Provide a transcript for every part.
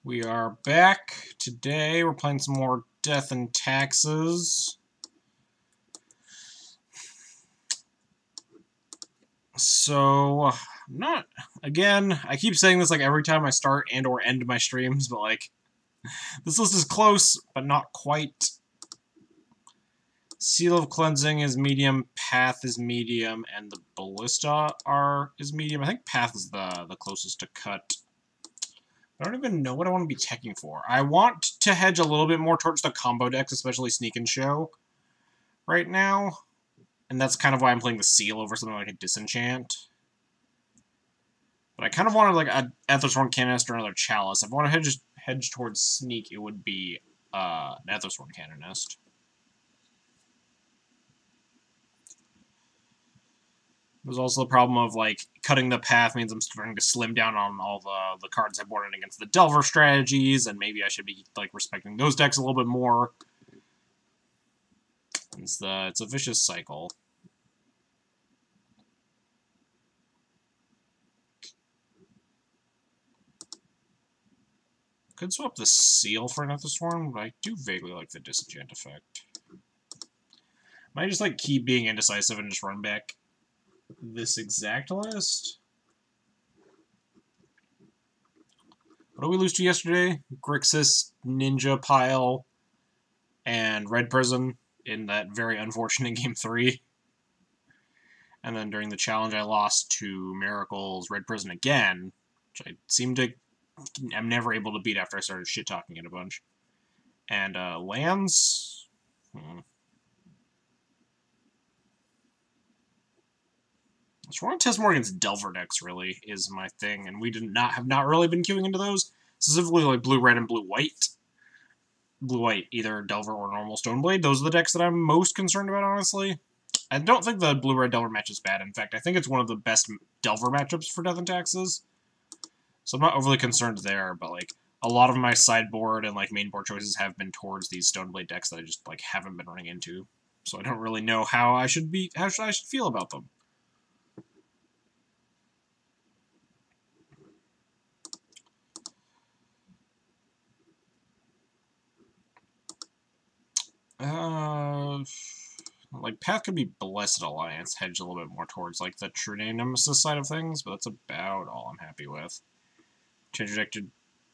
We are back. Today we're playing some more Death and Taxes. So, again, I keep saying this like every time I start and or end my streams, but like, this list is close, but not quite. Seal of Cleansing is medium, Path is medium, and the Ballista is medium. I think Path is the closest to cut. I don't even know what I want to be teching for. I want to hedge a little bit more towards the combo decks, especially Sneak and Show, right now. And that's kind of why I'm playing the Seal over something like a Disenchant. But I kind of wanted like a Aethersworn Canonist or another Chalice. If I want to hedge towards Sneak, it would be an Aethersworn Canonist. There's also the problem of, like, cutting the path means I'm starting to slim down on all the cards I boarded against the Delver strategies, and maybe I should be, like, respecting those decks a little bit more. It's a vicious cycle. Could swap the Seal for an Aethersworn, but I do vaguely like the Disenchant effect. Might just, like, keep being indecisive and just run back this exact list. What did we lose to yesterday? Grixis, Ninja Pile, and Red Prison in that very unfortunate Game 3. And then during the challenge, I lost to Miracles, Red Prison again, which I'm never able to beat after I started shit-talking it a bunch. And lands? I just want to test more against Delver decks, really, is my thing, and we have not really been queuing into those. Specifically, like blue-red and blue-white. Blue-white, either Delver or normal Stoneblade. Those are the decks that I'm most concerned about, honestly. I don't think the blue-red Delver match is bad. In fact, I think it's one of the best Delver matchups for Death and Taxes. So I'm not overly concerned there, but, like, a lot of my sideboard and, like, mainboard choices have been towards these Stoneblade decks that I just, like, haven't been running into. So I don't really know how I should feel about them. Like, Path could be Blessed Alliance, hedge a little bit more towards, like, the True Name Nemesis side of things, but that's about all I'm happy with. Change your deck to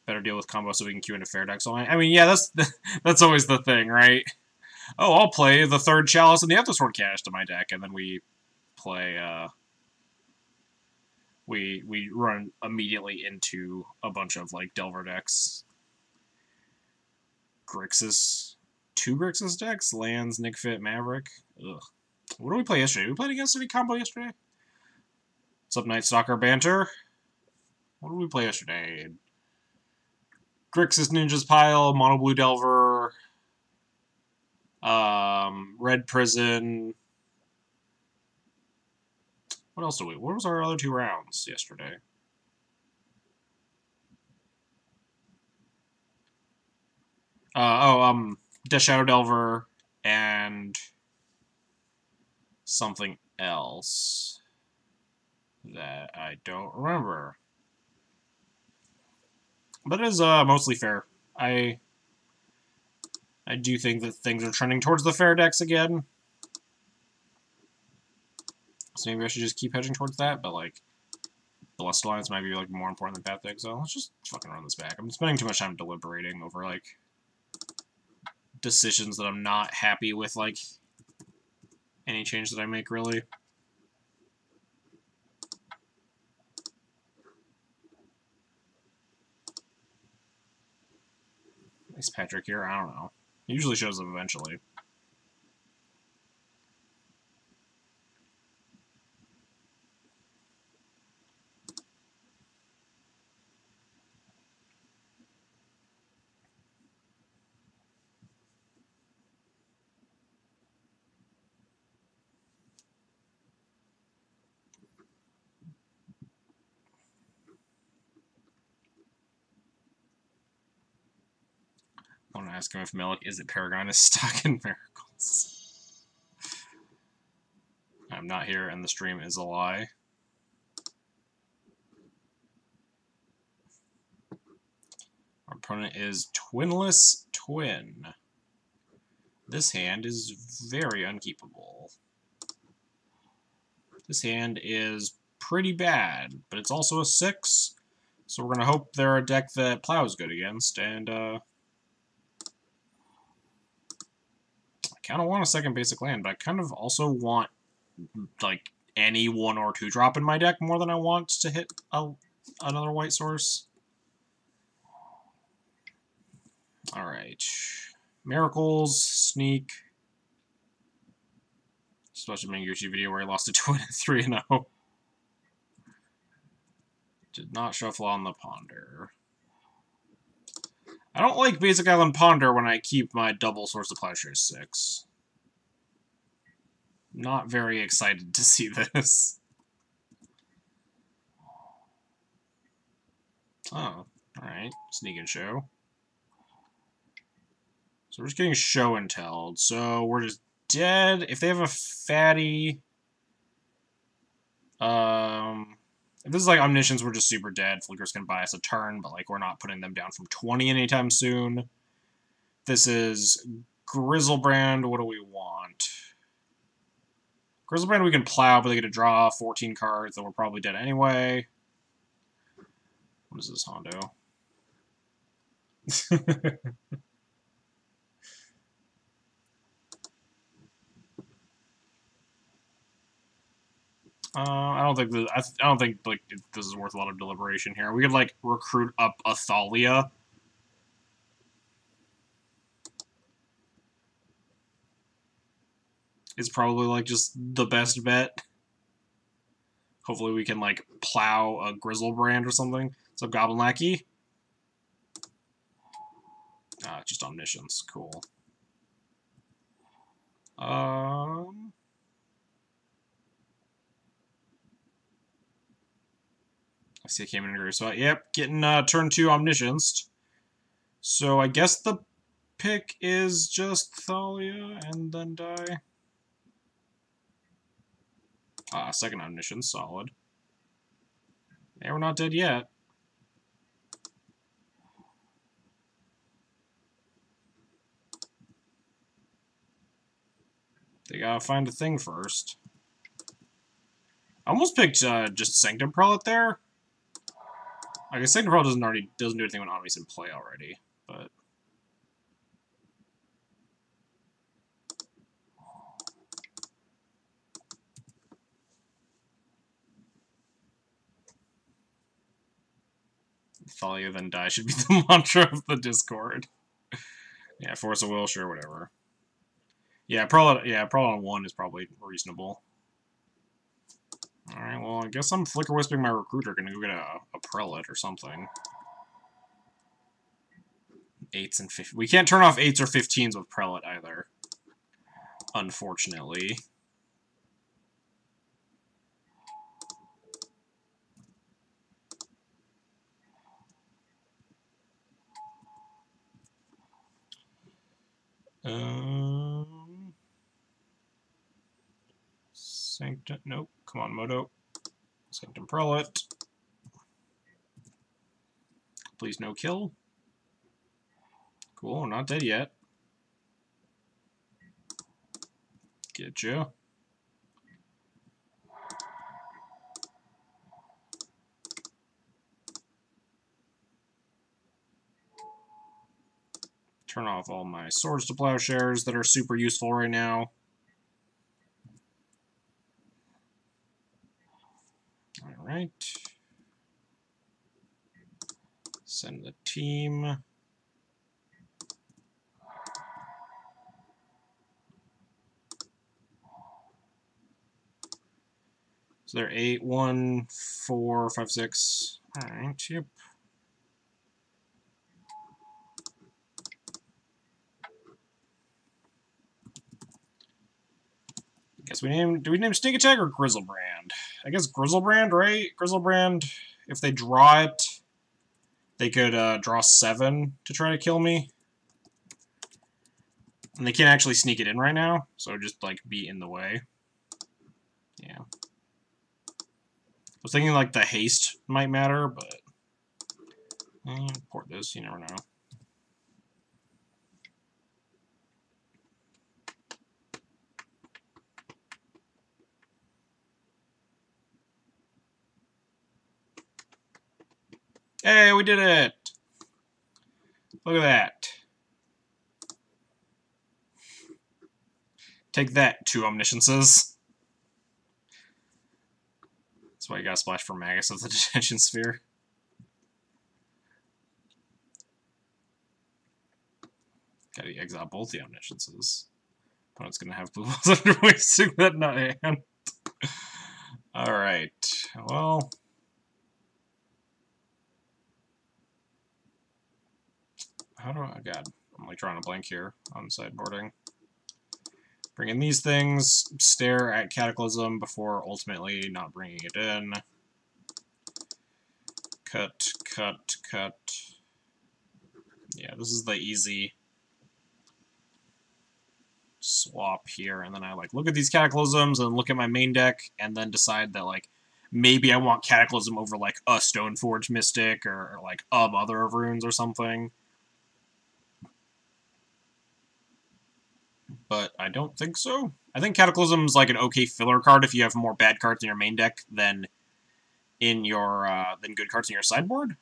better deal with combo so we can queue into Fair decks. I mean, yeah, that's always the thing, right? Oh, I'll play the third Chalice and the Aethersworn Canonist to my deck, and then we play, we run immediately into a bunch of, like, Delver decks. Grixis. 2 Grixis decks? Lands, Nickfit, Maverick. Ugh. What did we play yesterday? Did we play against any combo yesterday? What's up, Night Stalker Banter? What did we play yesterday? Grixis Ninja's Pile, Mono Blue Delver, Red Prison. What else did we? What was our other 2 rounds yesterday? Death Shadow Delver and something else that I don't remember. But it is mostly fair. I do think that things are trending towards the fair decks again. So maybe I should just keep hedging towards that, but like Blessed Alliance might be like more important than Path decks, so let's just fucking run this back. I'm spending too much time deliberating over like decisions that I'm not happy with, like any change that I make, really. Nice Patrick here, I don't know. He usually shows up eventually. I want to ask him if Is it Paragon is stuck in Miracles. I'm not here, and the stream is a lie. opponent is Twinless Twin. This hand is very unkeepable. This hand is pretty bad, but it's also a 6, so we're going to hope they're a deck that Plow's good against, and I kind of want a second basic land, but I kind of also want, like, any 1 or 2 drop in my deck more than I want to hit another white source. Alright. Miracles, Sneak. Just watched a Manguchi video where he lost a twin at 3-0. Did not shuffle on the Ponder. I don't like Basic Island Ponder when I keep my double Source of Plowshare 6. Not very excited to see this. Oh, alright. Sneak and Show. So we're just getting Show and Telled. So we're just dead. If they have a fatty... If this is like Omniscience, we're just super dead. Flicker's can buy us a turn, but like we're not putting them down from 20 anytime soon. This is Grizzlebrand. What do we want? Grizzlebrand we can plow, but they get to draw 14 cards, then we're probably dead anyway. What is this, Hondo? I don't think like this is worth a lot of deliberation here. We could like recruit up a Thalia. It's probably like just the best bet. Hopefully we can like plow a Grizzlebrand or something. What's up, Goblin Lackey? Just Omniscience. Cool. I see I came in a great spot. Yep, getting turn 2 Omniscienced. So I guess the pick is just Thalia and then die. Second Omniscience, solid. Yeah, we're not dead yet. They gotta find a thing first. I almost picked just Sanctum Prelate there. I guess Sanctum Prelate doesn't do anything when Omni's in play already, but Thalia then die should be the mantra of the Discord. Yeah, Force of Will, sure, whatever. Yeah, Prelate on 1 is probably reasonable. Alright, well, I guess I'm Flicker Wisping my Recruiter, gonna go get a Prelate or something. 8s and 15. We can't turn off 8s or 15s with Prelate either. Unfortunately. Sanctum, nope. Come on, Moto. Sanctum Prelate. Please no kill. Cool, we're not dead yet. Get you. Turn off all my Swords to Plowshares that are super useful right now. Alright. Send the team. So they're 8, 1, 4, 5, 6. Alright, yep. Guess we do we name Sneak Attack or Grizzlebrand? I guess Grizzlebrand, right? Grizzlebrand, if they draw it, they could draw 7 to try to kill me. And they can't actually sneak it in right now, so just, like, be in the way. Yeah. I was thinking, like, the haste might matter, but... port this, you never know. Hey, we did it! Look at that. Take that, 2 omnisciences. That's why you got splash for Magus of the Detention Sphere. Gotta exile both the omnisciences. Opponent's gonna have blue balls under wasting that nut hand. Alright, well. How do I. God, I'm like drawing a blank here on sideboarding. Bring in these things, stare at Cataclysm before ultimately not bringing it in. Cut, cut, cut. Yeah, this is the easy swap here, and then I like look at these Cataclysms and look at my main deck, and then decide that like maybe I want Cataclysm over like a Stoneforge Mystic or like a Mother of Runes or something. But I don't think so. I think Cataclysm's like an okay filler card if you have more bad cards in your main deck than in your than good cards in your sideboard.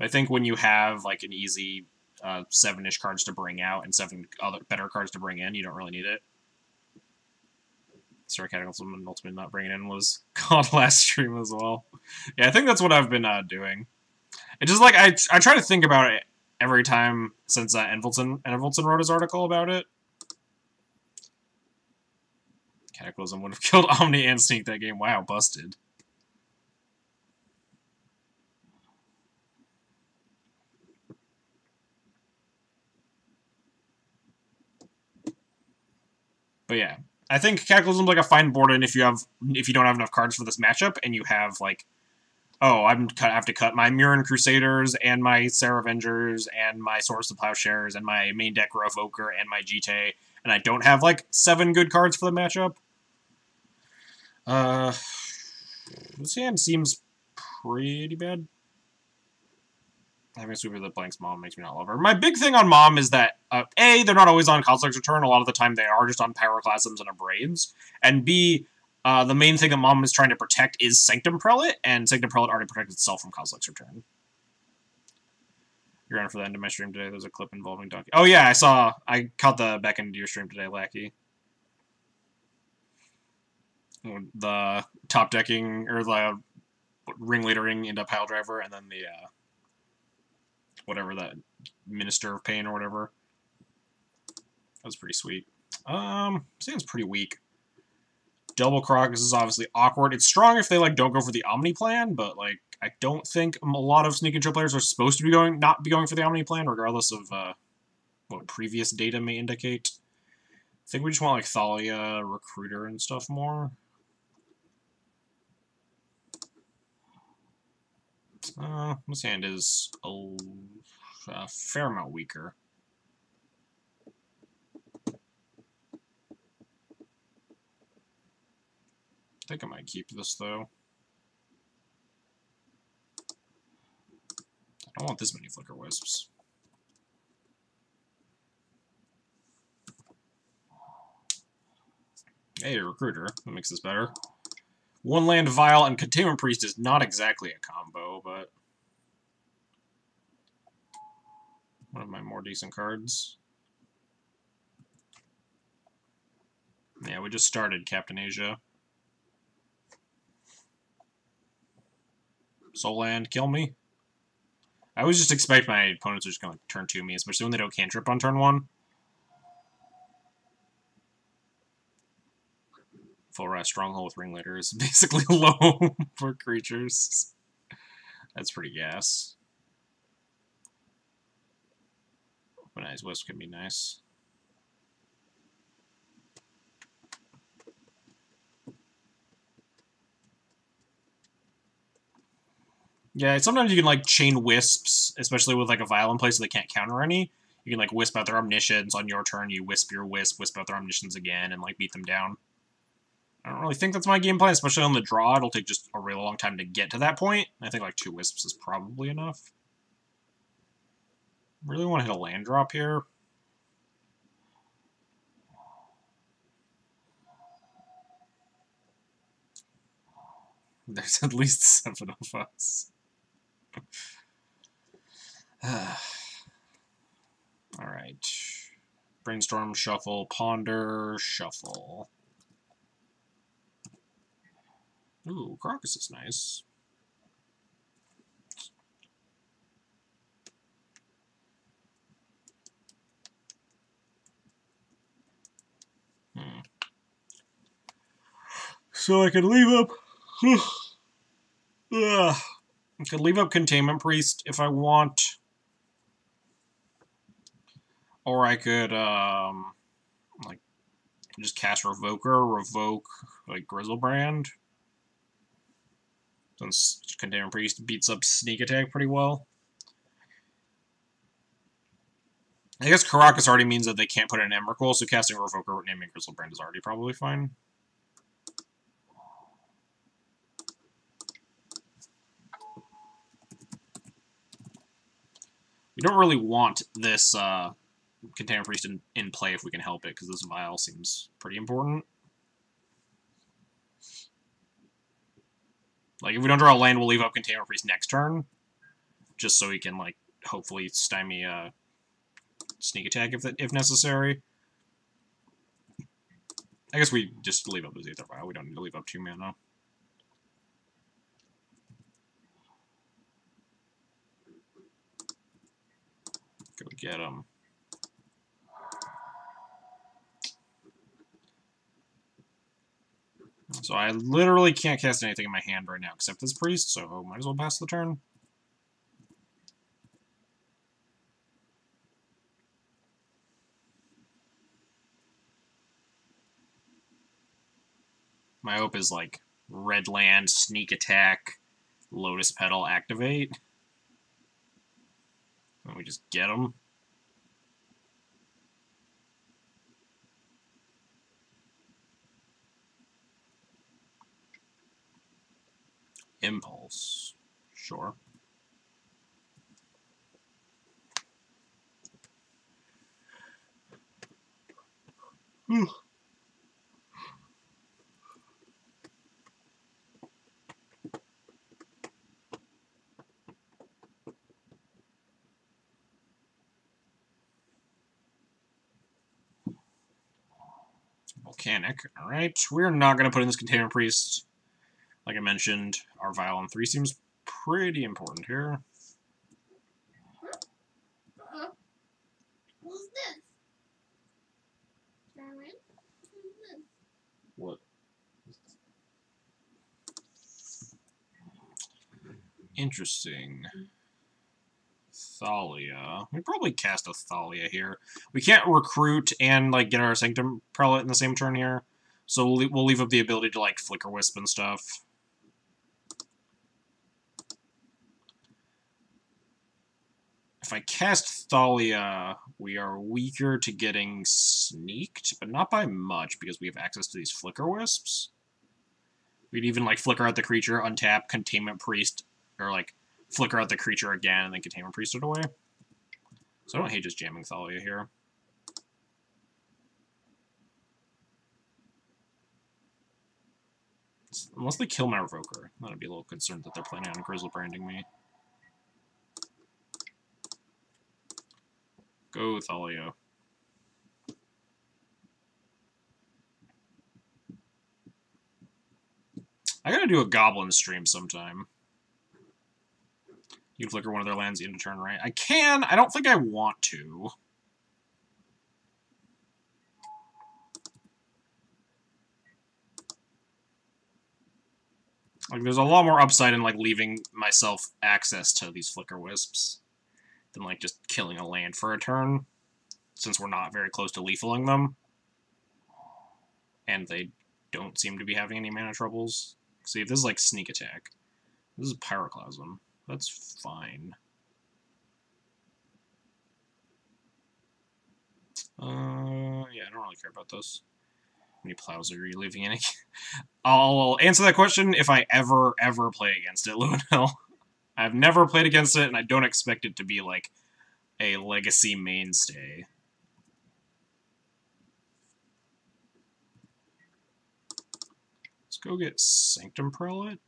I think when you have like an easy 7-ish cards to bring out and 7 other better cards to bring in, you don't really need it. Sorry, Cataclysm and ultimately not bringing in was called last stream as well. Yeah, I think that's what I've been doing. It's just like I try to think about it every time since Envelton wrote his article about it. Cataclysm would have killed Omni and Sneak that game. Wow, busted. But yeah, I think Cataclysm's like a fine board in if you don't have enough cards for this matchup and you have like, oh, I have to cut my Murin Crusaders and my Sarah Avengers and my Swords of Plowshares and my main deck Rough Ochre and my GT, and I don't have like 7 good cards for the matchup. This hand seems pretty bad. Having a sweeper that blanks Mom makes me not love her. My big thing on Mom is that, A, they're not always on Cosmic's Return. A lot of the time they are just on Pyroclasms and Abrades. And B, the main thing that Mom is trying to protect is Sanctum Prelate, and Sanctum Prelate already protects itself from Cosmic's Return. You're on for the end of my stream today. There's a clip involving Donkey. Oh yeah, I caught the back end of your stream today, Lackey. The top decking, or the ringleadering into Pile Driver, and then the, whatever, that Minister of Pain or whatever. That was pretty sweet. Seems pretty weak. Double Croc, this is obviously awkward. It's strong if they like don't go for the Omni plan, but like I don't think a lot of Sneak and Chill players are supposed to be not be going for the Omni plan, regardless of what previous data may indicate. I think we just want like Thalia, Recruiter, and stuff more. This hand is a fair amount weaker. I think I might keep this, though. I don't want this many Flicker Wisps. Hey, Recruiter. That makes this better. 1 land Vial and Containment Priest is not exactly a combo, but one of my more decent cards. Yeah, we just started Captain Asia. Soul Land, kill me. I always just expect my opponents are just going to turn 2 me, especially when they don't cantrip on turn 1. Full Rise Stronghold with Ringleader is basically low for creatures. That's pretty gas. Weaponized Wisp can be nice. Yeah, sometimes you can like chain wisps, especially with like a vial in place so they can't counter any. You can like wisp out their omniscience on your turn, you wisp your wisp out their omniscience again, and like beat them down. I don't really think that's my game plan, especially on the draw. It'll take just a really long time to get to that point. I think like 2 wisps is probably enough. Really want to hit a land drop here. There's at least 7 of us. Alright. Brainstorm, shuffle, ponder, shuffle. Ooh, Crocus is nice. So I could leave up... I could leave up Containment Priest if I want. Or I could, like, just cast Revoker, revoke, like, Grizzlebrand. Since Containment Priest beats up Sneak Attack pretty well. I guess Caracas already means that they can't put in Emrakul, so casting Revoker naming Grizzlebrand is already probably fine. We don't really want this Containment Priest in play if we can help it, because this Vial seems pretty important. Like, if we don't draw a land, we'll leave up Containment Priest next turn, just so he can, like, hopefully stymie Sneak Attack if necessary. I guess we just leave up his Aether Vial. We don't need to leave up 2 mana. Go get him. So I literally can't cast anything in my hand right now except this Priest, so might as well pass the turn. My hope is, like, red land, Sneak Attack, Lotus Petal, activate. And we just get them. Impulse. Sure. Volcanic. Alright. We're not going to put in this Containment Priest. Like I mentioned, our Vial on 3 seems pretty important here. Who's this? Darwin? Who's this? What? Interesting. Thalia. We probably cast a Thalia here. We can't recruit and, like, get our Sanctum Prelate in the same turn here. So we'll leave up the ability to, like, Flicker Wisp and stuff. If I cast Thalia, we are weaker to getting sneaked, but not by much, because we have access to these Flicker Wisps. We'd even, like, Flicker out the creature, untap, Containment Priest, or, like, Flicker out the creature again, and then Containment Priest it away. So I don't hate just jamming Thalia here. Unless they kill my Revoker. Then I'd be a little concerned that they're planning on Grizzlebranding me. Go, Thalia. I gotta do a Goblin stream sometime. You can flicker one of their lands into turn, right? I can! I don't think I want to. Like, there's a lot more upside in, like, leaving myself access to these Flicker Wisps than, like, just killing a land for a turn, since we're not very close to lethaling them. And they don't seem to be having any mana troubles. See, if this is, like, Sneak Attack, this is Pyroclasm. That's fine. Yeah, I don't really care about this. How many plows are you leaving in? I'll answer that question if I ever play against it, Luminil. I've never played against it, and I don't expect it to be, like, a legacy mainstay. Let's go get Sanctum Prelate.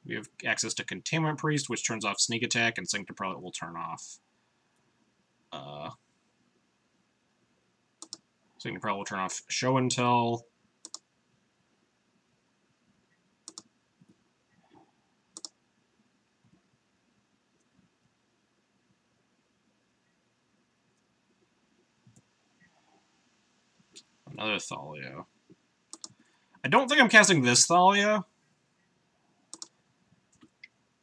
We have access to Containment Priest, which turns off Sneak Attack, and Sanctum Prelate will turn off. Sanctum Prelate will turn off Show and Tell. Another Thalia. I don't think I'm casting this Thalia.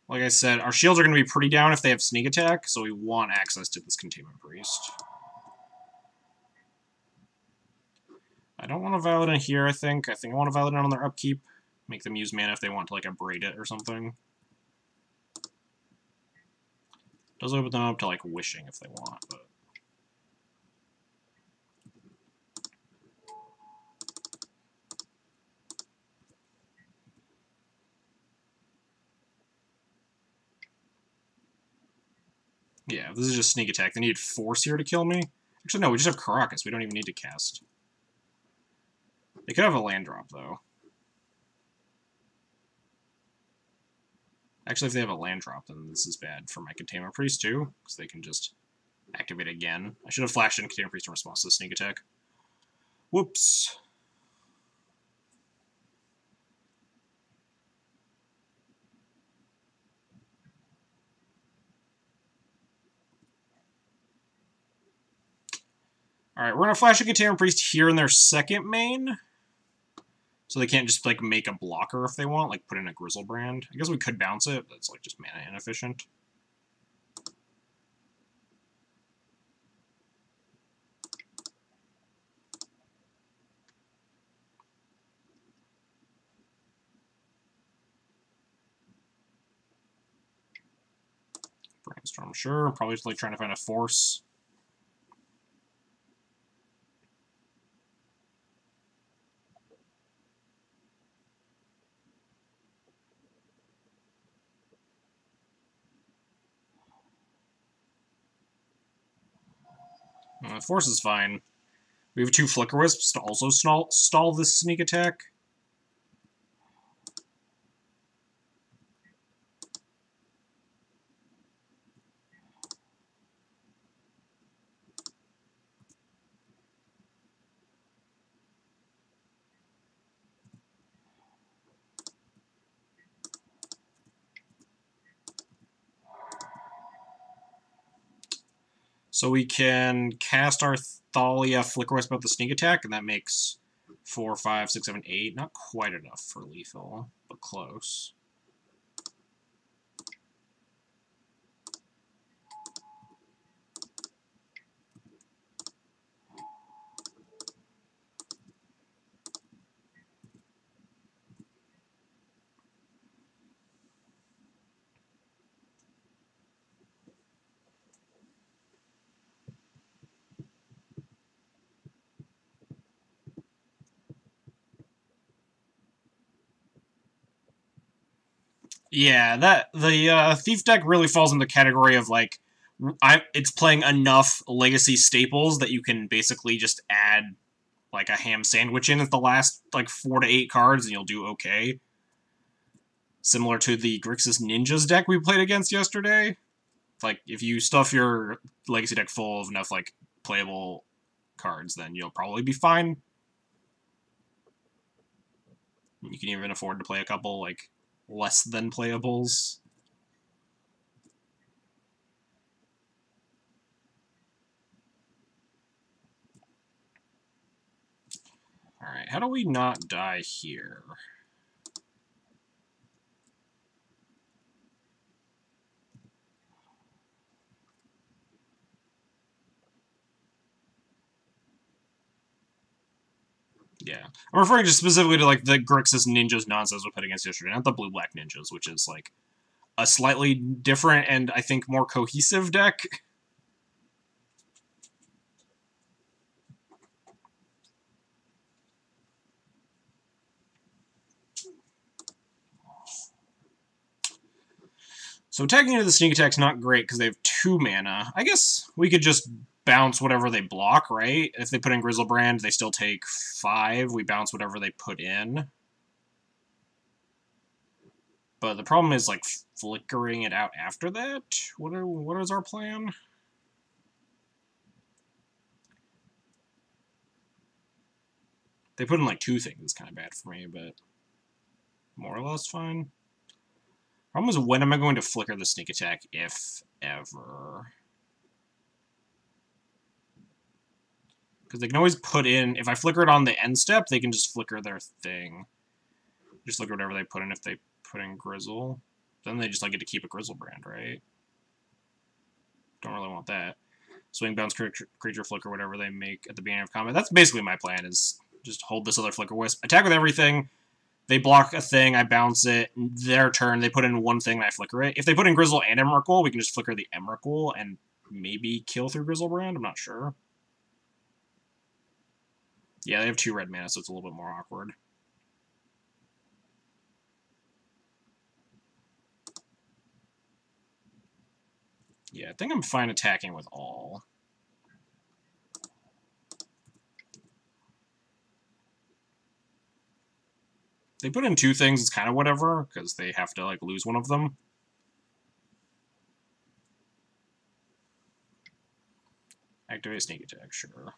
Like I said, our shields are going to be pretty down if they have Sneak Attack, so we want access to this Containment Priest. I don't want to Violet in here, I think. I want to Violet in on their upkeep. Make them use mana if they want to, like, abrade it or something. Does open them up to, like, Wishing if they want, but... Yeah, this is just Sneak Attack. They needed Force here to kill me. Actually, no, we just have Caracas. We don't even need to cast. They could have a land drop, though. Actually, if they have a land drop, then this is bad for my Containment Priest, too, because they can just activate again. I should have flashed in Containment Priest in response to the Sneak Attack. Whoops. Alright, we're going to flash a Containment Priest here in their second main. So they can't just, like, make a blocker if they want, like, put in a Grizzlebrand. I guess we could bounce it, but it's, like, just mana inefficient. Brainstorm, sure. Probably just, like, trying to find a Force. Force is fine. We have 2 Flicker Wisps to also stall this Sneak Attack. So we can cast our Thalia Flicker Wisp with the Sneak Attack, and that makes 4, 5, 6, 7, 8. Not quite enough for lethal, but close. Yeah, the Thief deck really falls in the category of, like, it's playing enough Legacy staples that you can basically just add, like, a ham sandwich in at the last, like, 4 to 8 cards, and you'll do okay. Similar to the Grixis Ninjas deck we played against yesterday. Like, if you stuff your Legacy deck full of enough, like, playable cards, then you'll probably be fine. You can even afford to play a couple, like, less than playables. Alright, how do we not die here? Yeah. I'm referring just specifically to, like, the Grixis Ninjas nonsense we played against yesterday, not the Blue-Black Ninjas, which is, like, a slightly different and, I think, more cohesive deck. So attacking into the Sneak Attack's not great because they have 2 mana. I guess we could just bounce whatever they block, right? If they put in Grizzlebrand, they still take 5. We bounce whatever they put in. But the problem is, like, flickering it out after that? What is our plan? They put in, like, 2 things. It's kind of bad for me, but more or less fine. Problem is, when am I going to flicker the sneak attack, if ever? Because they can always put in... If I flicker it on the end step, they can just flicker their thing. Just look at whatever they put in. If they put in Grizzle, then they just, like, get to keep a Grizzle brand, right? Don't really want that. Swing, bounce, creature, flicker, whatever they make at the beginning of combat. That's basically my plan, is just hold this other Flicker Wisp. Attack with everything. They block a thing, I bounce it. Their turn, they put in one thing, and I flicker it. If they put in Grizzle and Emrakul, we can just flicker the Emrakul and maybe kill through Grizzlebrand. I'm not sure. Yeah, they have 2 red mana, so it's a little bit more awkward. Yeah, I think I'm fine attacking with all. They put in 2 things, it's kind of whatever, because they have to, like, lose one of them. Activate sneak attack, sure.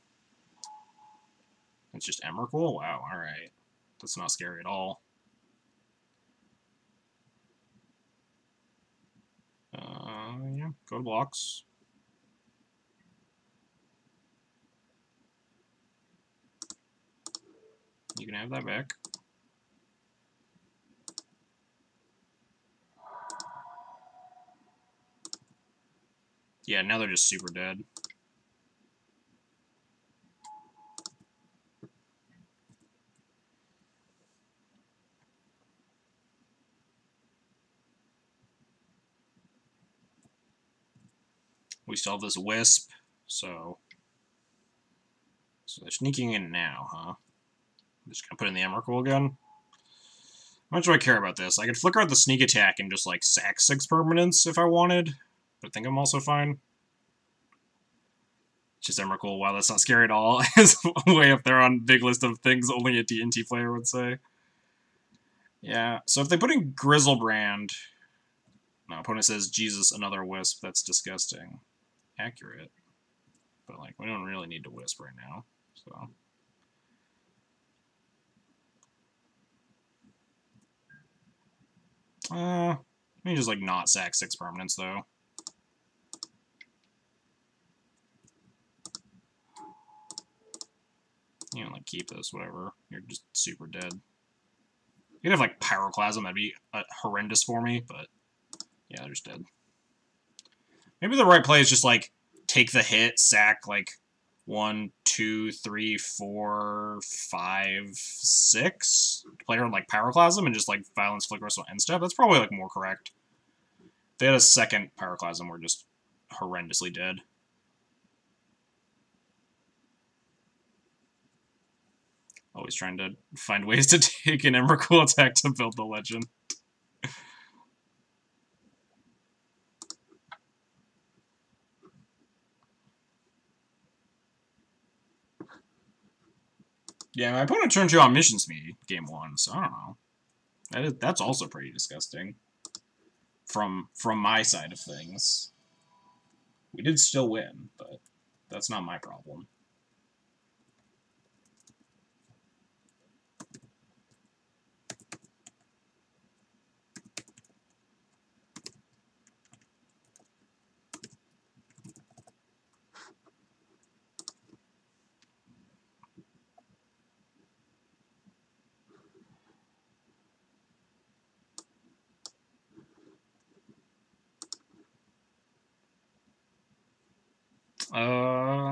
It's just Emrakul? Wow, alright. That's not scary at all. Yeah, go to blocks. You can have that back. Yeah, now they're just super dead. We still have this Wisp, so they're sneaking in now, huh? I'm just gonna put in the Emrakul again. How much do I care about this? I could flicker out the sneak attack and just, like, sack 6 permanents if I wanted, but I think I'm also fine. Just Emrakul. Wow, that's not scary at all. It's way up there on big list of things only a D&T player would say. Yeah, so if they put in Grizzlebrand... My opponent says, Jesus, another Wisp. That's disgusting. Accurate. But, like, we don't really need to Wisp right now, so... Let me just, like, not sack 6 permanents, though. You know, like, keep this, whatever. You're just super dead. You could have, like, Pyroclasm, that'd be horrendous for me, but... Yeah, they're just dead. Maybe the right play is just, like, take the hit, sack, like, 1, 2, 3, 4, 5, 6. Play her on, like, Pyroclasm and just, like, Violence, Flicker, so end step. That's probably, like, more correct. If they had a second Pyroclasm, we're just horrendously dead. Always trying to find ways to take an Emrakul attack to build the legend. Yeah, my opponent turned 2 Omniscience me game 1, so I don't know. That's also pretty disgusting. From my side of things. We did still win, but that's not my problem.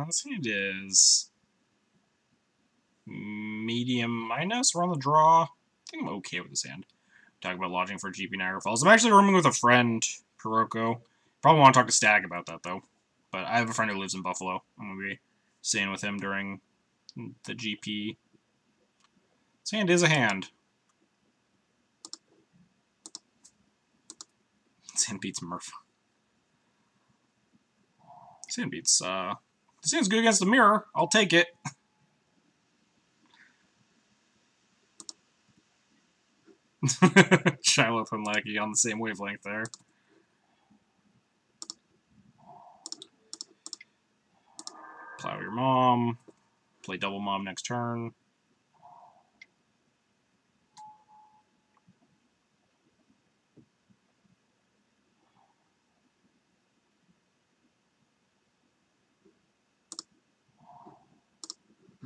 This hand is medium minus. We're on the draw. I think I'm okay with this hand. Talk about lodging for GP Niagara Falls. I'm actually rooming with a friend, Kuroko. Probably want to talk to Stag about that, though. But I have a friend who lives in Buffalo. I'm going to be staying with him during the GP. This hand is a hand. This hand beats Murph. This hand beats, this hand's good against the mirror. I'll take it. Shiloh and Lackey on the same wavelength there. Plow your mom. Play double mom next turn.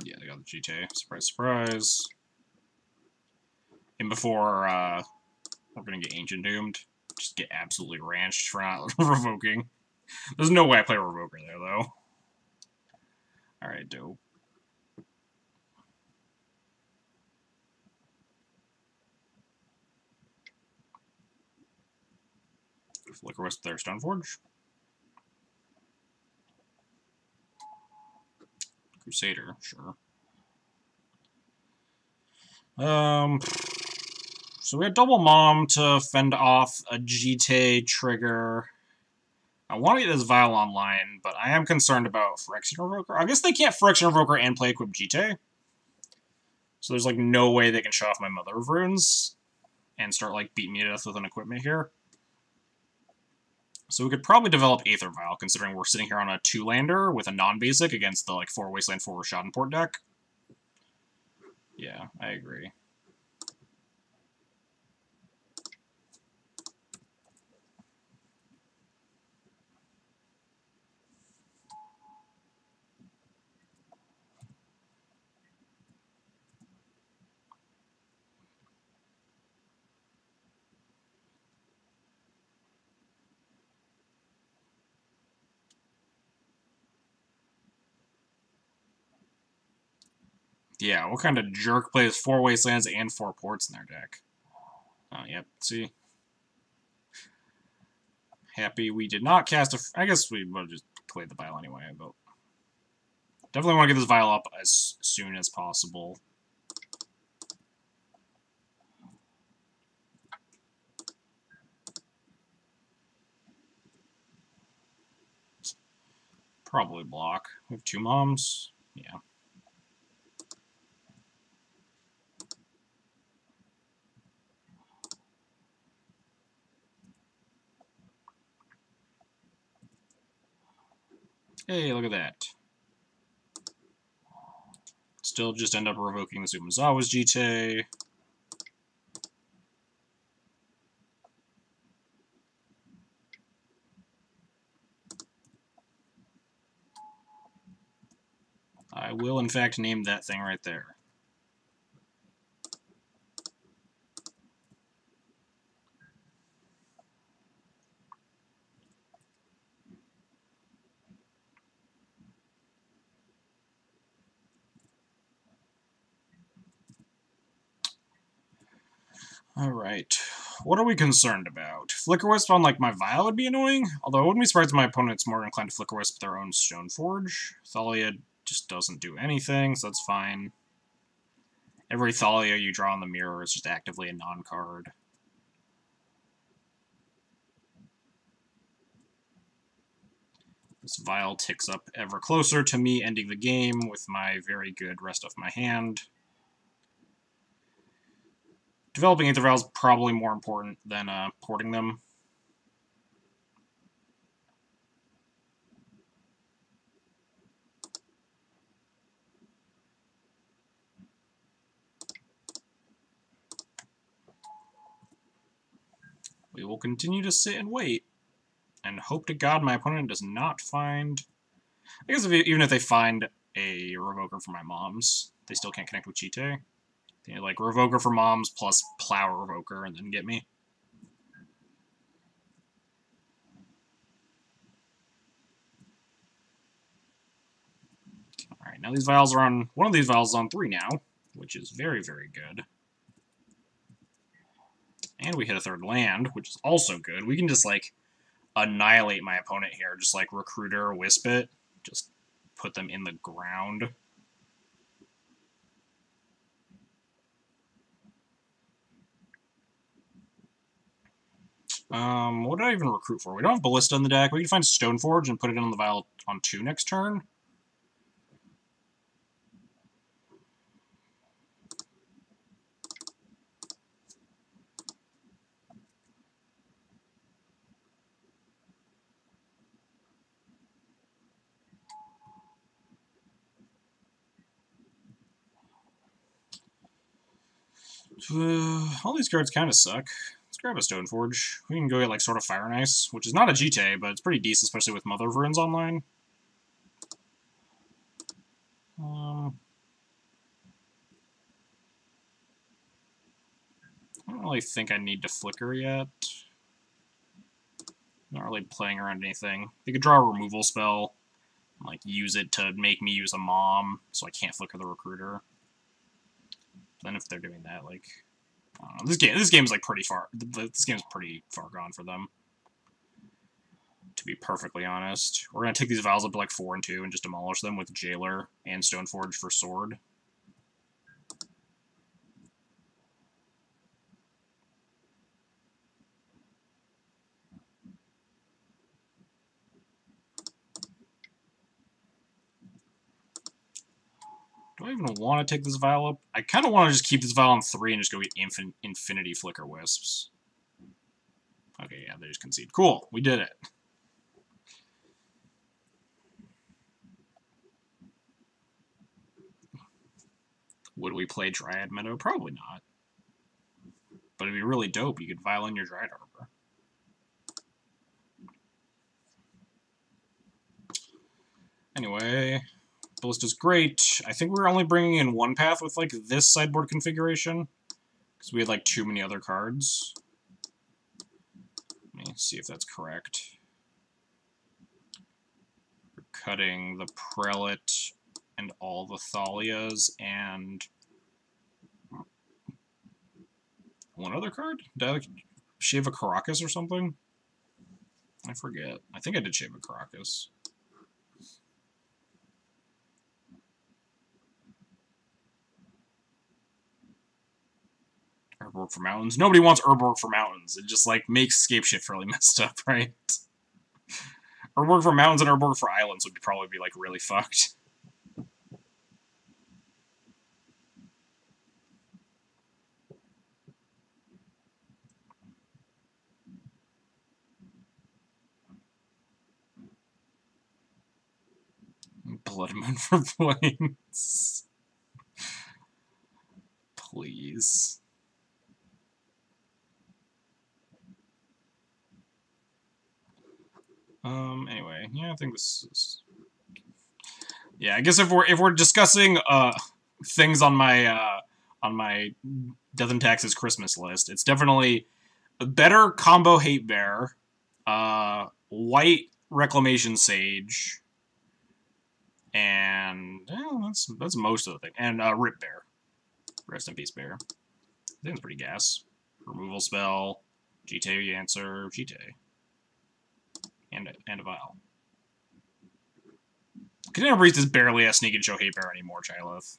Yeah, they got the GTA. Surprise, surprise. And before we're gonna get Ancient Doomed, just get absolutely ranched for not revoking. There's no way I play Revoker there, though. Alright, dope. Flicker Wisp there, Stoneforge. Crusader, sure. So we have double mom to fend off a GTA trigger. I want to get this Vial online, but I am concerned about Phyrexian Revoker. I guess they can't Phyrexian Revoker and play equip GTA. So there's like no way they can show off my Mother of Runes and start like beating me to death with an equipment here. So we could probably develop Aether Vial, considering we're sitting here on a 2-lander with a non-basic against the like 4 Wasteland 4 Schadenport deck. Yeah, I agree. Yeah, what kind of jerk plays 4 Wastelands and 4 Ports in their deck? Oh, yep, see? Happy we did not cast a... I guess we would have just played the Vial anyway, but... Definitely want to get this Vial up as soon as possible. Probably block. We have 2 moms. Yeah. Hey, look at that. Still just end up revoking the Sumazawa's GTA. I will, in fact, name that thing right there. Alright. What are we concerned about? Flicker Wisp on, like, my Vial would be annoying, although I wouldn't be surprised if my opponent's more inclined to Flicker Wisp their own Stoneforge. Thalia just doesn't do anything, so that's fine. Every Thalia you draw on the mirror is just actively a non-card. This Vial ticks up ever closer to me ending the game with my very good rest of my hand. Developing Aether Vial is probably more important than porting them. We will continue to sit and wait, and hope to God my opponent does not find... I guess even if they find a Revoker for my moms, they still can't connect with Chite. They need, like, Revoker for moms plus Plow Revoker and then get me. Alright, now these Vials are on... One of these Vials is on 3 now, which is very, very good. And we hit a 3rd land, which is also good. We can just, like, annihilate my opponent here. Just, like, Recruiter, Wisp it. Just put them in the ground. What did I even recruit for? We don't have Ballista in the deck. We can find Stoneforge and put it on the Vial on 2 next turn. All these cards kind of suck. Let's grab a Stoneforge. We can go get, like, sort of Fire and Ice, which is not a GT, but it's pretty decent, especially with Mother of Runes online. I don't really think I need to Flicker yet. Not really playing around anything. They could draw a removal spell, and, like, use it to make me use a Mom, so I can't Flicker the Recruiter. Then if they're doing that, like, I don't know. This game's like pretty far. This game's pretty far gone for them, to be perfectly honest. We're gonna take these Vials up to like 4 and 2 and just demolish them with Jailer and Stoneforge for Sword. Do I even want to take this Vial up? I kind of want to just keep this Vial on 3 and just go get Infinity Flicker Wisps. Okay, yeah, they just concede. Cool, we did it. Would we play Dryad Meadow? Probably not. But it'd be really dope. You could Vial in your Dryad Arbor. Anyway, Ballista's great. I think we're only bringing in one path with, like, this sideboard configuration, because we had, like, too many other cards. Let me see if that's correct. We're cutting the Prelate and all the Thalias and one other card? Did I, like, shave a Caracas or something? I forget. I think I did shave a Caracas. Herborg for Mountains. Nobody wants Herborg for Mountains. It just, like, makes Scapeshift really messed up, right? Herborg for Mountains and Herborg for Islands would probably be, like, really fucked. Blood Moon for points. Please. Anyway, yeah, I think this is... Yeah, I guess if we're discussing things on my Death and Taxes Christmas list, it's definitely a better combo Hate Bear, White Reclamation Sage, and that's most of the thing. And Rip Bear. Rest in peace, Bear. I think it's pretty gas. Removal spell, Jite answer, Jite. And a Vial. Kadena Priest is barely a Sneak and Show Hate Bear anymore, Chyleth.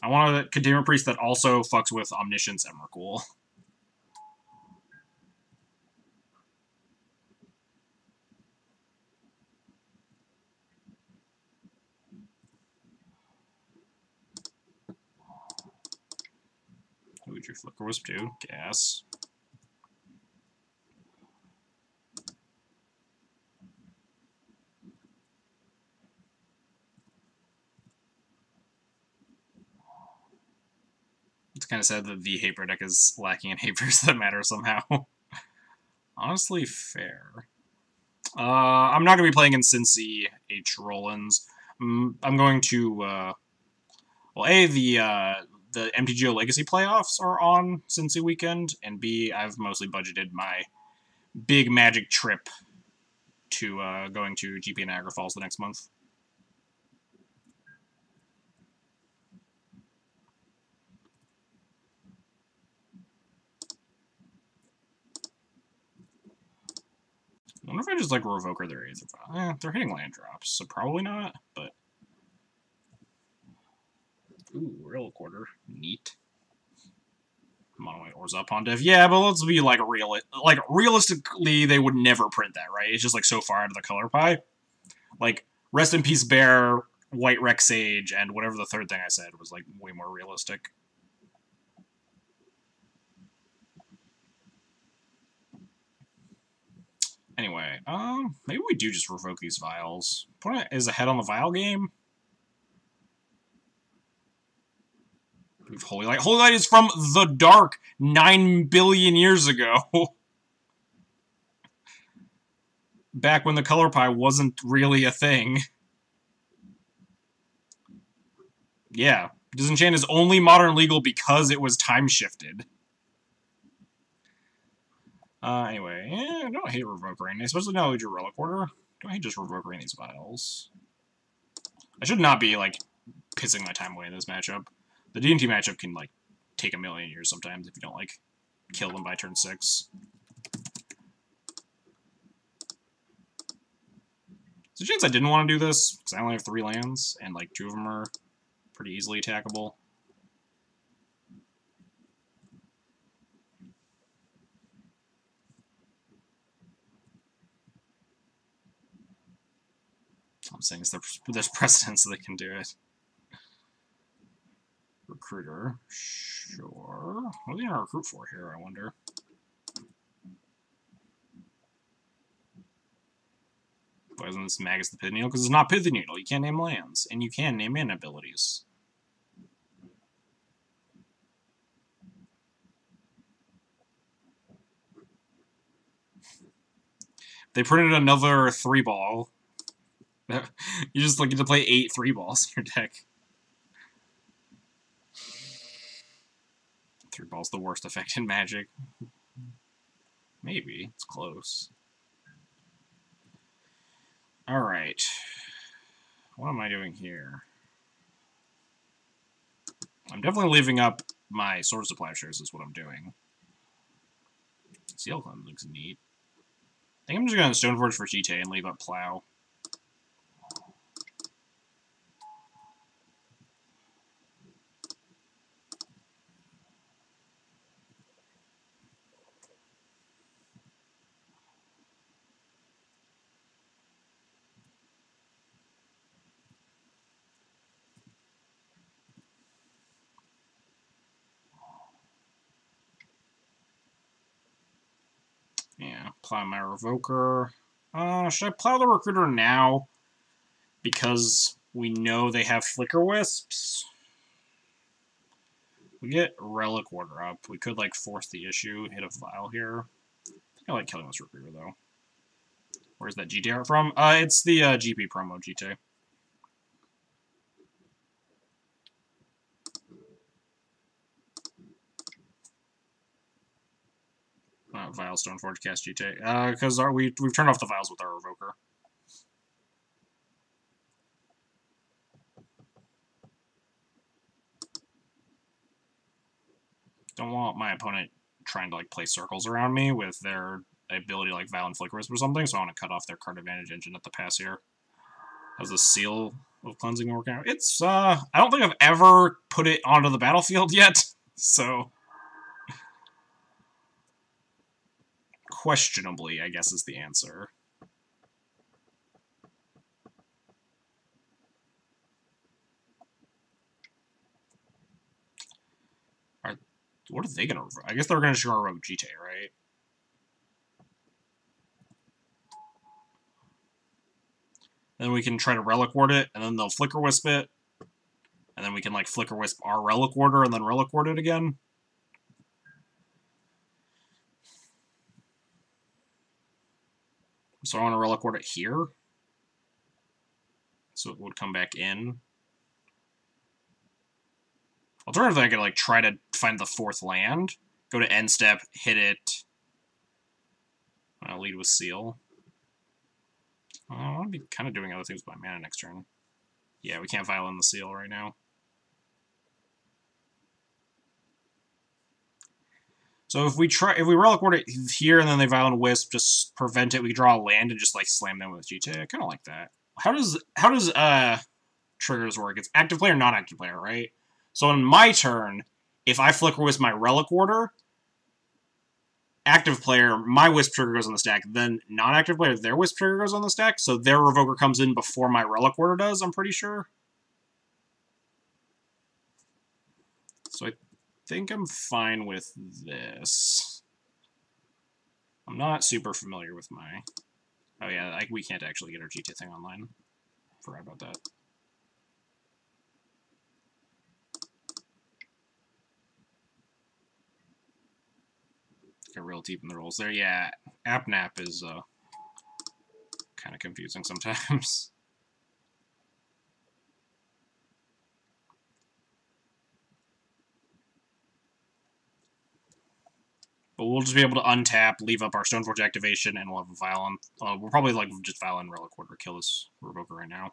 I want a Kadena Priest that also fucks with Omniscience Emrakul. Who would your Flicker Wisp to? Gas. It's kind of sad that the Hate Bear deck is lacking in Hate Bears that matter somehow. Honestly, fair. I'm not going to be playing in Cincy H. Rollins. I'm going to, well, the MTGO Legacy playoffs are on Cincy weekend, and B, I've mostly budgeted my big Magic trip to going to GP Niagara Falls the next month. I wonder if I just, like, Revoker their Aether Vial. They're hitting land drops, so probably not, but... Ooh, Real Quarter. Neat. Mono White Orzhov Dev. Yeah, but let's be, like, realistically, they would never print that, right? It's just, like, so far out of the color pie. Like, Rest in Peace Bear, White Rex Sage, and whatever the third thing I said was, like, way more realistic. Anyway, maybe we do just revoke these Vials. Opponent is ahead on the Vial game. We have Holy Light. Holy Light is from the Dark 9 billion years ago. Back when the color pie wasn't really a thing. Yeah. Disenchant is only modern legal because it was time-shifted. Anyway, I don't hate Revoke Rain, especially now that we drew Relic Order. Don't hate just Revoke Rain these vials. I should not be, like, pissing my time away in this matchup. The D&T matchup can, like, take a million years sometimes if you don't, like, kill them by turn 6. There's a chance I didn't want to do this, because I only have 3 lands, and, like, 2 of them are pretty easily attackable. I'm saying there's precedence that they can do it. Recruiter. Sure. What are they going to recruit for here, I wonder? Why isn't this Magus the Pith Needle? Because it's not Pith Needle. You can't name lands. And you can name mana abilities. They printed another 3-ball. You just like get to play 8 3-balls in your deck. 3-ball's the worst effect in Magic. Maybe. It's close. Alright. What am I doing here? I'm definitely leaving up my Sword Supply shares is what I'm doing. Seal Cleanse looks neat. I think I'm just going to Stoneforge for GT and leave up Plow. Yeah, plow my Revoker. Should I plow the Recruiter now? Because we know they have Flicker Wisps. We get Relic Order up. We could, like, force the issue, hit a Vial here. I think I like killing this Recruiter, though. Where's that GT art from? It's the GP promo GT. Vial Stoneforge cast GT. Because we've turned off the Vials with our Revoker. Don't want my opponent trying to, like, play circles around me with their ability to, like, Vial and Flicker Wisp or something, so I want to cut off their card advantage engine at the pass here. How's the Seal of Cleansing working out? It's, I don't think I've ever put it onto the battlefield yet, so... Questionably, I guess, is the answer. What are they going to... I guess they're going to show Rogue GT, right? Then we can try to Relic Ward it, and then they'll Flicker Wisp it. And then we can, like, Flicker Wisp our Relic Warder, and then Relic Ward it again. So I want to Relic Ward it here. So it would come back in. Alternatively, I could, like, try to find the 4th land. Go to end step, hit it. I'll lead with Seal. I want to be kind of doing other things with my mana next turn. Yeah, we can't Vial in the Seal right now. So if we Relic Ward it here and then they Vial and Wisp, just prevent it, we can draw a land and just, like, slam them with GT. I kind of like that. How does triggers work? It's active player, non-active player, right? So on my turn, if I Flicker Wisp my Relic Order, active player, my Wisp trigger goes on the stack, then non-active player, their Wisp trigger goes on the stack, so their Revoker comes in before my Relic Order does, I'm pretty sure. So I think I'm fine with this. I'm not super familiar with my... Oh yeah, we can't actually get our GT thing online. Forgot about that. Get real deep in the rules there. Yeah, app nap is kind of confusing sometimes. But we'll just be able to untap, leave up our Stoneforge activation, and we'll have a Violin. We'll probably like just Violin Relic Order kill this Revoker right now.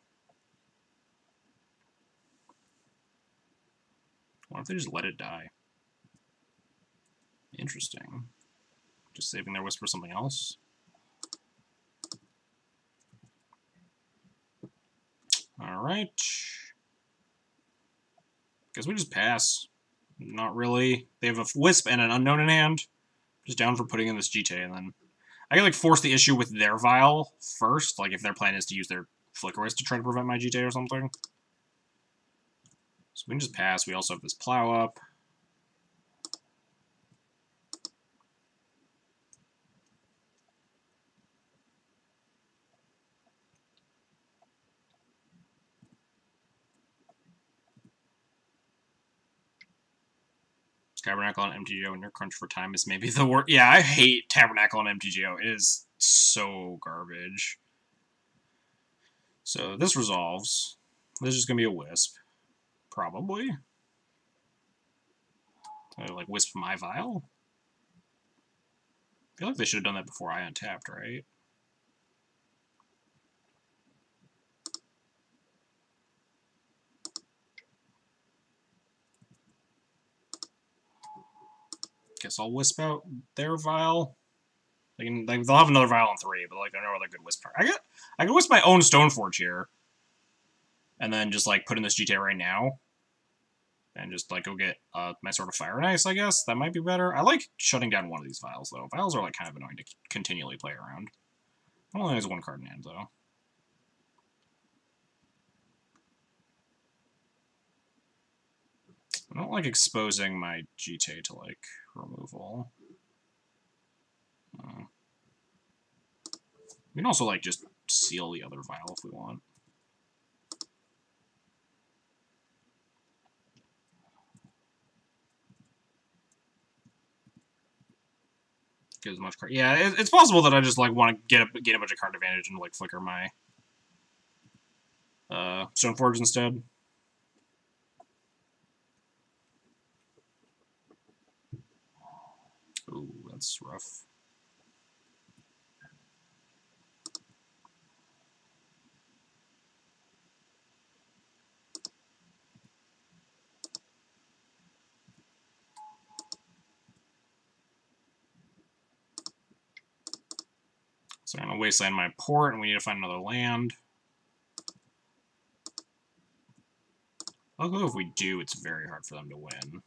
What if they just let it die? Interesting. Just saving their Wisp for something else. Alright. Guess we just pass. Not really. They have a Wisp and an Unknown in hand. Just down for putting in this GTA, and then I can like force the issue with their Vial first, like if their plan is to use their Flicker Wisp to try to prevent my GTA or something. So we can just pass. We also have this Plow up. Tabernacle on MTGO and your crunch for time is maybe the worst. Yeah, I hate Tabernacle on MTGO. It is so garbage. So this resolves. This is just going to be a Wisp. Probably. Like Wisp my Vial? I feel like they should have done that before I untapped, right? Guess I'll Wisp out their Vial. They'll have another Vial on 3, but like, there are no other good Wisp. I can Wisp my own Stoneforge here. And then just like put in this GTA right now. And just like go get my sort of Fire and Ice, I guess. That might be better. I like shutting down one of these Vials, though. Vials are like kind of annoying to continually play around. Only has one card in hand, though. I don't like exposing my GTA to, like, removal. We can also, like, just seal the other Vial if we want. Get as much card. Yeah, it's possible that I just, like, want to get a bunch of card advantage and, like, flicker my Stoneforge instead. Ooh, that's rough. So I'm going to wasteland my port, and we need to find another land. Although if we do, it's very hard for them to win.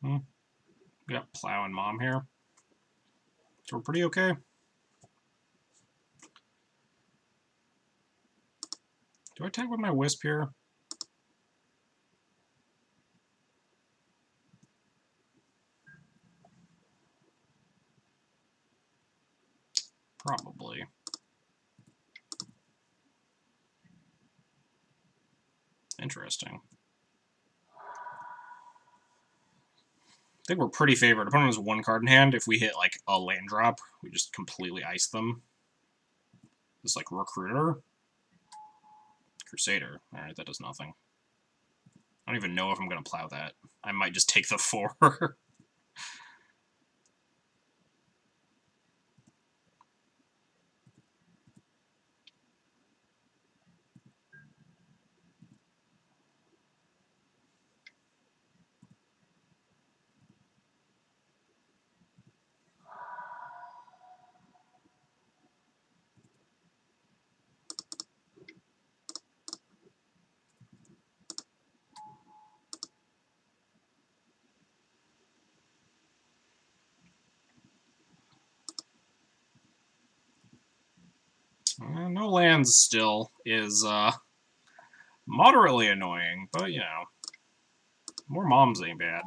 We got Plow and Mom here. So we're pretty okay. Do I tag with my Wisp here? Probably. Interesting. I think we're pretty favored. Opponent has one card in hand. If we hit, like, a land drop, we just completely ice them. This, like, Recruiter. Crusader. Alright, that does nothing. I don't even know if I'm going to plow that. I might just take the 4. No lands still is moderately annoying, but you know, more moms ain't bad.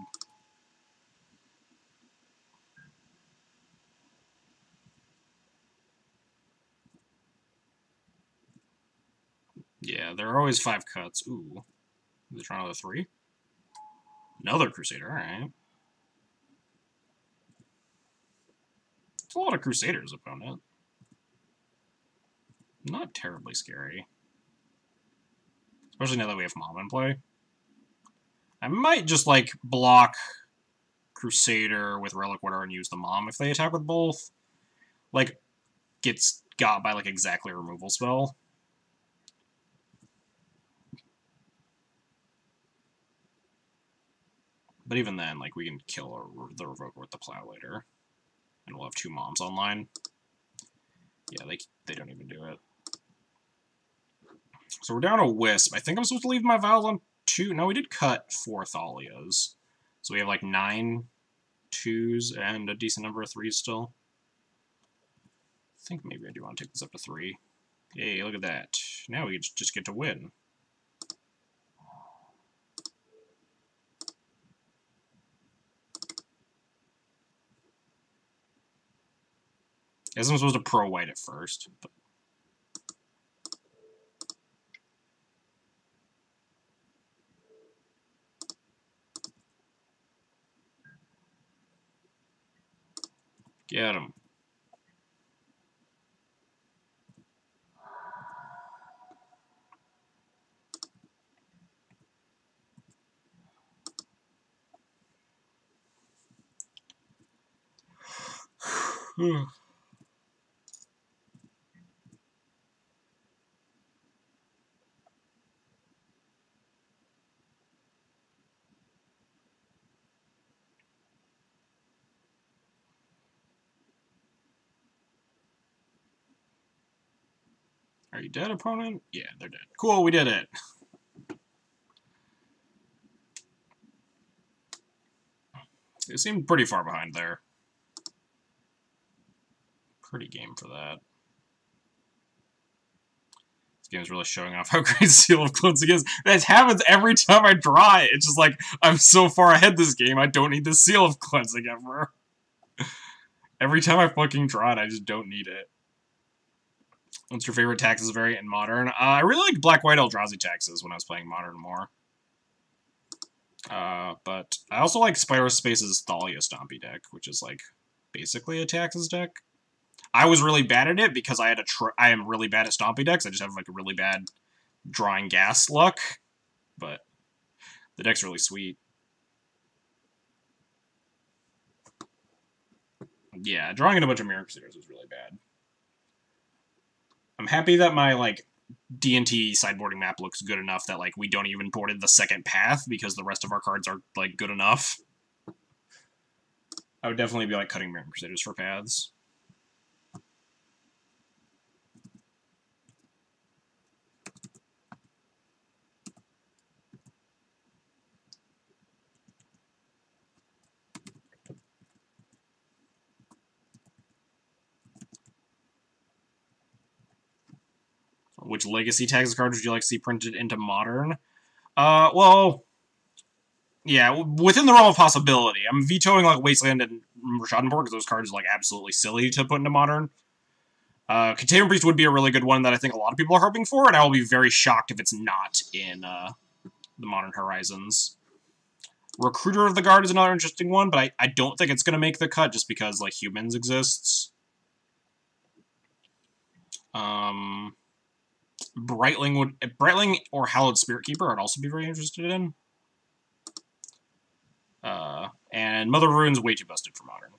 Yeah, there are always 5 cuts. Ooh, is it trying another 3? Another Crusader, alright. It's a lot of Crusaders, opponent. Not terribly scary. Especially now that we have Mom in play. I might just, like, block Crusader with Relic Widow and use the Mom if they attack with both. Like, gets got by, like, exactly a removal spell. But even then, like, we can kill the Revoker with the Plow later. And we'll have 2 Moms online. Yeah, they don't even do it. So we're down a Wisp. I think I'm supposed to leave my Vials on 2. No, we did cut 4 Thalias. So we have, like, 9 2s and a decent number of 3s still. I think maybe I do want to take this up to 3. Hey, look at that. Now we just get to win. I guess I'm supposed to pro-white at first, but... Get him. Are you dead, opponent? Yeah, they're dead. Cool, we did it. They seemed pretty far behind there. Pretty game for that. This game is really showing off how great Seal of Cleansing is. That happens every time I draw it. It's just like, I'm so far ahead this game, I don't need the Seal of Cleansing ever. Every time I fucking draw it, I just don't need it. What's your favorite Taxes variant in Modern? I really like Black-White Eldrazi Taxes when I was playing Modern more. But I also like Spyro Space's Thalia Stompy deck, which is like basically a Taxes deck. I was really bad at it because I am really bad at Stompy decks. I just have like a really bad drawing gas luck, but the deck's really sweet. Yeah, drawing in a bunch of Mirror Crusaders was really bad. I'm happy that my like D&T sideboarding map looks good enough that like we don't even board in the second path because the rest of our cards are like good enough. I would definitely be like cutting Mirror Crusaders for paths. Which Legacy Taxes card would you like to see printed into Modern? Well, yeah, within the realm of possibility. I'm vetoing like Wasteland and Rashadenborg because those cards are like absolutely silly to put into Modern. Containment Priest would be a really good one that I think a lot of people are hoping for, and I will be very shocked if it's not in the Modern Horizons. Recruiter of the Guard is another interesting one, but I don't think it's going to make the cut just because like Humans exists. Brightling or Hallowed Spirit Keeper I'd also be very interested in. And Mother of Rune's way too busted for Modern.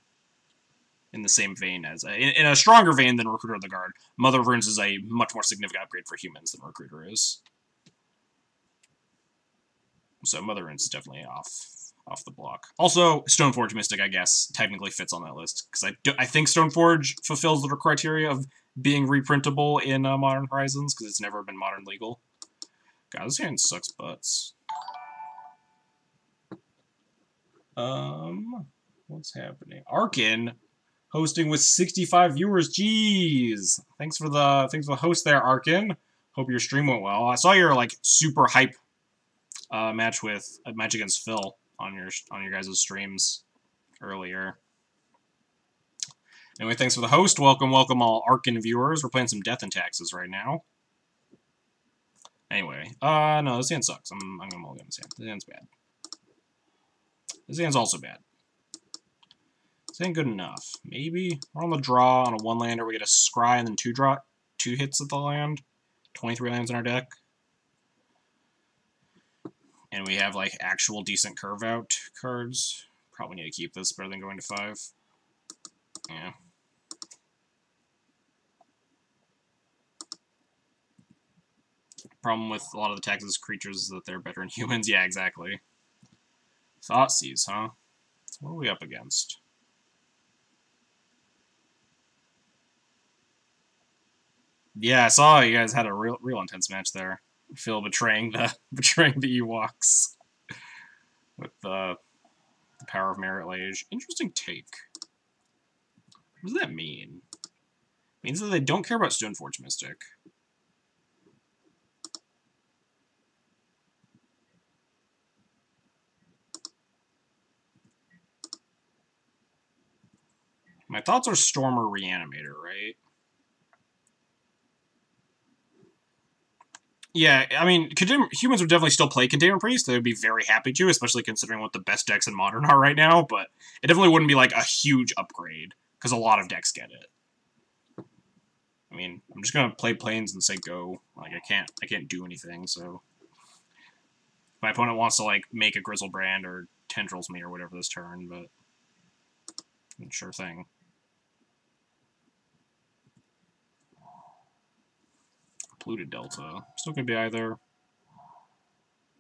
In the same vein as in a stronger vein than Recruiter of the Guard, Mother of Runes is a much more significant upgrade for Humans than Recruiter is. So Mother of Runes is definitely off the block. Also, Stoneforge Mystic, I guess, technically fits on that list because I think Stoneforge fulfills the criteria of being reprintable in Modern Horizons because it's never been Modern legal. God, this hand sucks butts. What's happening? Arkin hosting with 65 viewers. Jeez. Thanks for the host there, Arkin. Hope your stream went well. I saw your like super hype match against Phil on your guys' streams earlier. Anyway, thanks for the host. Welcome all Arkin viewers. We're playing some Death and Taxes right now. Anyway, no, this hand sucks. I'm gonna mulligan this hand. This hand's bad. This hand's also bad. This ain't good enough. Maybe we're on the draw on a one-lander. We get a scry and then two hits at the land. 23 lands in our deck. And we have, like, actual decent curve-out cards. Probably need to keep this better than going to 5. Yeah. Problem with a lot of the Texas creatures is that they're better than humans. Yeah, exactly. Thoughtseize, huh? What are we up against? Yeah, I saw you guys had a real intense match there. Phil betraying the Ewoks with the power of Merit Lage. Interesting take. What does that mean? It means that they don't care about Stoneforge Mystic. My thoughts are Storm or Reanimator, right? Yeah, I mean, humans would definitely still play Containment Priest. They would be very happy to, especially considering what the best decks in Modern are right now, but it definitely wouldn't be like a huge upgrade, because a lot of decks get it. I mean, I'm just gonna play Plains and say go. Like, I can't do anything, so... If my opponent wants to, like, make a Grizzlebrand or Tendrils me or whatever this turn, but... Sure thing. Polluted Delta. Still could be either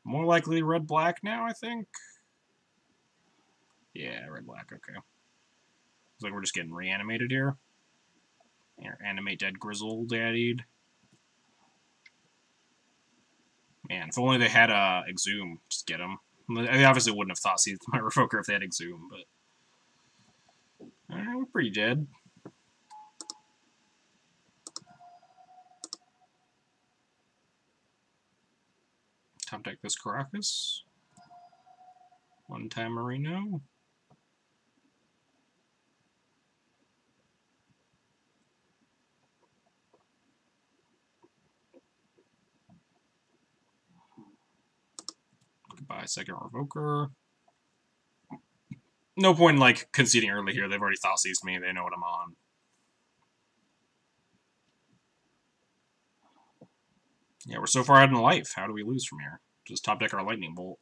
more likely red-black now, I think? Yeah, red-black, okay. Looks like we're just getting reanimated here. Or animate dead Grizzle daddied. Man, if only they had Exhume, just get them. They obviously wouldn't have thought seized my Revoker if they had Exhume, but... Alright, we're pretty dead. Top deck this Caracas. One-time Marino. Goodbye, second Revoker. No point in, like, conceding early here. They've already thought seized me. They know what I'm on. Yeah, we're so far ahead in life. How do we lose from here? Just top deck our Lightning Bolt.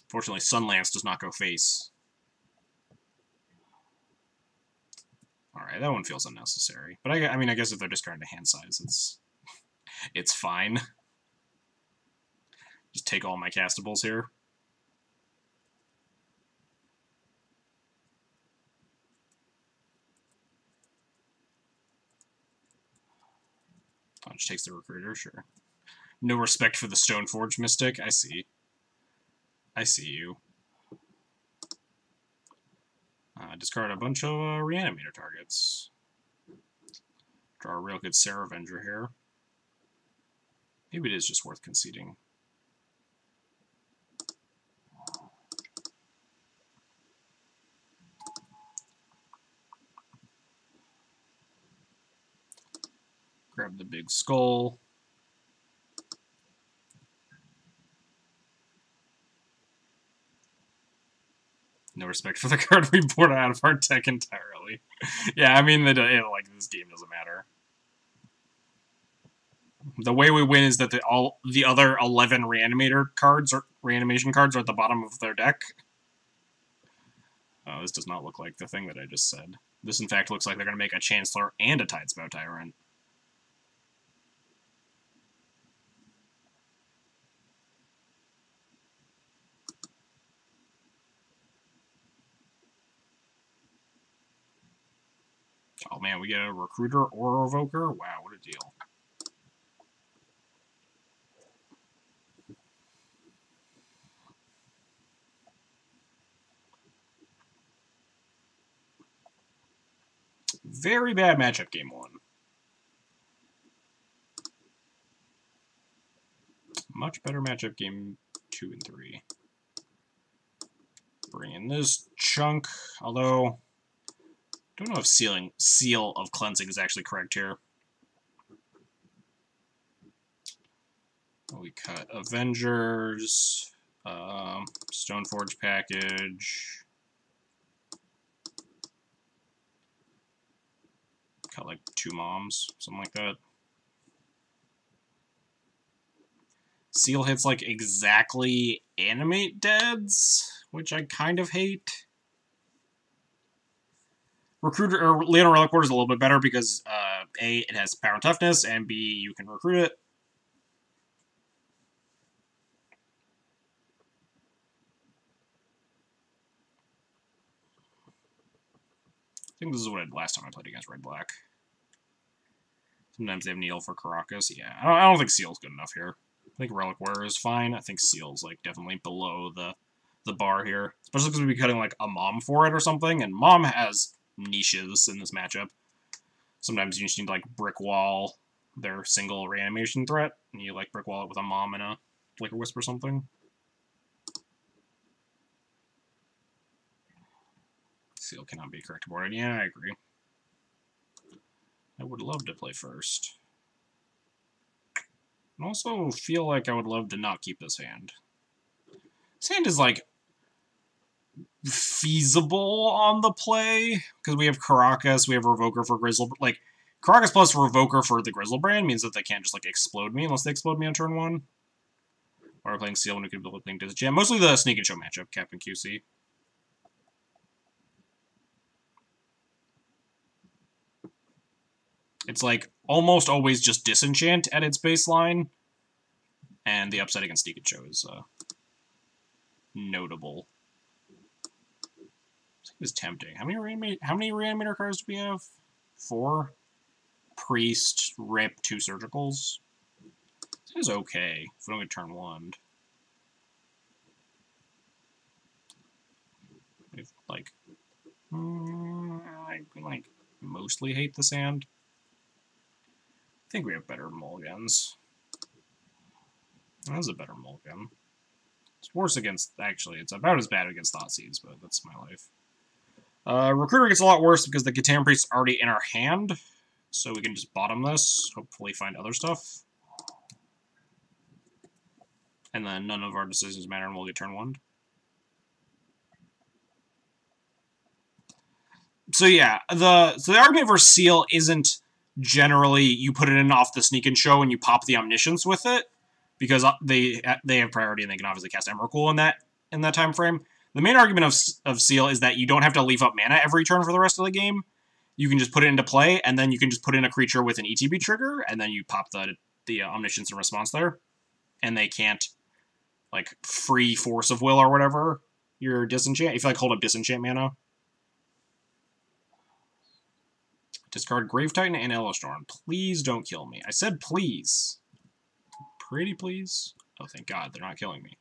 Fortunately, Sunlance does not go face. Alright, that one feels unnecessary. But I mean, I guess if they're discarding to hand size, it's fine. Just take all my castables here. Oh, just takes the Recruiter, sure. No respect for the Stoneforge Mystic, I see. I see you. Discard a bunch of Reanimator targets. Draw a real good Sarah Avenger here. Maybe it is just worth conceding. Grab the big skull. No respect for the card we poured out of our deck entirely. Yeah, I mean, like, this game doesn't matter. The way we win is that all the other 11 Reanimator cards or Reanimation cards are at the bottom of their deck. Oh, this does not look like the thing that I just said. This, in fact, looks like they're going to make a Chancellor and a Tidespout Tyrant. Oh man, we get a Recruiter or a Revoker? Wow, what a deal. Very bad matchup game 1. Much better matchup game 2 and 3. Bring in this chunk, although... Don't know if Seal of Cleansing is actually correct here. We cut Avengers, Stoneforge package. Got like 2 moms, something like that. Seal hits like exactly animate deads, which I kind of hate. Recruiter or Leonor Relic Ward is a little bit better because A, it has power and toughness, and B, you can recruit it. I think this is what I did last time I played against Red Black. Sometimes they have Neil for Caracas. Yeah, I don't think Seal's good enough here. I think Relic Wearer is fine. I think Seal's like definitely below the bar here, especially because we'd be cutting like a Mom for it or something, and Mom has niches in this matchup. Sometimes you just need to like brick wall their single reanimation threat, and you like brick wall it with a Mom and a Flicker Wisp or something. Seal cannot be correct boarded. Yeah, I agree. I would love to play first. I also feel like I would love to not keep this hand. This hand is, like, feasible on the play, because we have Caracas, we have Revoker for Grizzle... Like, Caracas plus Revoker for the Grizzlebrand means that they can't just, like, explode me unless they explode me on turn 1. Or playing Seal when we could build playing Disenchant. Mostly the Sneak and Show matchup, Captain QC. It's, like, almost always just Disenchant at its baseline. And the upside against Sneak and Show is notable. It's tempting. How many Reanimator cards do we have? 4? Priest, Rip, 2 Surgicals. This is okay if we don't get turn 1. We've, like... I like, mostly hate this hand. I think we have better mulligans. That is a better mulligan. It's worse against... Actually, it's about as bad against Thoughtseize, but that's my life. Recruiter gets a lot worse because the Katam Priest is already in our hand, so we can just bottom this, hopefully find other stuff. And then none of our decisions matter and we'll get turn 1. So yeah, the argument for Seal isn't generally you put it in off the Sneak and Show and you pop the Omniscience with it, because they have priority and they can obviously cast Emrakul in that time frame. The main argument of Seal is that you don't have to leave up mana every turn for the rest of the game. You can just put it into play, and then you can just put in a creature with an ETB trigger, and then you pop the Omniscience in response there. And they can't, like, free Force of Will or whatever your Disenchant. If you, like, hold up Disenchant mana. Discard Grave Titan and Ellistorm. Please don't kill me. I said please. Pretty please. Oh, thank God, they're not killing me.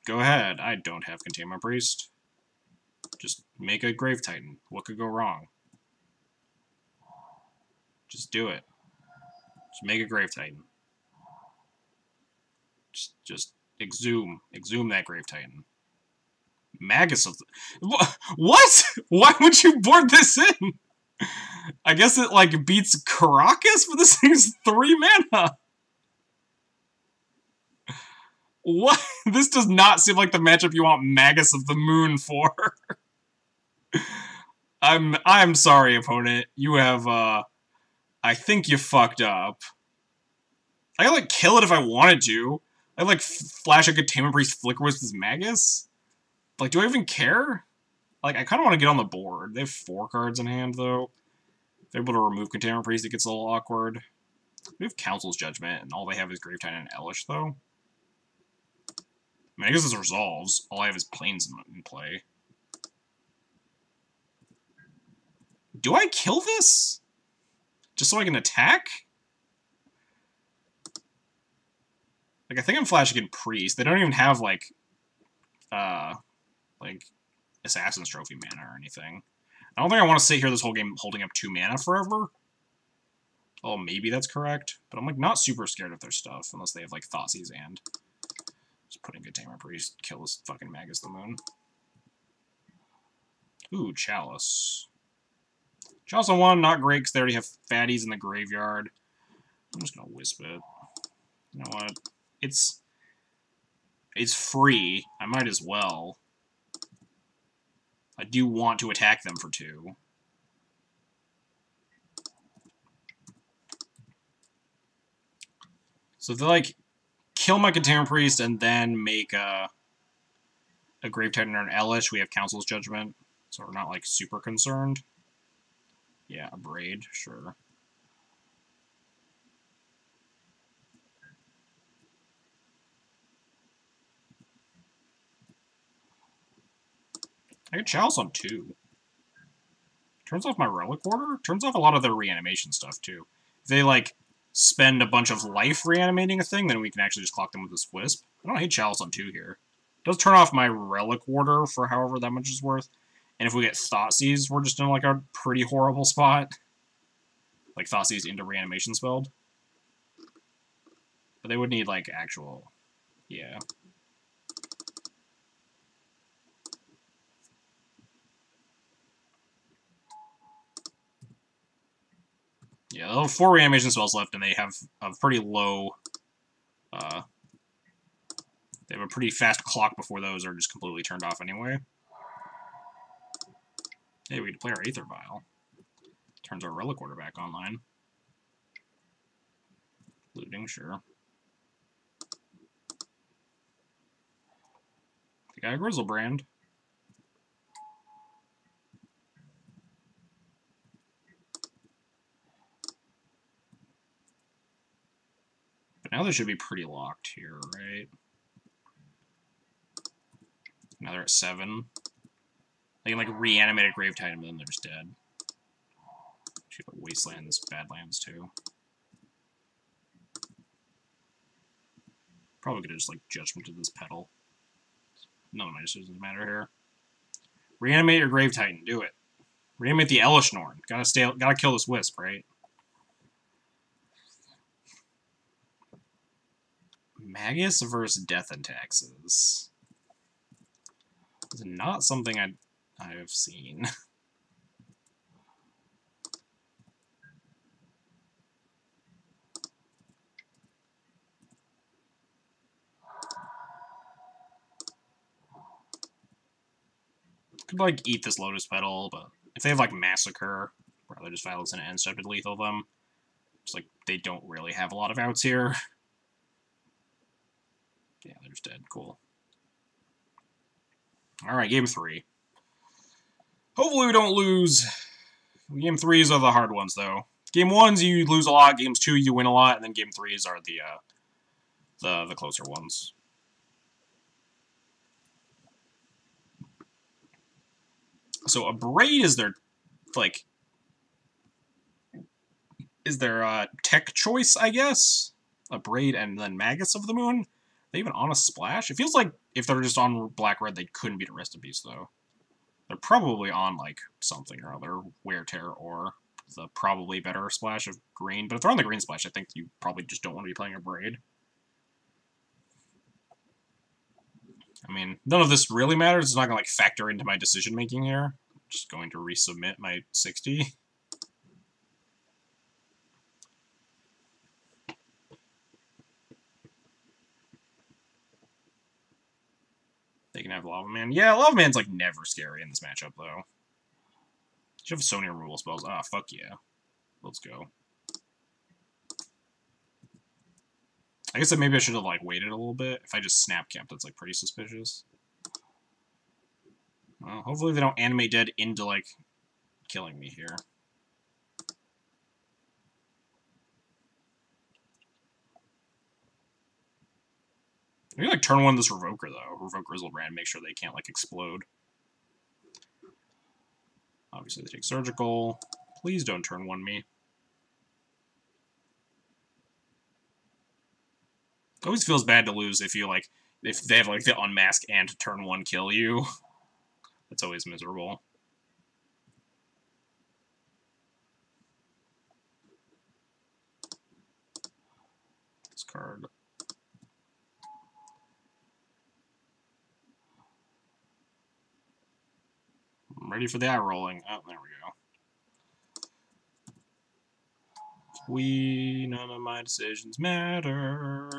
Go ahead. I don't have Containment Priest. Just make a Grave Titan. What could go wrong? Just do it. Just make a Grave Titan. Just exhume. Exhume that Grave Titan. Magus of the... What? Why would you board this in? I guess it, like, beats Caracas, but this thing's 3 mana. What? This does not seem like the matchup you want Magus of the Moon for. I'm sorry, opponent. You have, I think you fucked up. I could, like, kill it if I wanted to. I could, like, flash a Containment Priest Flicker with this Magus. Like, do I even care? Like, I kind of want to get on the board. They have 4 cards in hand, though. If they're able to remove Containment Priest, it gets a little awkward. We have Council's Judgment, and all they have is Grave Titan and Elish, though. I mean, I guess this resolves. All I have is Plains in play. Do I kill this? Just so I can attack? Like, I think I'm flashing in Priest. They don't even have, like, Assassin's Trophy mana or anything. I don't think I want to sit here this whole game holding up 2 mana forever. Oh, maybe that's correct. But I'm, like, not super scared of their stuff, unless they have, like, Thoughtseize and... Just putting Containment Priest, kill this fucking Magus the Moon. Ooh, Chalice. Chalice on 1, not great, because they already have fatties in the graveyard. I'm just gonna Wisp it. You know what? It's free. I might as well. I do want to attack them for 2. So if they, like, kill my Container Priest and then make a Grave Titan or an Elish, we have Council's Judgment. So we're not, like, super concerned. Yeah, a Braid, sure. I get Chalice on 2. Turns off my Relic Order? Turns off a lot of their reanimation stuff, too. If they, like, spend a bunch of life reanimating a thing, then we can actually just clock them with this Wisp. I don't hate Chalice on 2 here. It does turn off my Relic Order for however that much is worth. And if we get Thoughtseize, we're just in, like, a pretty horrible spot. Like, Thoughtseize into reanimation spelled. But they would need, like, actual... Yeah. Yeah, they'll have 4 reanimation spells left, and they have a pretty low... they have a pretty fast clock before those are just completely turned off anyway. Hey, we could play our Aether Vial. Turns our Relic Order back online. Looting, sure. We got a Grizzlebrand. But now they should be pretty locked here, right? Now they're at 7. They can, like, reanimate a Grave Titan, but then they're just dead. Should have Wastelands, Badlands, too. Probably could have just, like, Judgmented this Petal. None of my decisions matter here. Reanimate your Grave Titan, do it. Reanimate the Elish Norn. Gotta kill this Wisp, right? Magus versus Death and Taxes. It's not something I've seen. Could, like, eat this Lotus Petal, but if they have, like, Massacre, I'd rather just Violence and End Step to lethal them. It's like, they don't really have a lot of outs here. Yeah, they're just dead. Cool. Alright, game 3. Hopefully we don't lose. Game 3s are the hard ones, though. Game 1s, you lose a lot. Games 2, you win a lot. And then game 3s are the closer ones. So a Braid is their, like... is their tech choice, I guess? A Braid and then Magus of the Moon? Are they even on a Splash? It feels like if they're just on Black-Red, they couldn't beat a Rest in Peace, though. They're probably on, like, something or other. Wear Tear or the probably better Splash of green. But if they're on the green Splash, I think you probably just don't want to be playing a Braid. I mean, none of this really matters. It's not going to, like, factor into my decision-making here. I'm just going to resubmit my 60. They can have Lava Man. Yeah, Lava Man's, like, never scary in this matchup, though. You have so many removal spells. Ah, fuck yeah. Let's go. I guess that maybe I should have, like, waited a little bit. If I just snap camp, that's, like, pretty suspicious. Well, hopefully they don't animate dead into, like, killing me here. Maybe, like, turn 1 this Revoker, though. Revoke Grizzlebrand, make sure they can't, like, explode. Obviously they take Surgical. Please don't turn 1 me. It always feels bad to lose if you, like, if they have, like, the Unmask and turn 1 kill you. That's always miserable. This card. I'm ready for the eye rolling. Oh, there we go. None of my decisions mattered.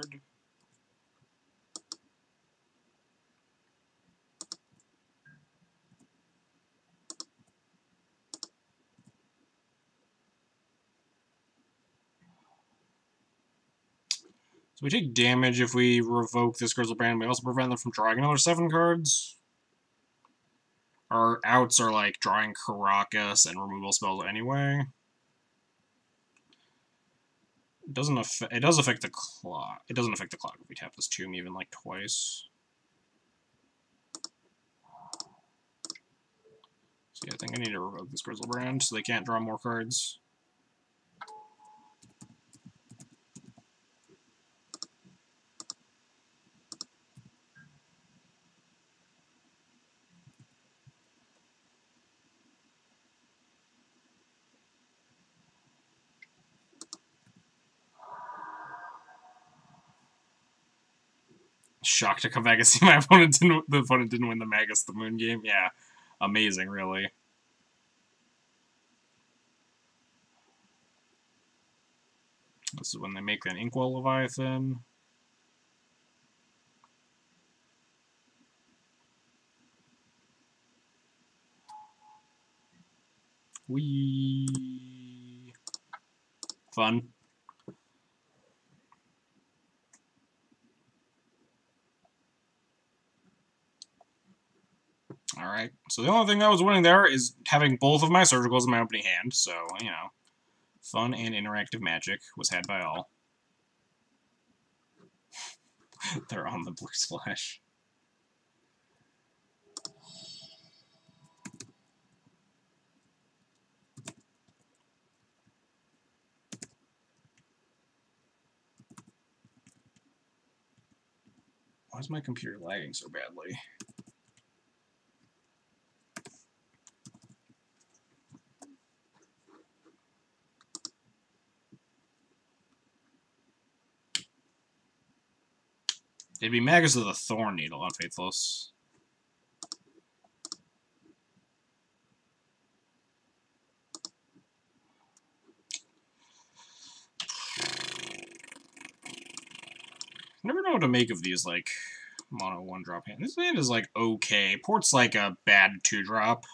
So we take damage if we revoke this Grizzlebrand. We also prevent them from drawing another 7 cards. Our outs are like drawing Caracas and removal spells anyway. It does affect the clock. It doesn't affect the clock if we tap this tomb even like twice. So yeah, I think I need to revoke this Grizzlebrand so they can't draw more cards. Shocked to come back and see the opponent didn't win the Magus the Moon game. Yeah, amazing, really. This is when they make an Inkwell Leviathan. Wee. Fun. Alright, so the only thing that was winning there is having both of my surgicals in my opening hand, so, you know, fun and interactive magic was had by all. They're on the blue splash. Why is my computer lagging so badly? It'd be Magus of the Thorn Needle on Faithless. Never know what to make of these, like, mono 1-drop hand. This hand is, like, okay. Port's, like, a bad 2-drop.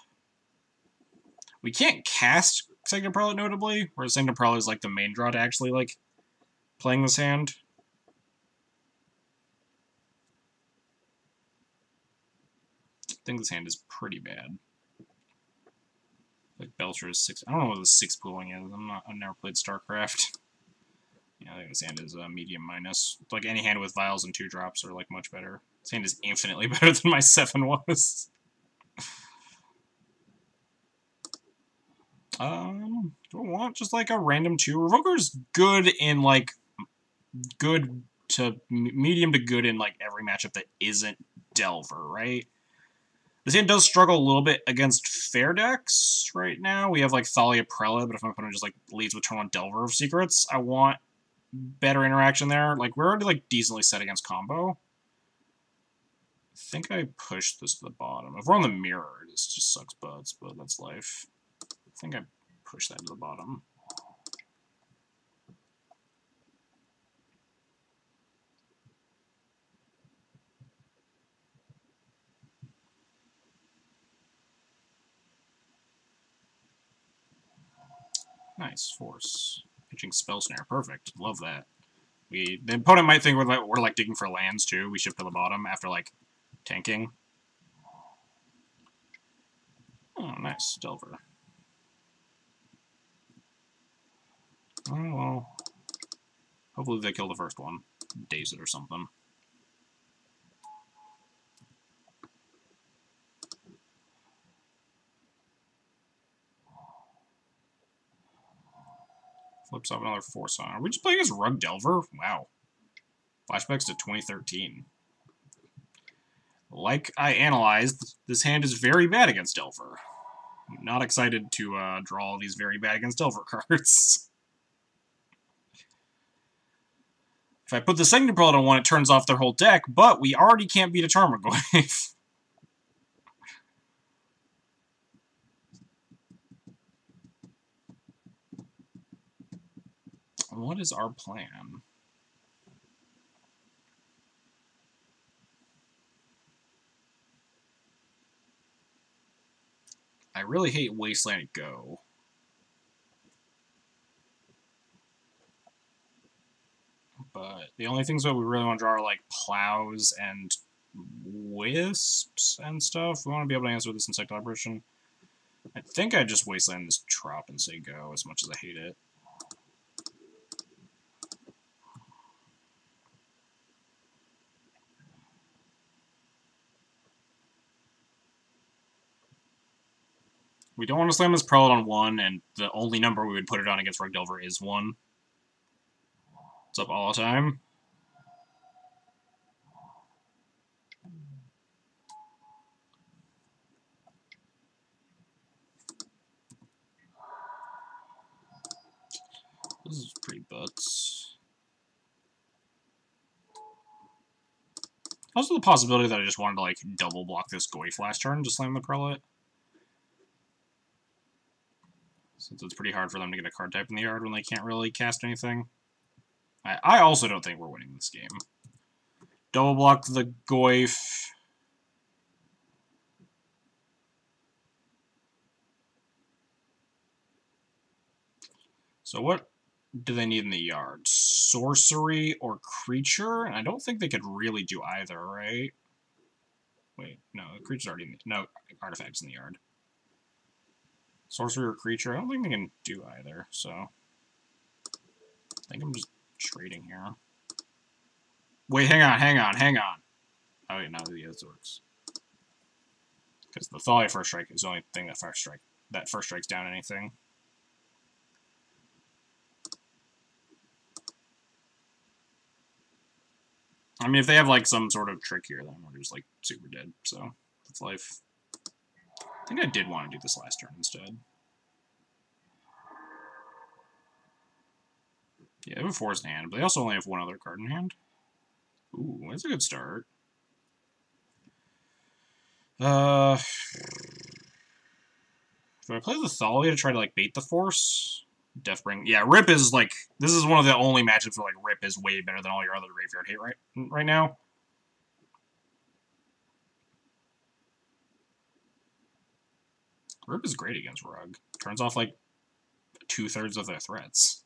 We can't cast Sanctum Prelate, notably, whereas Sanctum Prelate is, like, the main draw to actually, like, playing this hand. I think this hand is pretty bad. Like, Belcher is 6. I don't know what the 6 pooling is. I've never played StarCraft. Yeah, I think this hand is medium minus. Like, any hand with vials and 2-drops are, like, much better. This hand is infinitely better than my 7 was. Do I want just, like, a random 2? Revoker's good in, like, good to medium to good in, like, every matchup that isn't Delver, right? This hand does struggle a little bit against fair decks right now. We have, like, Thalia Prelate, but if my opponent just, like, leads with turn 1 Delver of Secrets, I want better interaction there. Like, we're already, like, decently set against combo. I think I pushed this to the bottom. If we're on the mirror, this just sucks butts, but that's life. I think I pushed that to the bottom. Nice. Force. Pitching Spell Snare. Perfect. Love that. The opponent might think we're like digging for lands too. We shift to the bottom after like tanking. Oh, nice. Delver. Oh, well. Hopefully they kill the first one. Daze it or something. Flips up another Force on. Are we just playing as Rug Delver? Wow. Flashbacks to 2013. Like I analyzed, this hand is very bad against Delver. I'm not excited to draw all these very bad against Delver cards. If I put the Sanctum Prelate on one, it turns off their whole deck, but we already can't beat a Tarmogoyf. What is our plan? I really hate Wasteland Go. But the only things that we really want to draw are like plows and wisps and stuff. We want to be able to answer this insect operation. I think I just wasteland this trop and say go, as much as I hate it. We don't want to slam this prelate on 1, and the only number we would put it on against Rugdelver is 1. It's up all the time. This is pretty butts. Also the possibility that I just wanted to, like, double block this Goyf last turn to slam the prelate. Since it's pretty hard for them to get a card type in the yard when they can't really cast anything. I also don't think we're winning this game. Double block the Goyf. So what do they need in the yard? Sorcery or creature? And I don't think they could really do either, right? Wait, no, the creature's already in the... No, artifacts in the yard. Sorcery or creature? I don't think they can do either, so... I think I'm just trading here. Wait, hang on. Oh, wait, no, yeah, this works. Because the Thalia first strike is the only thing that first strikes down anything. I mean, if they have, like, some sort of trick here, then we're just, like, super dead, so that's life. I think I did want to do this last turn instead. Yeah, they have a forest in hand, but they also only have one other card in hand. Ooh, that's a good start. Do I play the Thalia to try to, like, bait the force? Deathbring. Yeah, Rip is, like... This is one of the only matchups where, like, Rip is way better than all your other graveyard hate right now. Rip is great against Rug. Turns off, like, 2/3 of their threats.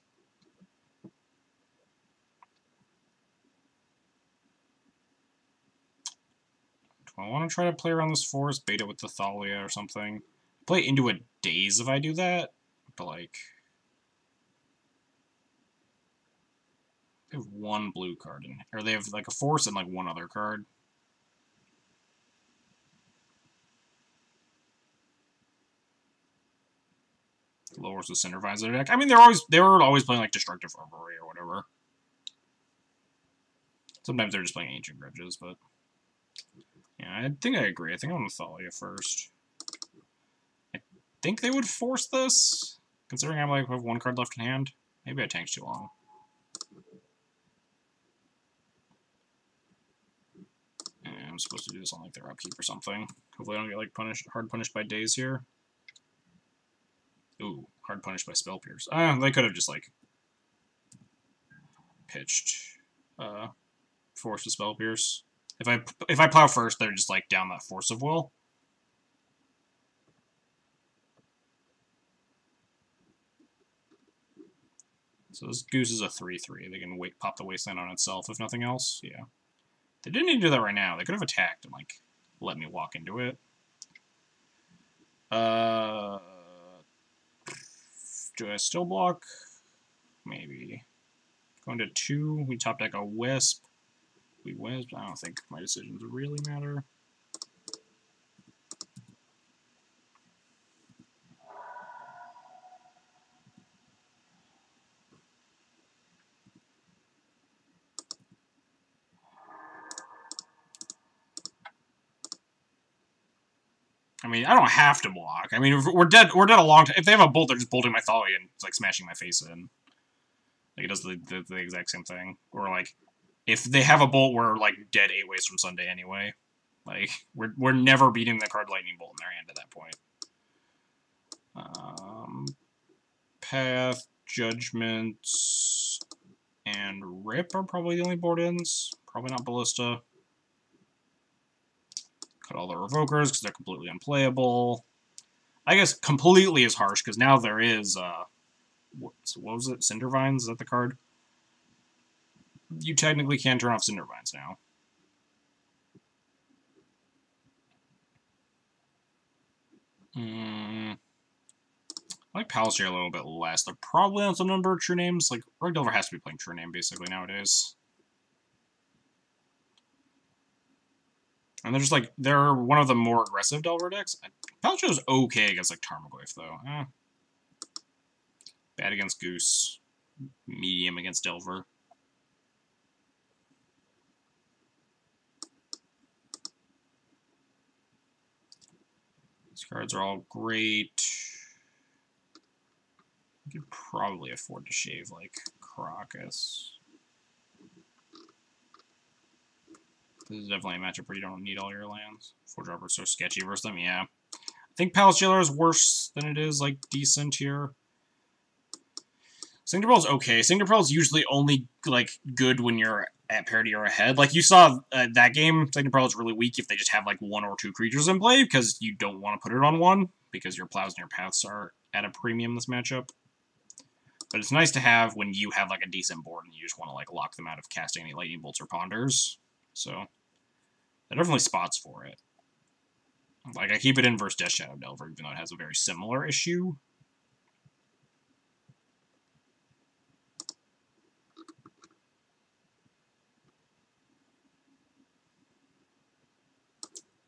Do I want to try to play around this forest, bait it with the Thalia or something? Play into a Daze if I do that, but, like... They have one blue card in, or they have like a force and like one other card. Lowers the Cinder Visor deck. I mean, they were always playing like Destructive Armory or whatever. Sometimes they're just playing Ancient Grudges, but yeah, I think I agree. I think I'm gonna Thalia first. I think they would force this, considering I like have one card left in hand. Maybe I tanked too long. I'm supposed to do this on like their upkeep or something. Hopefully I don't get like hard punished by Daze here. Ooh, hard punished by Spell Pierce. They could have just like pitched Force to Spell Pierce. If I plow first, they're just like down that Force of Will. So this Goose is a 3/3. They can pop the Wasteland on itself if nothing else. Yeah. They didn't need to do that right now. They could have attacked and, like, let me walk into it. Do I still block? Maybe. Going to 2. We top deck a Wisp. We Wisp. I don't think my decisions really matter. I mean, I don't have to block. I mean, if we're dead a long time. If they have a bolt, they're just bolting my Thalia and like smashing my face in. Like it does the exact same thing. Or like, if they have a bolt, we're like dead 8 ways from Sunday anyway. Like we're never beating the card Lightning Bolt in their hand at that point. Path, Judgment, and Rip are probably the only board-ins. Probably not Ballista. Cut all the Revokers because they're completely unplayable. I guess completely is harsh because now there is, what was it? Cindervines? Is that the card? You technically can turn off Cindervines now. I like Palace Jailer a little bit less. They're probably on some number of true names. Like, Rogue Delver has to be playing true name, basically, nowadays. And they're just, like, they're one of the more aggressive Delver decks. Palace Jailer's okay against, like, Tarmogoyf, though. Bad against Goose. Medium against Delver. These cards are all great. You could probably afford to shave, like, Crocus. This is definitely a matchup where you don't need all your lands. 4-dropper's so sketchy versus them, yeah. I think Palace Jailer is worse than it is, like, decent here. Signature Pearl is okay. Signature Pearl is usually only, like, good when you're at parity or ahead. Like, you saw that game, Signature Pearl is really weak if they just have, like, 1 or 2 creatures in play, because you don't want to put it on 1, because your plows and your paths are at a premium this matchup. But it's nice to have when you have, like, a decent board and you just want to, like, lock them out of casting any Lightning Bolts or Ponders. So, there are definitely spots for it. Like, I keep it in versus Death Shadow Delver, even though it has a very similar issue.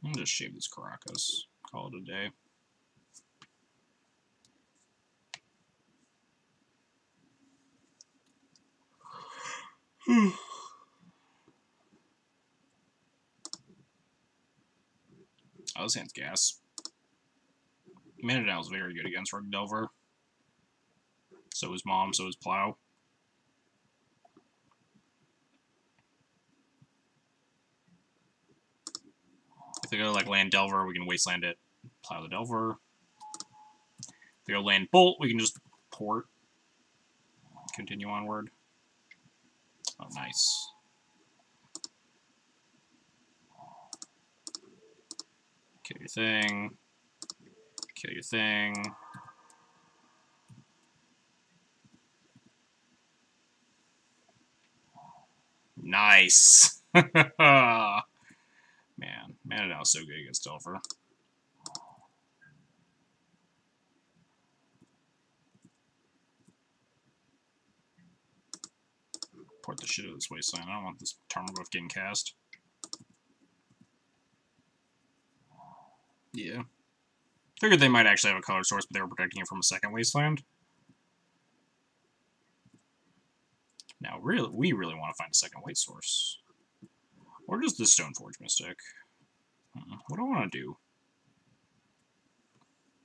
I'll just shave this Caracas. Call it a day. Oh, this hand's gas. Mana Down is very good against Rogue Delver. So is Mom, so is Plow. If they go like land Delver, we can wasteland it, Plow the Delver. If they go land Bolt, we can just port. Continue onward. Oh, nice. Kill your thing. Kill your thing. Nice. Man, Mana Down is so good against Delver. Port the shit out of this wasteland. I don't want this Tarmogoyf getting cast. Yeah. Figured they might actually have a color source, but they were protecting it from a second wasteland. Now, we really want to find a second white source. Or just the Stoneforge Mystic. What do I want to do?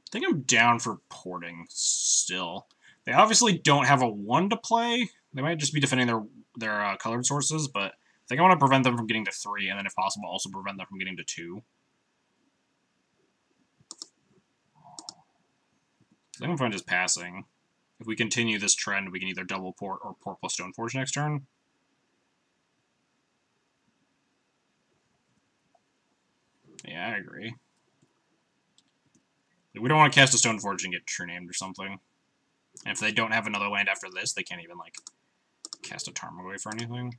I think I'm down for porting still. They obviously don't have a 1 to play. They might just be defending their colored sources, but I think I want to prevent them from getting to 3, and then if possible, also prevent them from getting to 2. I think I'm fine just passing. If we continue this trend, we can either double port or port plus Stoneforge next turn. Yeah, I agree. We don't want to cast a Stoneforge and get true named or something. And if they don't have another land after this, they can't even, like, cast a Tarmogoyf or anything.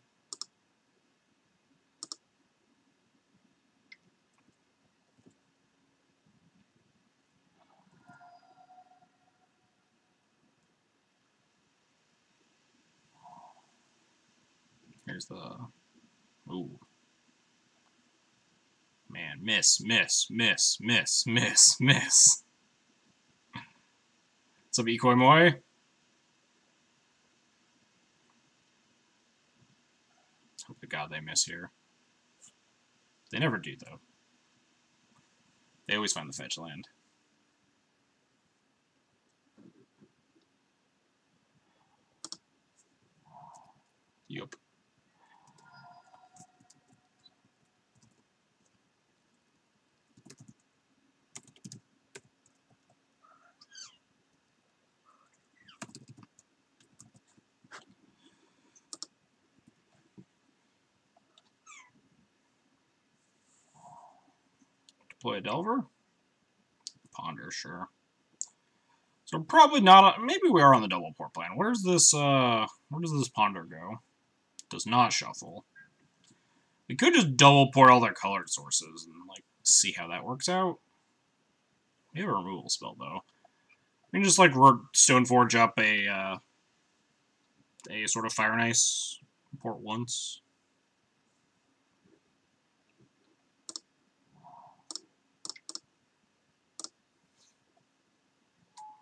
Here's the... Ooh. Man, miss. What's up, Ikoi Moi? Hope to God they miss here. They never do, though. They always find the fetch land. Yup. Play a Delver? Ponder, sure. So probably not. Maybe we are on the double port plan. Where's this? Where does this Ponder go? Does not shuffle. We could just double port all their colored sources and like see how that works out. We have a removal spell though. We can just like Stoneforge up a sort of Fire and Ice port once.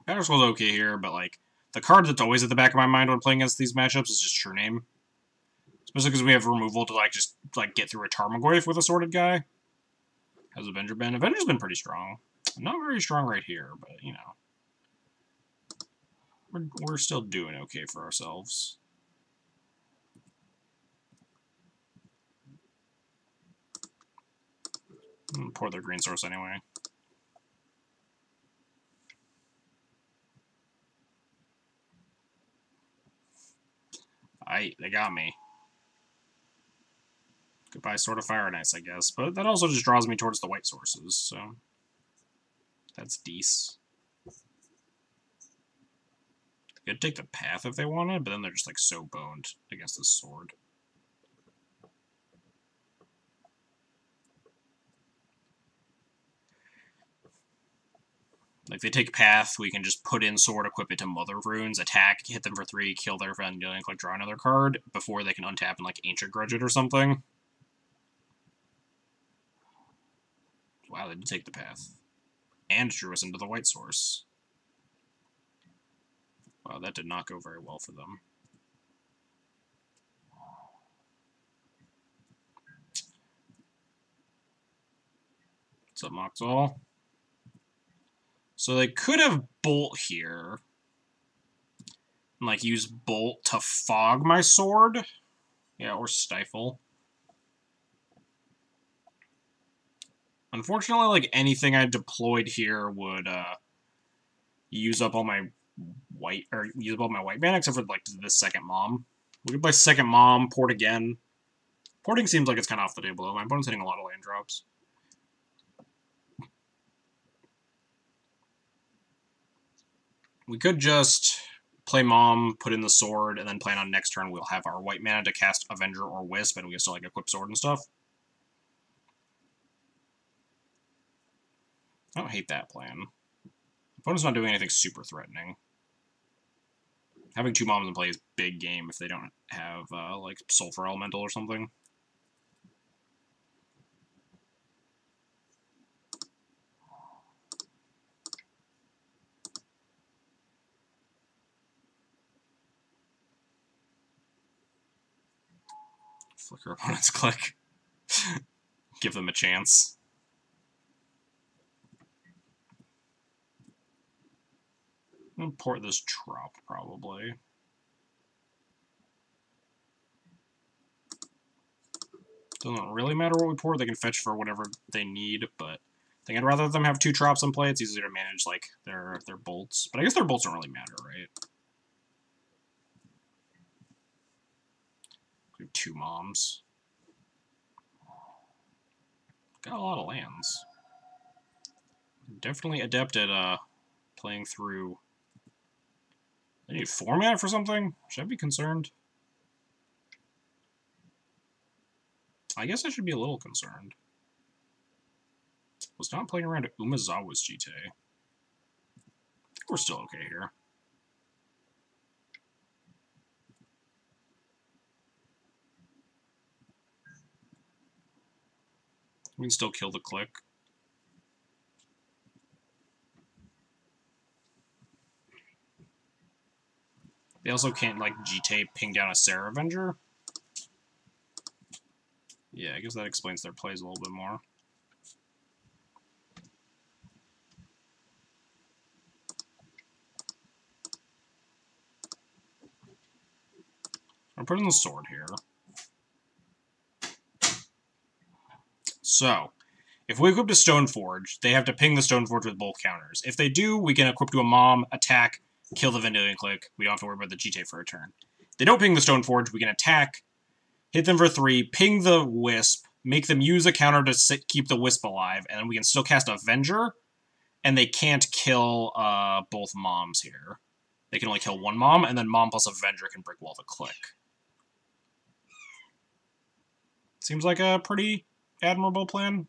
Batterskull's okay here, but like the card that's always at the back of my mind when playing against these matchups is just True Name. Especially because we have removal to like just like get through a Tarmogoyf with a sorted guy. How's Avenger been? Avenger's been pretty strong. Not very strong right here, but you know. We're still doing okay for ourselves. Pour their green source anyway. They got me. Goodbye, Sword of Fire and Ice, I guess. But that also just draws me towards the white sources, so that's decent. They could take the path if they wanted, but then they're just like so boned against this sword. Like, they take path, we can just put in sword, equip it to Mother Runes, attack, hit them for 3, kill their friend, and like draw another card before they can untap and like Ancient Grudge it or something. Wow, they did take the path. And drew us into the white source. Wow, that did not go very well for them. What's up, Moxall? So they could have Bolt here. And, like, use Bolt to fog my sword. Yeah, or Stifle. Unfortunately, like, anything I deployed here would, use up all my white, or use up all my white mana, except for, like, this second Mom. We could play second Mom, port again. Porting seems like it's kind of off the table, though. My opponent's hitting a lot of land drops. We could just play Mom, put in the sword, and then plan on next turn we'll have our white mana to cast Avenger or Wisp, and we can still, like, equip sword and stuff. I don't hate that plan. Opponent's not doing anything super threatening. Having 2 Moms in play is big game if they don't have, like, Sulfur Elemental or something. Flicker opponent's click. Give them a chance. I'm gonna port this Trop, probably. Doesn't really matter what we port, they can fetch for whatever they need, but I think I'd rather them have 2 Trops in play. It's easier to manage, like, their bolts. But I guess their bolts don't really matter, right? We have 2 Moms. Got a lot of lands. Definitely adept at playing through. I need 4 mana for something? Should I be concerned? I guess I should be a little concerned. Was not playing around Umezawa's GT. I think we're still okay here. We can still kill the click. They also can't, like, GT ping down a Sarah Avenger. Yeah, I guess that explains their plays a little bit more. I'm putting the sword here. So, if we equip to Stoneforge, they have to ping the Stoneforge with both counters. If they do, we can equip to a Mom, attack, kill the Vendilion Click. We don't have to worry about the GT for a turn. If they don't ping the Stoneforge, we can attack, hit them for 3, ping the Wisp, make them use a counter to keep the Wisp alive, and then we can still cast Avenger, and they can't kill both moms here. They can only kill one mom, and then mom plus Avenger can break Wall of a Click. Seems like a pretty admirable plan.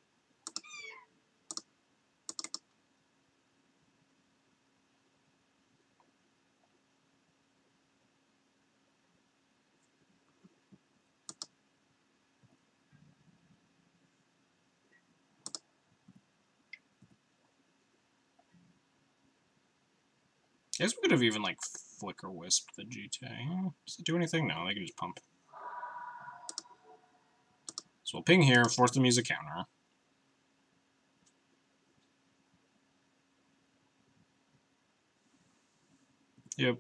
I guess we could have even, like, Flicker Wisped the GTA. Does it do anything? No, they can just pump. So we'll ping here, force them to use a counter. Yep.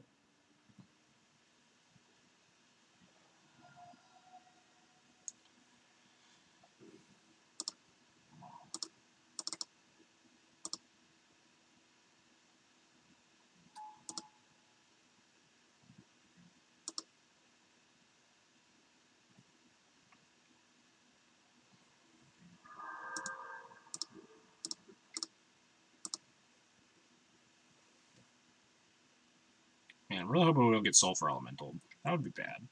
Man, I'm really hoping we don't get Sulfur Elemental. That would be bad.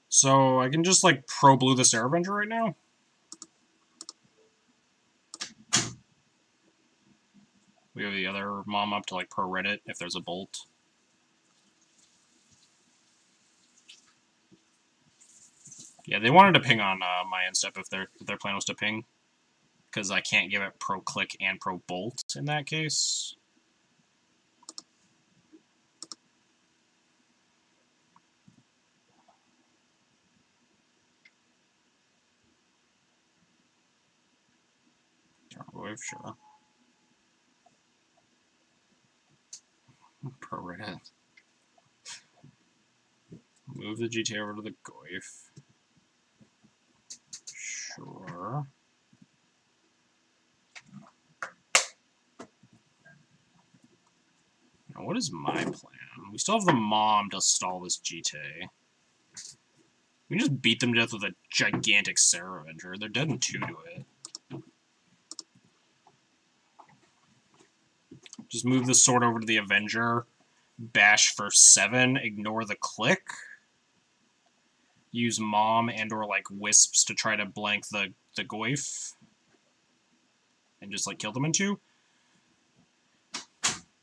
So I can just, like, pro-blue the Sarah Avenger right now? We have the other mom up to, like, pro-red it if there's a bolt. Yeah, they wanted to ping on my end step if their plan was to ping. Because I can't give it pro-click and pro-bolt in that case. Wave, sure. Pro-red it. Move the GTA over to the Goyf. Sure. Now, what is my plan? We still have the mom to stall this GTA. We can just beat them to death with a gigantic Sarah Avenger. They're dead in 2 to it. Just move the sword over to the Avenger. Bash for 7. Ignore the click. Use mom and or like wisps to try to blank the Goyf. And just like kill them in 2.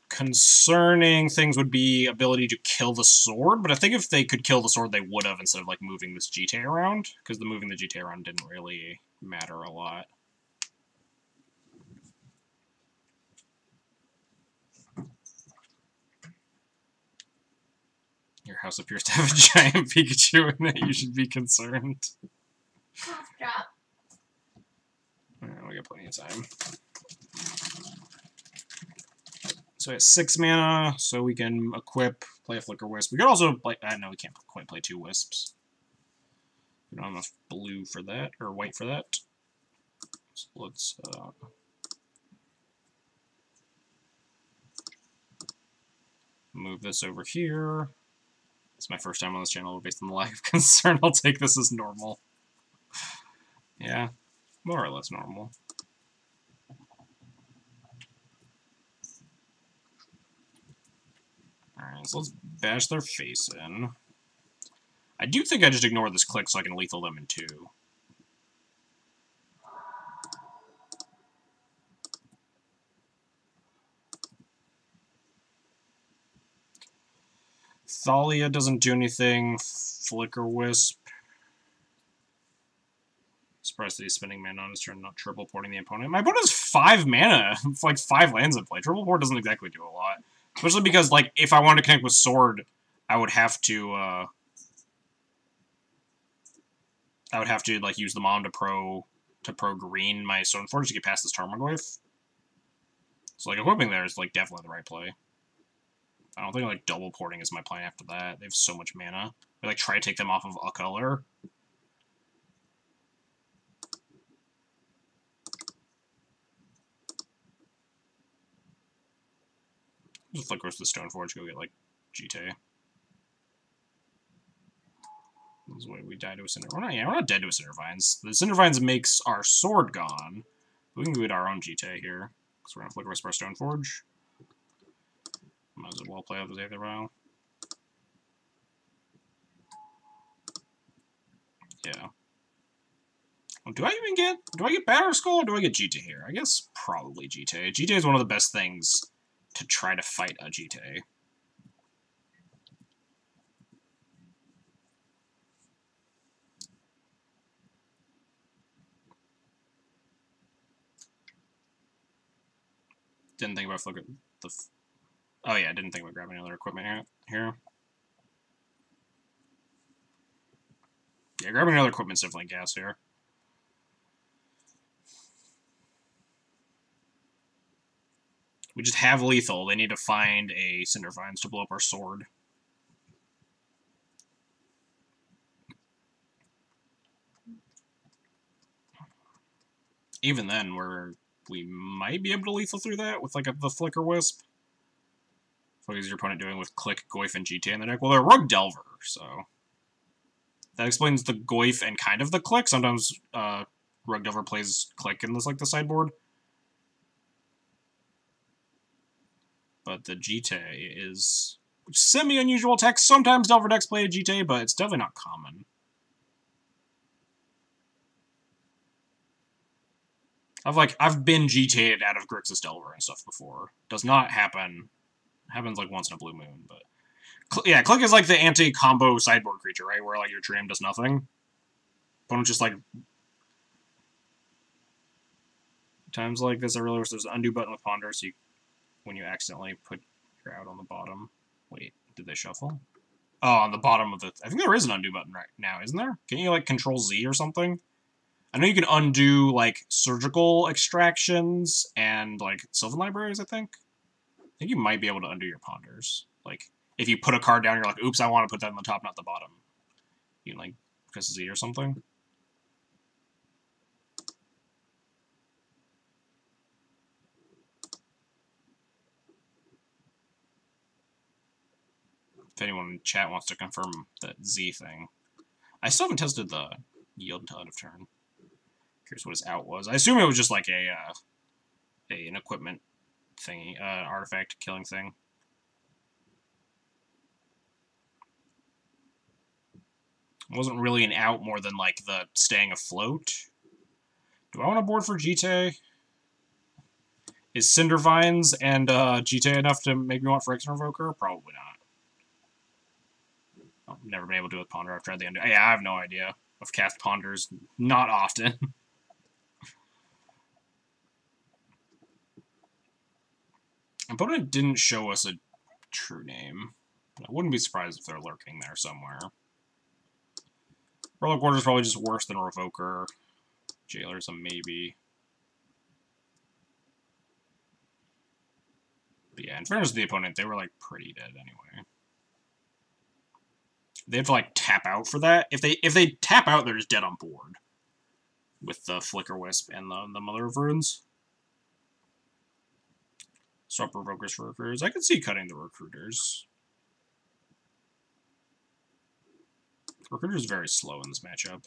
Concerning things would be ability to kill the sword, but I think if they could kill the sword, they would have instead of like moving this GTA around, because the moving the GTA around didn't really matter a lot. Your house appears to have a giant Pikachu in it. You should be concerned. Cough drop. Alright, we got plenty of time. So it's 6 mana, so we can equip, play a Flicker Wisp. We could also play, no, we can't quite play 2 Wisps. We don't have enough blue for that, or white for that. So let's, move this over here. It's my first time on this channel, based on the lack of concern. I'll take this as normal. Yeah, more or less normal. Alright, so let's bash their face in. I do think I just ignore this click so I can lethal them in 2. Thalia doesn't do anything. Flicker Wisp. Surprised that he's spending mana on his turn, not triple porting the opponent. My opponent has 5 mana. It's like 5 lands in play. Triple port doesn't exactly do a lot. Especially because, like, if I wanted to connect with Sword, I would have to, like, use the mom to pro green my Stone Forge to get past this Tarmogoyf. So, like, equipping there is, like, definitely the right play. I don't think, like, double porting is my plan after that. They have so much mana. We, like, try to take them off of a color. Just flick goes to the Stoneforge, go get, like, GT. This is why we die to a Cinder. We're not dead to a Cindervines. The Cindervines makes our sword gone. We can get our own GT here. Because we're going to flick Whisper Stoneforge. Might as well play out the Aether Vial. Yeah. Well, do I get Batter Skull or do I get GT here? I guess probably GT. GT is one of the best things to try to fight a GT. Didn't think about flicking the... Oh yeah, I didn't think about grabbing other equipment here. Yeah, grabbing another equipment's definitely gas here. We just have lethal. They need to find a Cindervines to blow up our sword. Even then, we might be able to lethal through that with like the Flicker Wisp. What is your opponent doing with Click, Goyf, and GT in the deck? Well, they're Rug Delver, so that explains the Goyf and kind of the Click. Sometimes Rug Delver plays Click in this, like, the sideboard. But the GT is semi-unusual tech. Sometimes Delver decks play a GT, but it's definitely not common. I've been GT'd out of Grixis Delver and stuff before. Does not happen. Happens like once in a blue moon, but yeah, Click is like the anti-combo sideboard creature, right? Where like your Dream does nothing. Opponent just like times like this, I realize there's an undo button with Ponder, so when you accidentally put your out on the bottom. Wait, did they shuffle? Oh, on the bottom of the... I think there is an undo button right now, isn't there? Can you like Control Z or something? I know you can undo like surgical extractions and like Sylvan Libraries, I think. I think you might be able to undo your Ponders. Like, if you put a card down, you're like, oops, I want to put that on the top, not the bottom. You can, like, press Z or something. If anyone in chat wants to confirm that Z thing. I still haven't tested the yield until end of turn. Curious what his out was. I assume it was just like an equipment thingy, artifact killing thing. It wasn't really an out more than like the staying afloat. Do I want to board for GT? Is Cindervines and GT enough to make me want Phyrexian Revoker? Probably not. I've never been able to do it with Ponder. I've tried the undo. Yeah, I have no idea. I've cast Ponders not often. Opponent didn't show us a true name. But I wouldn't be surprised if they're lurking there somewhere. Relic Warder is probably just worse than Revoker. Jailer's a maybe. But yeah, in fairness to the opponent, they were like pretty dead anyway. They have to like tap out for that. If they tap out, they're just dead on board. With the Flicker Wisp and the Mother of Runes. Swap Revokers for Recruiters. I can see cutting the Recruiters. Recruiter is very slow in this matchup.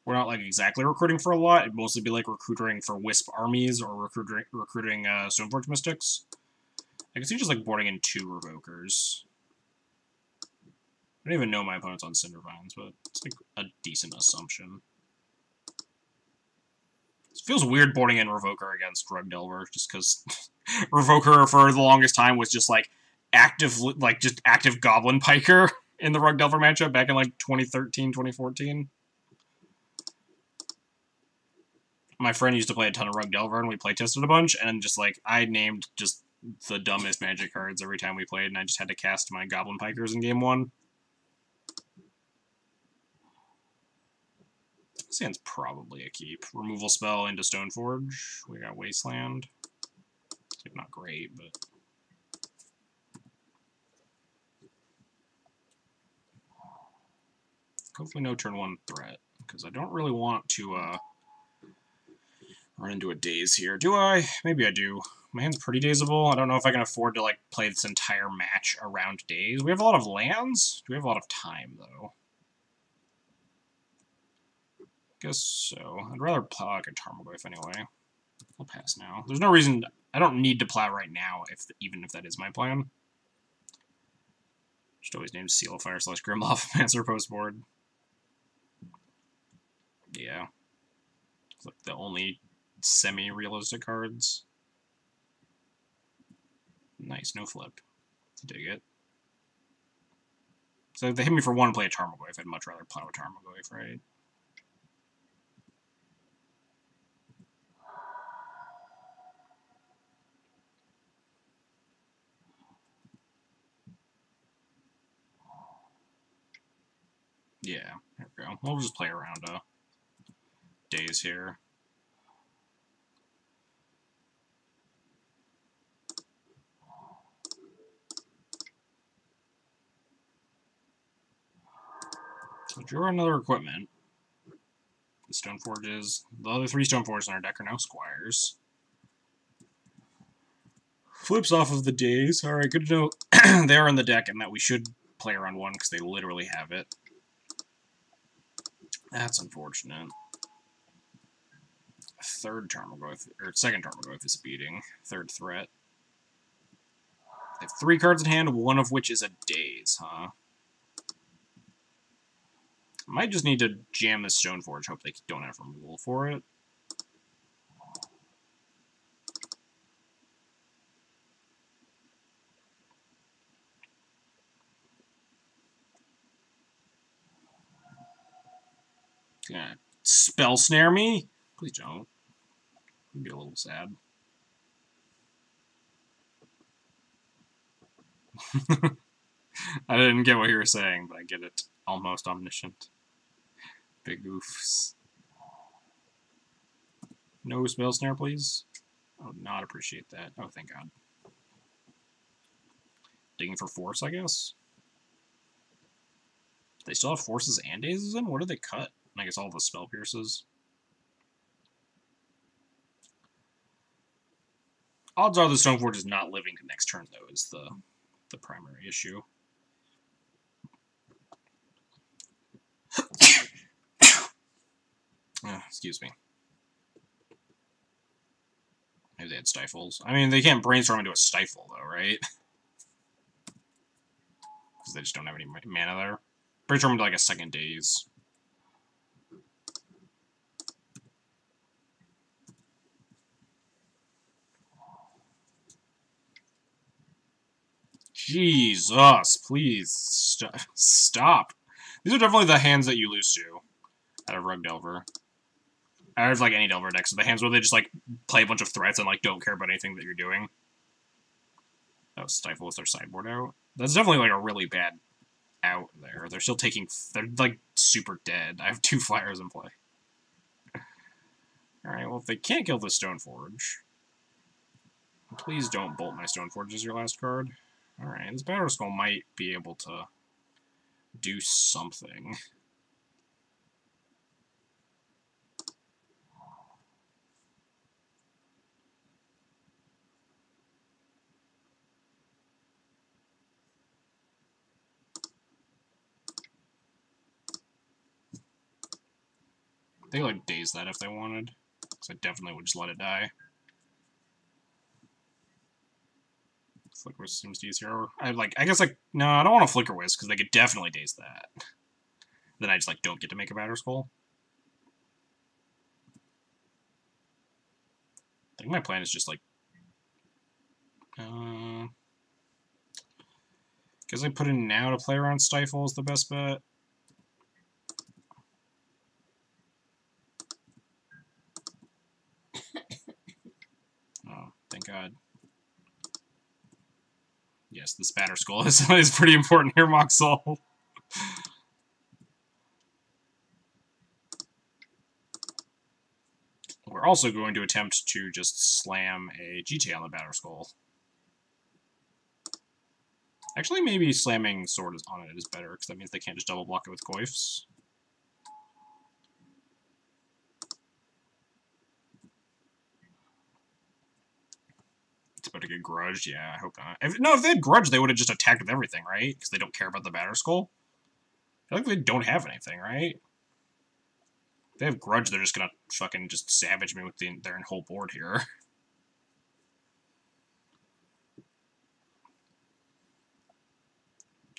We're not like exactly recruiting for a lot. It'd mostly be like recruiting for Wisp armies or recruiting Stoneforge Mystics. I can see just like boarding in 2 Revokers. I don't even know my opponent's on Cindervines, but it's like a decent assumption. It feels weird boarding in Revoker against Rug Delver, just because Revoker for the longest time was just like active Goblin Piker in the Rug Delver matchup back in like 2013, 2014. My friend used to play a ton of Rug Delver, and we playtested a bunch, and just like I named just the dumbest Magic cards every time we played, and I just had to cast my Goblin Pikers in game 1. This hand's probably a keep. Removal spell into Stoneforge. We got Wasteland. It's like not great, but hopefully no turn 1 threat, because I don't really want to run into a daze here. Do I? Maybe I do. My hand's pretty dazeable. I don't know if I can afford to, like, play this entire match around days. We have a lot of lands. Do we have a lot of time, though? Guess so. I'd rather plow like a Tarmogoyf anyway. I'll pass now. There's no reason... I don't need to plow right now, even if that is my plan. Just always named Seal of Fire / Grimloff Panzer postboard. Yeah. It's like the only semi-realistic cards. Nice, no flip. Dig it. So if they hit me for 1 play a Tarmogoyf, I'd much rather plow a Tarmogoyf, right? Yeah, there we go. We'll just play around days here. So draw another equipment. The Stoneforges. The other 3 Stoneforges in our deck are now Squires. Flips off of the days. Alright, good to know they are in the deck and that we should play around 1 because they literally have it. That's unfortunate. Third Tarmogoyf, or second Tarmogoyf is beating. Third threat. They have 3 cards in hand, one of which is a daze, huh? Might just need to jam this Stoneforge, hope they don't have removal for it. Gonna spell snare me? Please don't. I'd be a little sad. I didn't get what you were saying, but I get it. Almost omniscient. Big oofs. No spell snare, please. I would not appreciate that. Oh, thank God. Digging for force, I guess? They still have forces and dazes in? What did they cut? I guess all the spell pierces. Odds are the Stoneforge is not living to next turn, though, is the primary issue. Excuse me. Maybe they had stifles. I mean, they can't brainstorm into a stifle, though, right? Because they just don't have any mana there. Brainstorm into, like, a second daze. Jesus, please stop. These are definitely the hands that you lose to out of Rug Delver. Out of, like, any Delver deck. So the hands where they just, like, play a bunch of threats and, like, don't care about anything that you're doing. Oh, Stifle with their sideboard out. That's definitely, like, a really bad out there. They're still taking... They're, like, super dead. I have 2 flyers in play. Alright, well, if they can't kill the Stoneforge... Please don't bolt my Stoneforge as your last card. Alright, this Battle Skull might be able to do something. They could, like, daze that if they wanted. Because I definitely would just let it die. Flicker Whisk seems easier. I guess, like, no, I don't want to Flicker Whisk, because they could definitely daze that. Then I just, like, don't get to make a Batter Skull. I think my plan is just, like... Guess I put in now to play around Stifle is the best bet. Oh, thank God. Yes, the Spatter Skull is pretty important here, Moxall. We're also going to attempt to just slam a GTA on the Batter Skull. Actually, maybe slamming Sword on it is better, because that means they can't just double block it with Goyfs. about to get grudged. Yeah, I hope not. If they had grudge, they would have just attacked with everything, right? Because they don't care about the Batter Skull. I feel like they don't have anything, right? If they have grudge, they're just gonna fucking just savage me with their whole board here.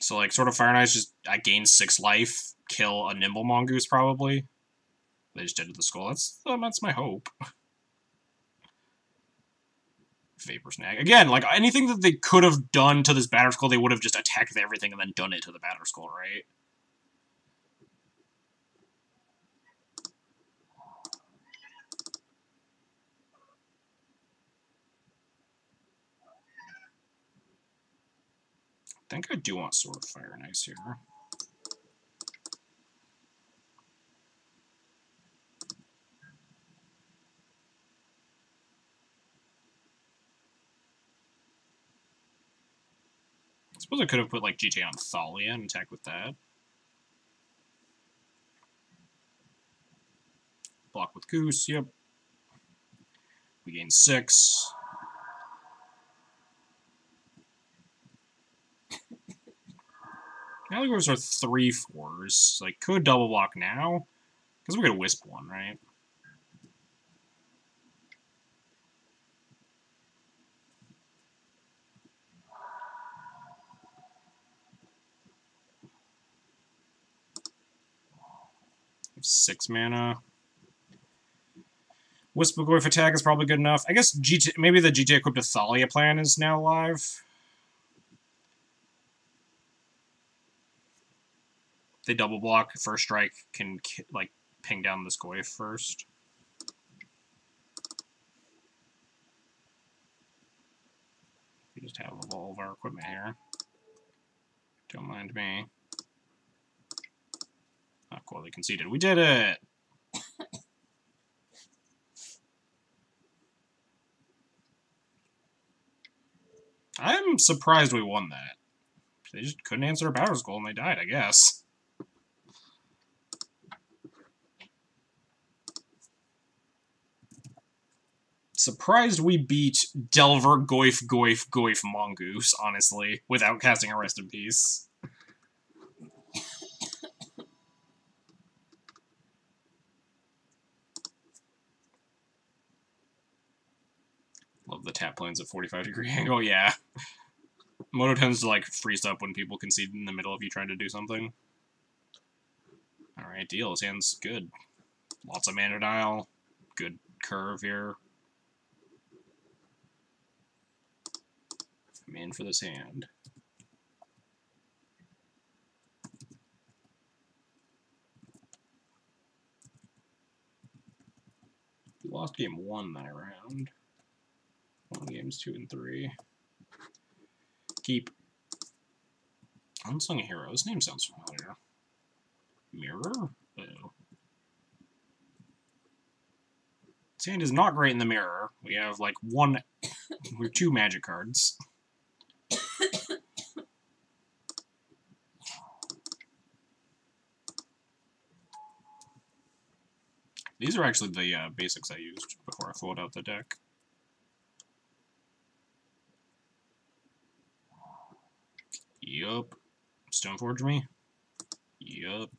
So, like, sort of Fire Knight's just, I gain 6 life, kill a Nimble Mongoose, probably. They just dead to the skull. That's my hope. Vapor Snag. Again, like, anything that they could have done to this Batter Skull, they would have just attacked with everything and then done it to the Batter Skull, right? I think I do want Sword of Fire and Ice here. I suppose I could have put, like, GTA on Thalia and attack with that. Block with Goose, yep. We gain 6. Now those are 3/4s. Like, could double block now. Because we're going to Wisp one, right? We have 6 mana. Wisp of Goyf attack is probably good enough. I guess maybe the GTA equipped to Thalia plan is now live. They double block. First strike can, like, ping down this Goyf first. We just have all of our equipment here. Don't mind me. Oh, cool, they conceded. We did it! I'm surprised we won that. They just couldn't answer a Batter Skull and they died, I guess. Surprised we beat Delver, Goyf, Mongoose, honestly, without casting a Rest in Peace. Love the tap planes at 45-degree angle, yeah. Moto tends to, like, freeze up when people concede in the middle of you trying to do something. Alright, deal. His hand's good. Lots of mana dial. Good curve here. I'm in for this hand. We lost game 1 that round. Won games 2 and 3. Keep. Unsung Hero. This name sounds familiar. Mirror? Oh. This hand is not great in the mirror. We have, like, we have 2 magic cards. These are actually the basics I used before I flowed out the deck. Yup. Stoneforge me? Yup.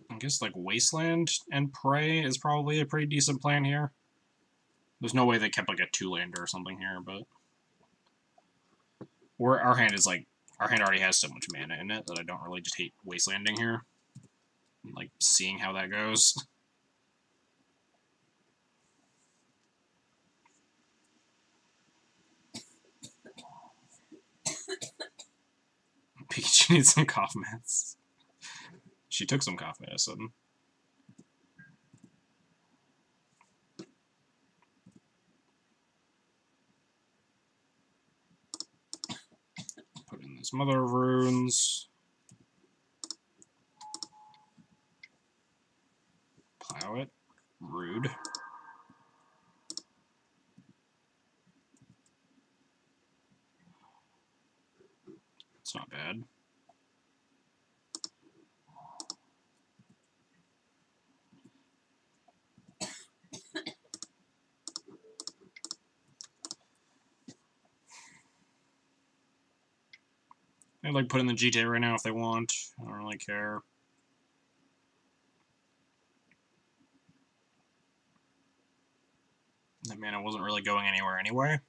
I guess, like, Wasteland and Prey is probably a pretty decent plan here. There's no way they kept, like, a 2-lander or something here, but... Our hand is, like... Our hand already has so much mana in it that I don't really just hate Wastelanding here. I'm, like, seeing how that goes. Pikachu needs some cough meds. She took some cough medicine. Put in this Mother of Runes. Plow it. Rude. It's not bad. I'd like put in the GTA right now if they want. I don't really care. That mana wasn't really going anywhere anyway.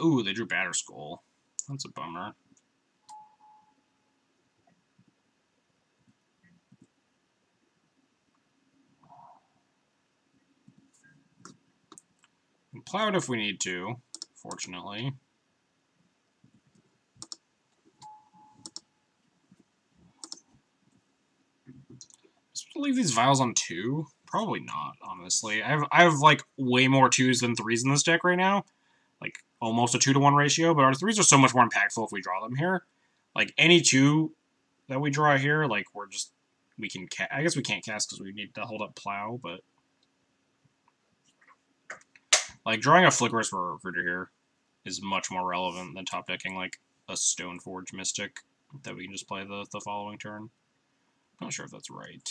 Ooh, they drew Batterskull. That's a bummer. Plow it if we need to, fortunately. Supposed to leave these vials on 2? Probably not, honestly. I have like way more 2s than 3s in this deck right now. Like almost a 2-to-1 ratio, but our 3s are so much more impactful if we draw them here. Like any 2 that we draw here, like we can I guess we can't cast because we need to hold up Plow, but like drawing a Flickerous for a Recruiter here is much more relevant than top decking like a Stoneforge Mystic that we can just play the following turn. Not sure if that's right.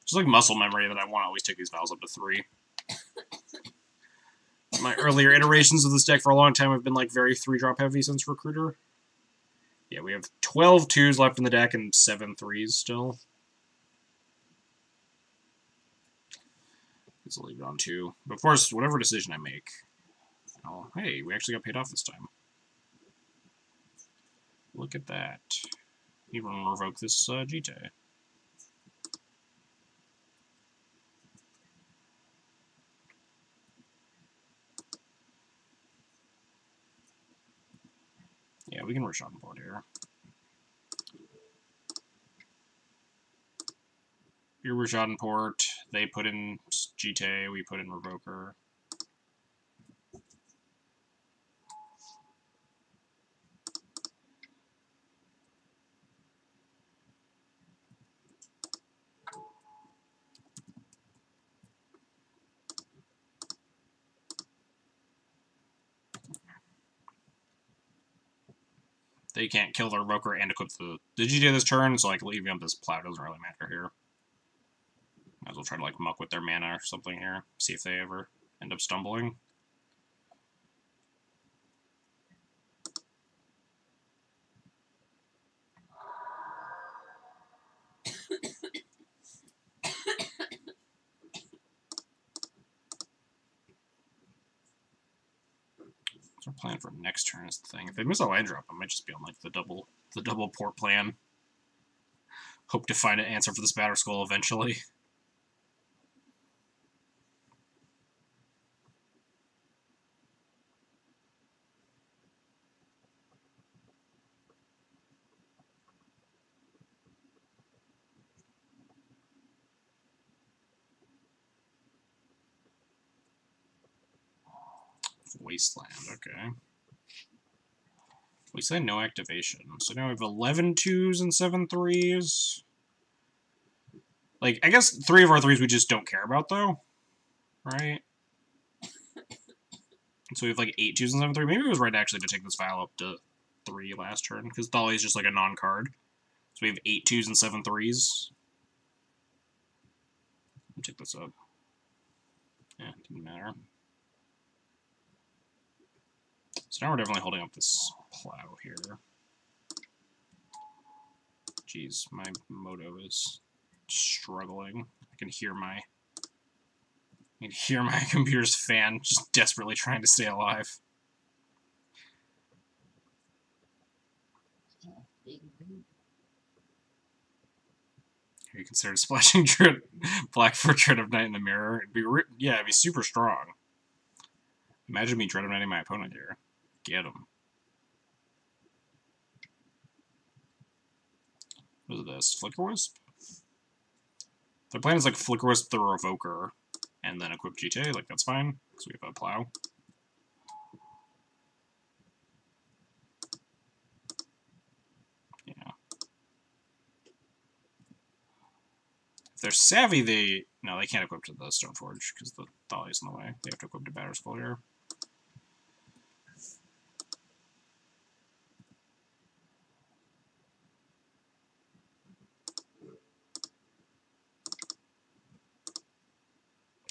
Just like muscle memory that I want to always take these vials up to 3. My earlier iterations of this deck for a long time have been like very 3-drop heavy since Recruiter. Yeah, we have 12 2s left in the deck and 7 3s still. Let's leave it on 2. But of course, whatever decision I make. Oh, hey, we actually got paid off this time. Look at that. Even revoke this GTA. Yeah, we can rush on board here. Your Rajad port, they put in GTA, we put in Revoker. They can't kill the Revoker and equip the GTA this turn, so like leaving up this Plow doesn't really matter here. Might as well try to like muck with their mana or something here. See if they ever end up stumbling. So our plan for next turn is the thing. If they miss a land drop, I might just be on like the double port plan. Hope to find an answer for this Batterskull eventually. Wasteland, okay. Wasteland, no activation. So now we have 11 2s and 7 3s. Like, I guess 3 of our 3s we just don't care about, though. Right? So we have like 8 2s and 7 3. Maybe it was right, actually, to take this file up to 3 last turn, because Dolly is just like a non-card. So we have 8 2s and 7 3s. Let me take this up. Yeah, didn't matter. So now we're definitely holding up this Plow here. Jeez, my moto is struggling. I can hear my computer's fan just desperately trying to stay alive. Have you considered splashing Black for Dread of Night in the mirror? It'd be super strong. Imagine me Dread of Nighting my opponent here. Get him. What is this? Flicker Wisp? Their plan is like Flicker Wisp the Revoker, and then equip GTA, like that's fine, because we have a Plow. Yeah. If they're savvy, they can't equip to the Stoneforge, because the Thalia's in the way. They have to equip the Batter Skull here.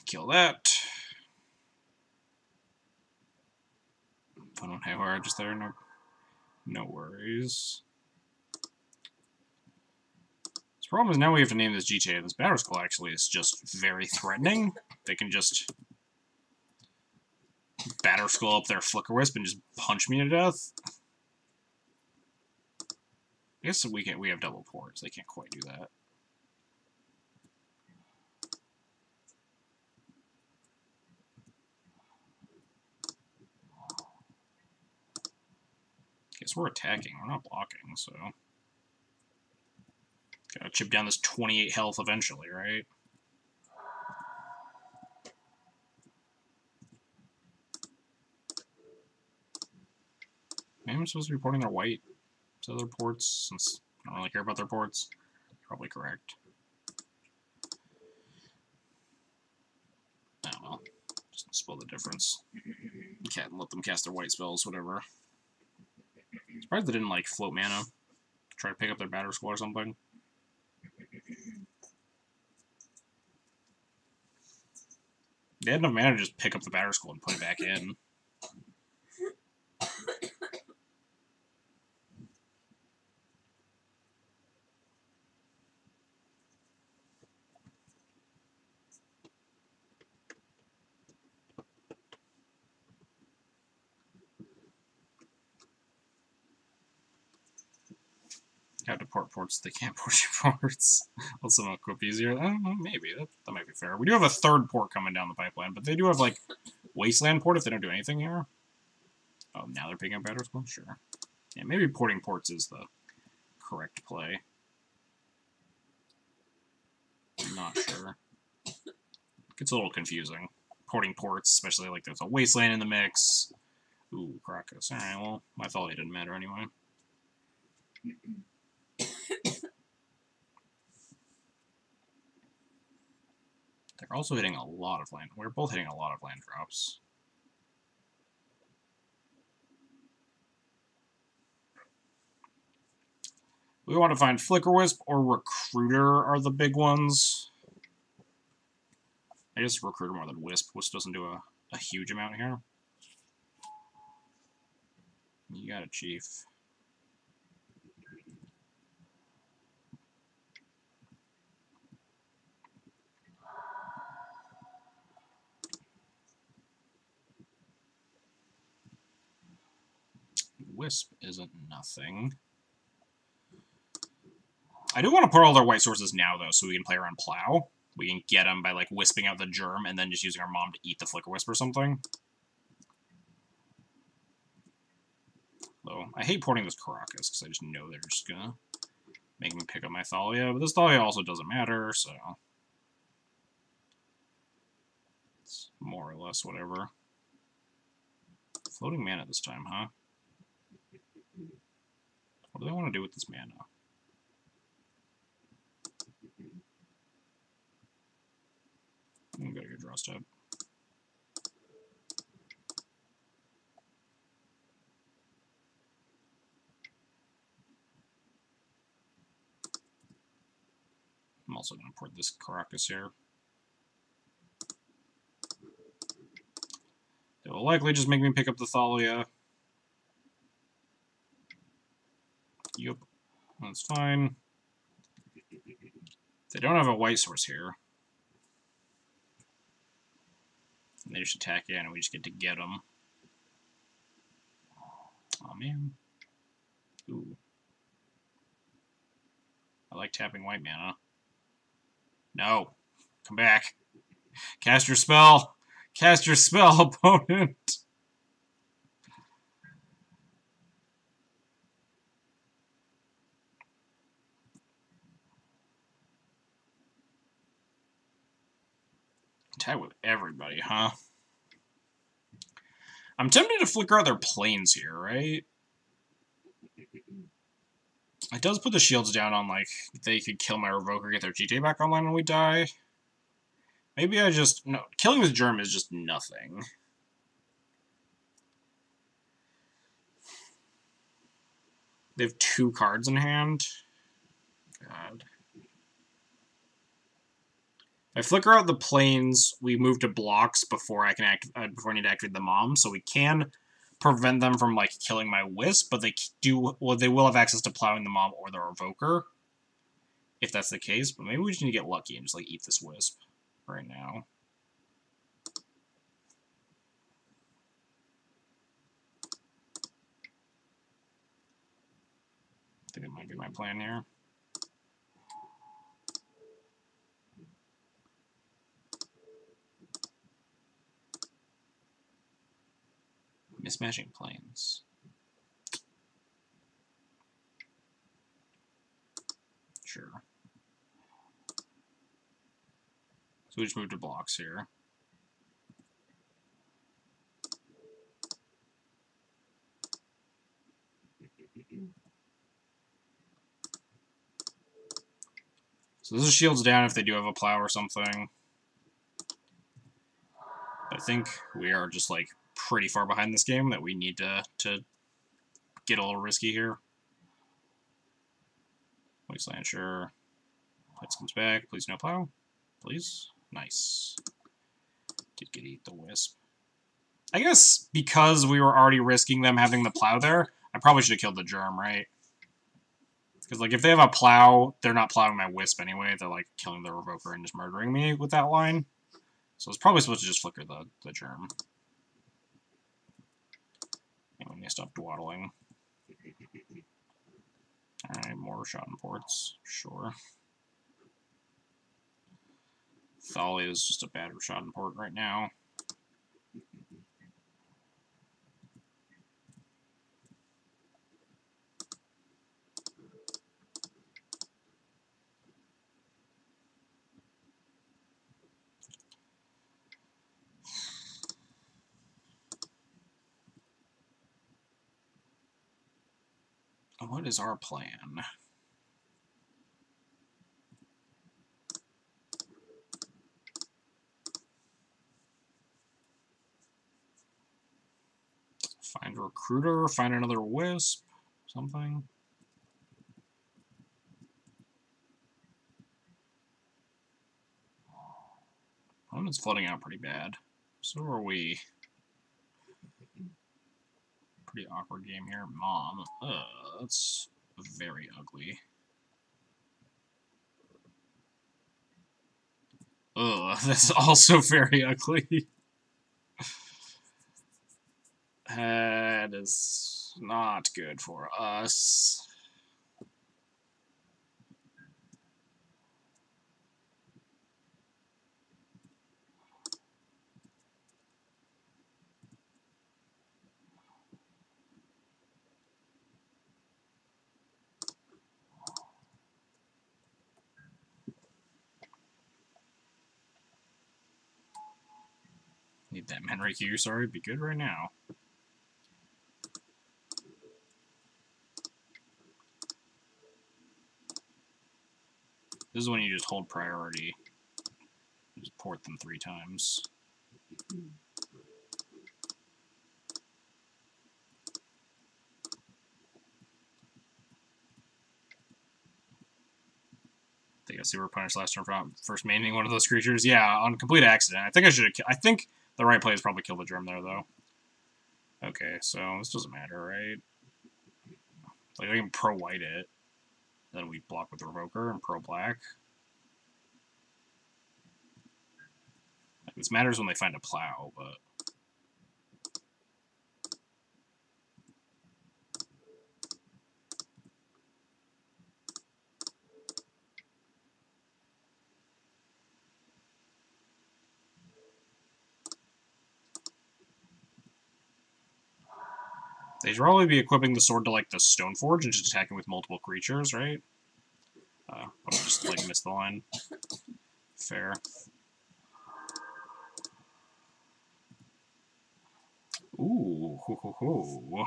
Kill that. Fun one haywire just there. No worries. This problem is now we have to name this GTA. This Batter Skull actually is just very threatening. They can just Batter Skull up their Flicker Wisp and just punch me to death. I guess we have double ports. They can't quite do that. Guess we're attacking. We're not blocking, so gotta chip down this 28 health eventually, right? Maybe I'm supposed to be porting their white to other ports, since I don't really care about their ports. Probably correct. I don't know. Just split the difference. Can't let them cast their white spells, whatever. Surprised they didn't, like, float mana. Try to pick up their Batter Skull or something. They had enough mana to just pick up the Batter Skull and put it back in. Have to port ports, they can't port your ports. Let someone equip easier. Maybe. That might be fair. We do have a third port coming down the pipeline, but they do have, like, Wasteland port if they don't do anything here. Oh, now they're picking up Batter Skull? Sure. Yeah, maybe porting ports is the correct play. I'm not sure. Gets a little confusing. Porting ports, especially like there's a Wasteland in the mix. Ooh, Caracas. Alright, well, I thought it didn't matter anyway. They're also hitting a lot of land. We're both hitting a lot of land drops. We want to find Flicker Wisp or Recruiter are the big ones. I guess Recruiter more than Wisp. Wisp doesn't do a huge amount here. You got it, Chief. Wisp isn't nothing. I do want to put all their white sources now, though, so we can play around Plow. We can get them by, like, wisping out the germ and then just using our mom to eat the Flicker Wisp or something. Though, I hate porting this Caracas, because I just know they're just gonna make me pick up my Thalia, but this Thalia also doesn't matter, so it's more or less whatever. Floating mana this time, huh? What do they want to do with this mana? I'm gonna go draw step. I'm also going to port this Caracas here. They will likely just make me pick up the Thalia. Yup, that's fine. They don't have a white source here. And they just attack in and we just get them. Oh man. Ooh. I like tapping white mana. No. Come back. Cast your spell. Cast your spell, opponent. Tag with everybody, huh? I'm tempted to flicker out their planes here, right? It does put the shields down on, like, they could kill my Revoker, get their GTA back online when we die. Maybe I just... No, killing this germ is just nothing. They have 2 cards in hand. God. If I flicker out the planes, we move to blocks before I can before I need to activate the mom, so we can prevent them from like killing my wisp, but they will have access to plowing the mom or the revoker, if that's the case. But maybe we just need to get lucky and just like eat this wisp right now. I think it might be my plan here. Mismatching planes. Sure. So we just move to blocks here. So this is shields down if they do have a plow or something. I think we are just like pretty far behind this game that we need to get a little risky here. Wasteland, sure. Plates comes back. Please no plow. Please. Nice. Did get eat the wisp. I guess because we were already risking them having the plow there, I probably should have killed the germ, right? Because, like, if they have a plow, they're not plowing my wisp anyway. They're, like, killing the revoker and just murdering me with that line. So it's probably supposed to just flicker the germ. And we need to stop dwaddling. Alright, more Schadenports. Sure. Thalia is just a bad Schadenport right now. What is our plan? Find a recruiter, find another wisp, something. Opponent's flooding out pretty bad. So are we. Pretty awkward game here. Mom. That's very ugly. That's also very ugly. That is not good for us. Need that Manrique, sorry, be good right now. This is when you just hold priority. You just port them 3 times. I think I see we're punished last turn for first maining one of those creatures. Yeah, on complete accident. I think I should have. I think the right play is probably kill the germ there, though. Okay, so this doesn't matter, right? Like, I can pro-white it. Then we block with the revoker and pro-black. Like, this matters when they find a plow, but... They should probably be equipping the sword to, like, the Stoneforge and just attacking with multiple creatures, right? But we just, like, missed the line. Fair. Ooh, hoo, hoo, hoo.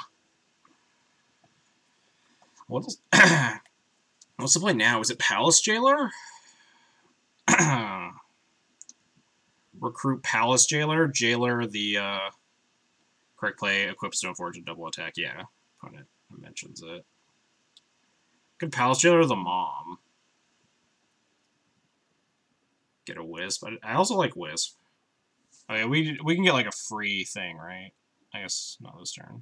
What's the play now? Is it Palace Jailer? Recruit Palace Jailer. Jailer, the correct play, equips Stoneforge and double attack. Yeah, opponent mentions it. Good Palace Jailer, the mom. Get a Wisp. I also like Wisp. Okay, we can get like a free thing, right? I guess not this turn.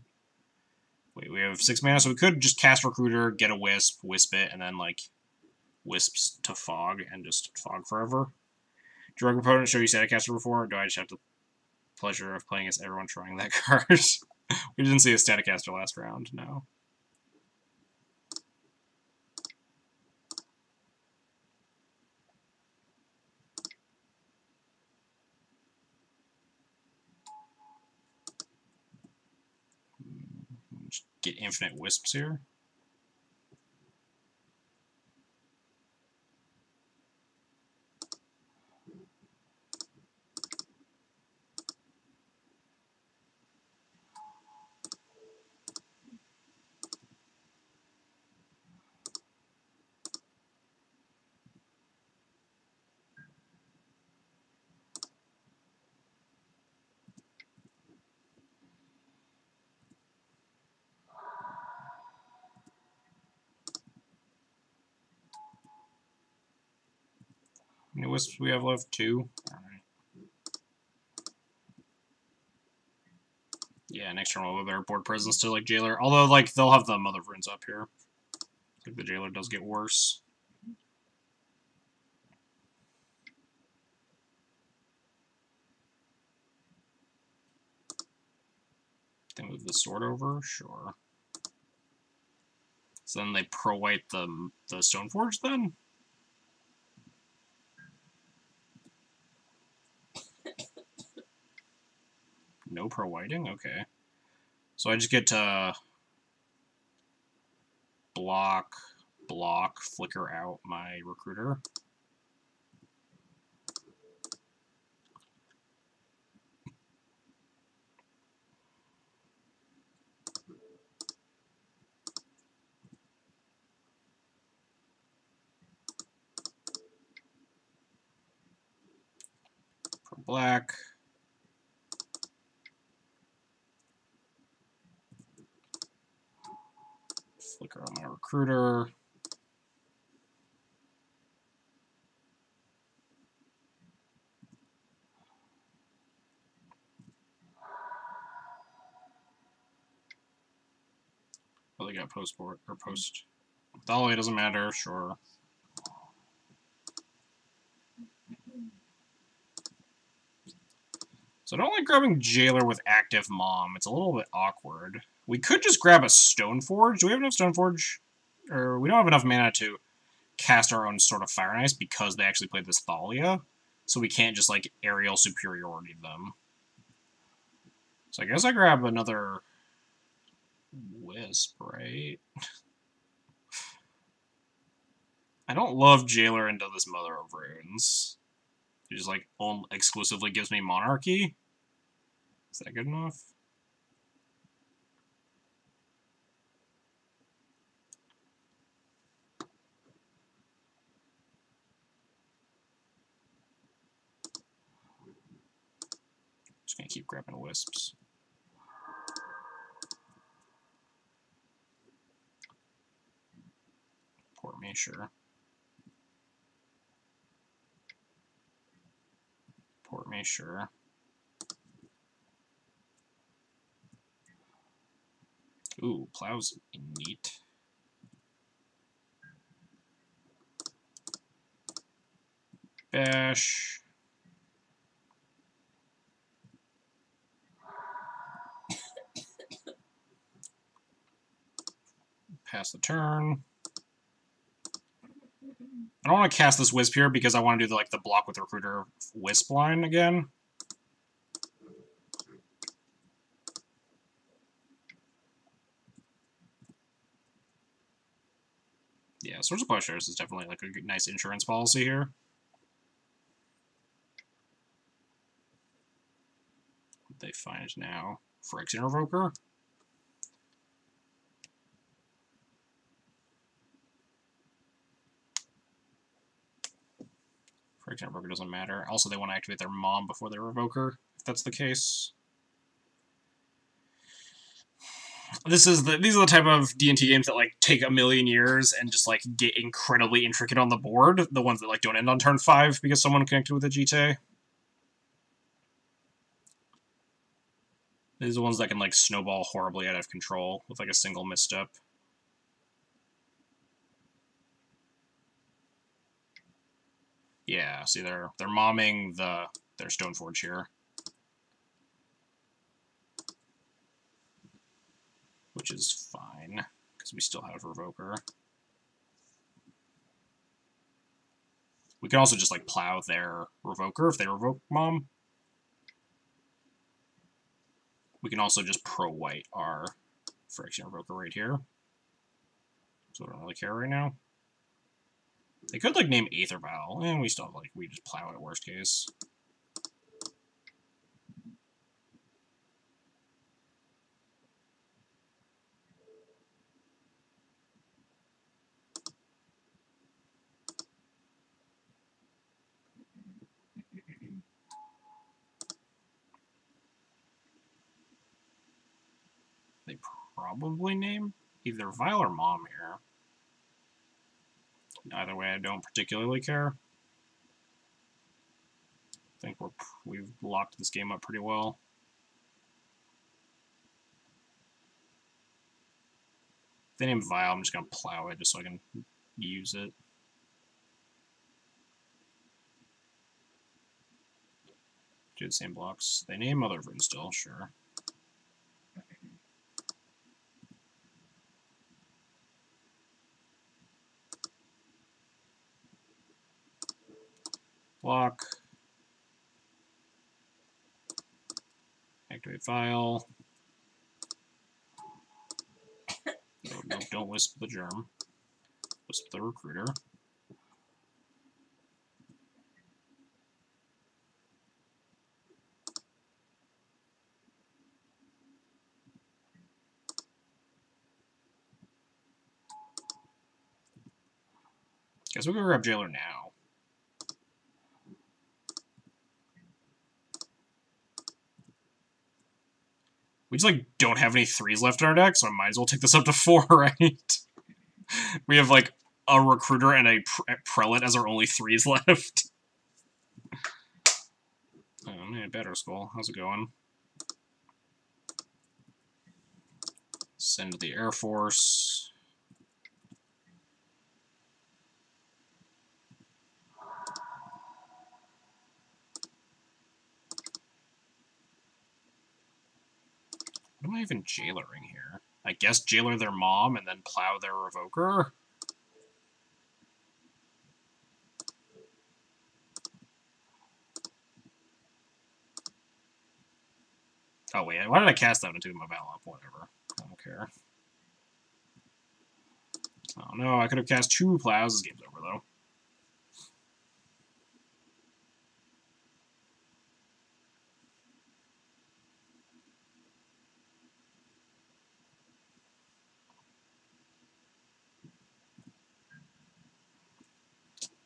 Wait, we have 6 mana, so we could just cast Recruiter, get a Wisp, Wisp it, and then like Wisps to Fog and just Fog forever. Do your opponent show you Staticaster before, or do I just have the pleasure of playing against everyone trying that card? We didn't see a Staticaster last round, no. Just get infinite Wisps here. How many Wisps we have left? 2? Alright. Yeah, next turn we'll have a better board presence to like Jailer. Although like they'll have the Mother of Runes up here. If the Jailer does get worse. They move the sword over? Sure. So then they pro-white the Stoneforge then? No pro-whiting? Okay. So I just get to block, flicker out my Recruiter. Pro black. Flicker on my Recruiter. Oh, they got post board or post. Thalia doesn't matter, sure. So I don't like grabbing Jailer with active Mom. It's a little bit awkward. We could just grab a Stoneforge. Do we have enough Stoneforge? Or we don't have enough mana to cast our own sort of Fire and Ice because they actually played this Thalia. So we can't just like aerial superiority them. So I guess I grab another Wisp, right? I don't love Jailer into this Mother of Runes. It just like exclusively gives me Monarchy. Is that good enough? Just gonna keep grabbing Wisps. Port me, sure. Port me, sure. Ooh, Plow's neat. Bash. Pass the turn. I don't want to cast this Wisp here because I want to do the block with Recruiter Wisp line again. Yeah, Swords of Plowshares is definitely like a nice insurance policy here. What they find now? Phyrexian Revoker. Phyrexian Friction Revoker doesn't matter. Also, they want to activate their mom before they revoke her, if that's the case. These are the type of D&T games that like take a million years and just like get incredibly intricate on the board. The ones that like don't end on turn 5 because someone connected with a GT. These are the ones that can like snowball horribly out of control with like a single misstep. Yeah, see they're momming their Stoneforge here. Which is fine, because we still have Revoker. We can also just, like, plow their Revoker if they revoke Mom. We can also just pro-white our Friction Revoker right here. So I don't really care right now. They could, like, name Aether Vial, and we still have, like, we just plow it worst case. They probably name either Vial or Mom here. Either way, I don't particularly care. I think we've locked this game up pretty well. If they name Vial, I'm just going to plow it just so I can use it. Do the same blocks. They name Mother of Ruin still, sure. Block. Activate Vial. No, don't Wisp the Germ. Wisp the Recruiter. Guess we can grab Jailer now. We just, like, don't have any 3s left in our deck, so I might as well take this up to 4, right? We have, like, a Recruiter and a Prelate as our only 3s left. Oh, man, Better Skull. How's it going? Send the Air Force. What am I even jailering here? I guess jailer their mom and then plow their Revoker? Oh, wait, why did I cast that into my battle up? Whatever. I don't care. Oh, no, I could have cast 2 plows. This game's over, though.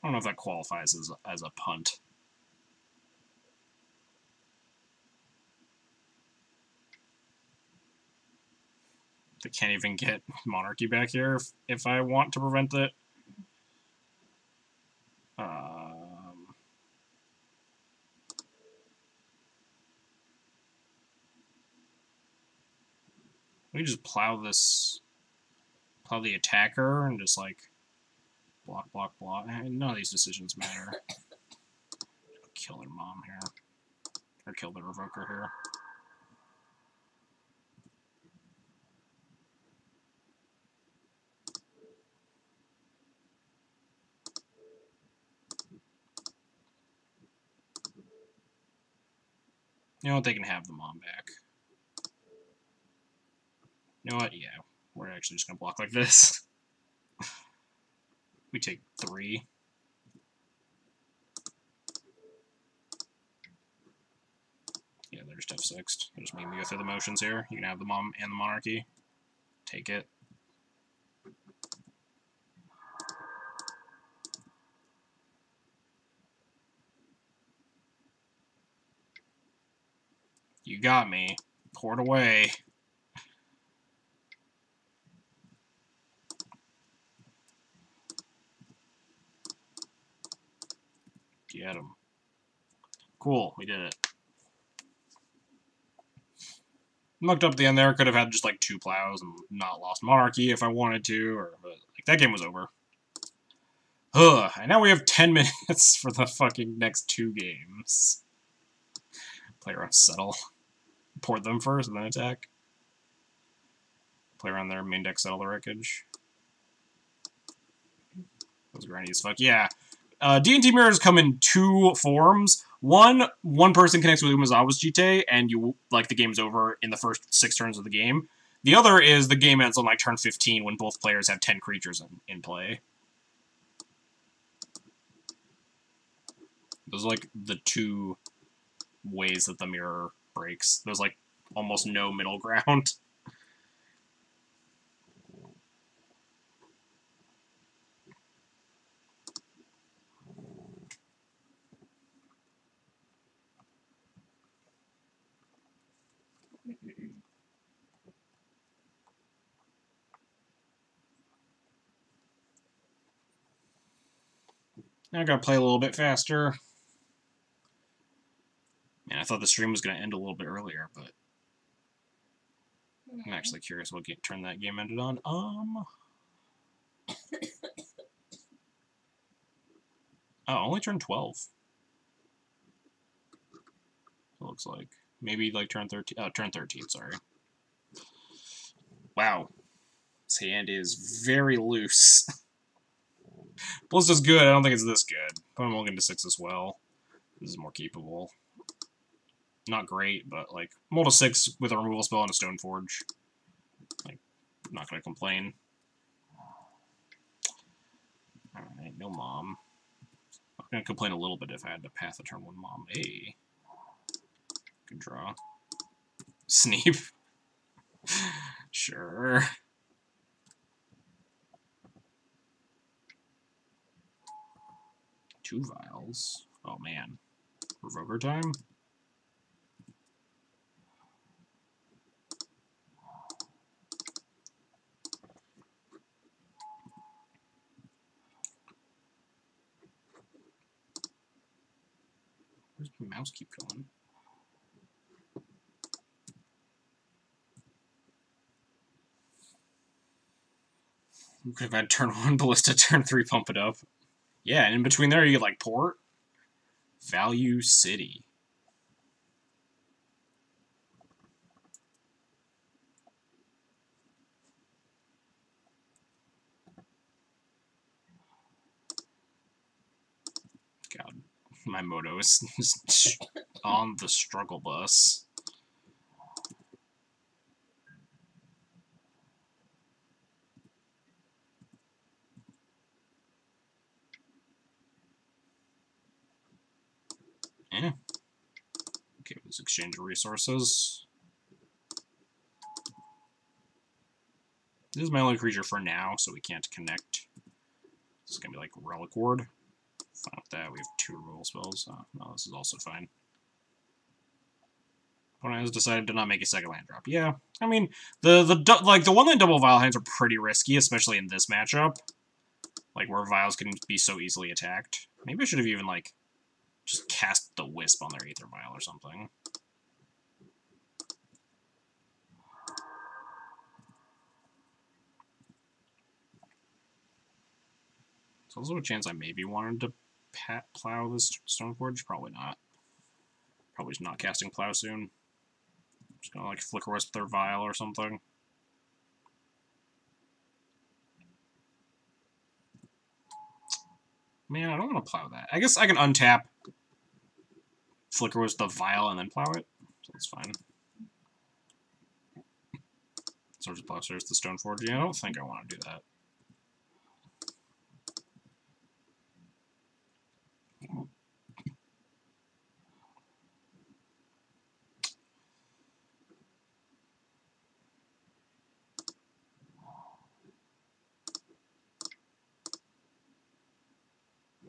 I don't know if that qualifies as a punt. They can't even get Monarchy back here if I want to prevent it. We just plow the attacker and just like block, block, block. None of these decisions matter. Kill their mom here. Or kill the Revoker here. You know what? They can have the mom back. You know what? Yeah. We're actually just going to block like this. We take 3. Yeah, they're just F6'd. They're just making me go through the motions here. You can have the mom and the Monarchy. Take it. You got me. Pour it away. Get him. Cool, we did it. Mucked up at the end there. Could have had just like 2 plows and not lost monarchy if I wanted to, but like that game was over. Ugh, and now we have 10 minutes for the fucking next 2 games. Play around, settle. Port them first and then attack. Play around their main deck, settle the wreckage. That was grindy as fuck. Yeah. D&T mirrors come in 2 forms. One person connects with Umezawa's Jite, and you like the game's over in the first 6 turns of the game. The other is the game ends on like turn 15 when both players have 10 creatures in play. Those are like the 2 ways that the mirror breaks. There's like almost no middle ground. Now I gotta play a little bit faster. Man, I thought the stream was gonna end a little bit earlier, but I'm actually curious what turn that game ended on. Oh, only turn 12. It looks like. Maybe like turn 13. Oh, turn 13, sorry. Wow. This hand is very loose. Ballista's good. I don't think it's this good. Put him into 6 as well. This is more keepable. Not great, but like mold a 6 with a removal spell and a Stoneforge. Like, I'm not gonna complain. Alright, no mom. I'm gonna complain a little bit if I had to path a turn 1 mom. Hey. Good draw. Sneep. Sure. Two vials. Oh man. Revoker time? Where's my mouse keep going? We could have had turn 1 Ballista, turn 3 Pump It Up. Yeah, and in between there you get like Port. Value City. God, my moto is just on the struggle bus. Eh. Okay, let's exchange resources. This is my only creature for now, so we can't connect. This is gonna be like Relic Ward. Fine with that. We have 2 removal spells. Oh, no, this is also fine. Opponent has decided to not make a second land drop. Yeah, I mean the 1-land double vial hands are pretty risky, especially in this matchup. Like where vials can be so easily attacked. Maybe I should have even like just cast the Wisp on their Aether Vial or something. So there's a chance I maybe wanted to plow this Stoneforge. Probably not. Probably just not casting plow soon. Just gonna like Flicker Wisp their Vial or something. Man, I don't want to plow that. I guess I can untap Flicker Wisp the Vial and then plow it. So that's fine. So just plow stairs the Stoneforge. Yeah, I don't think I want to do that.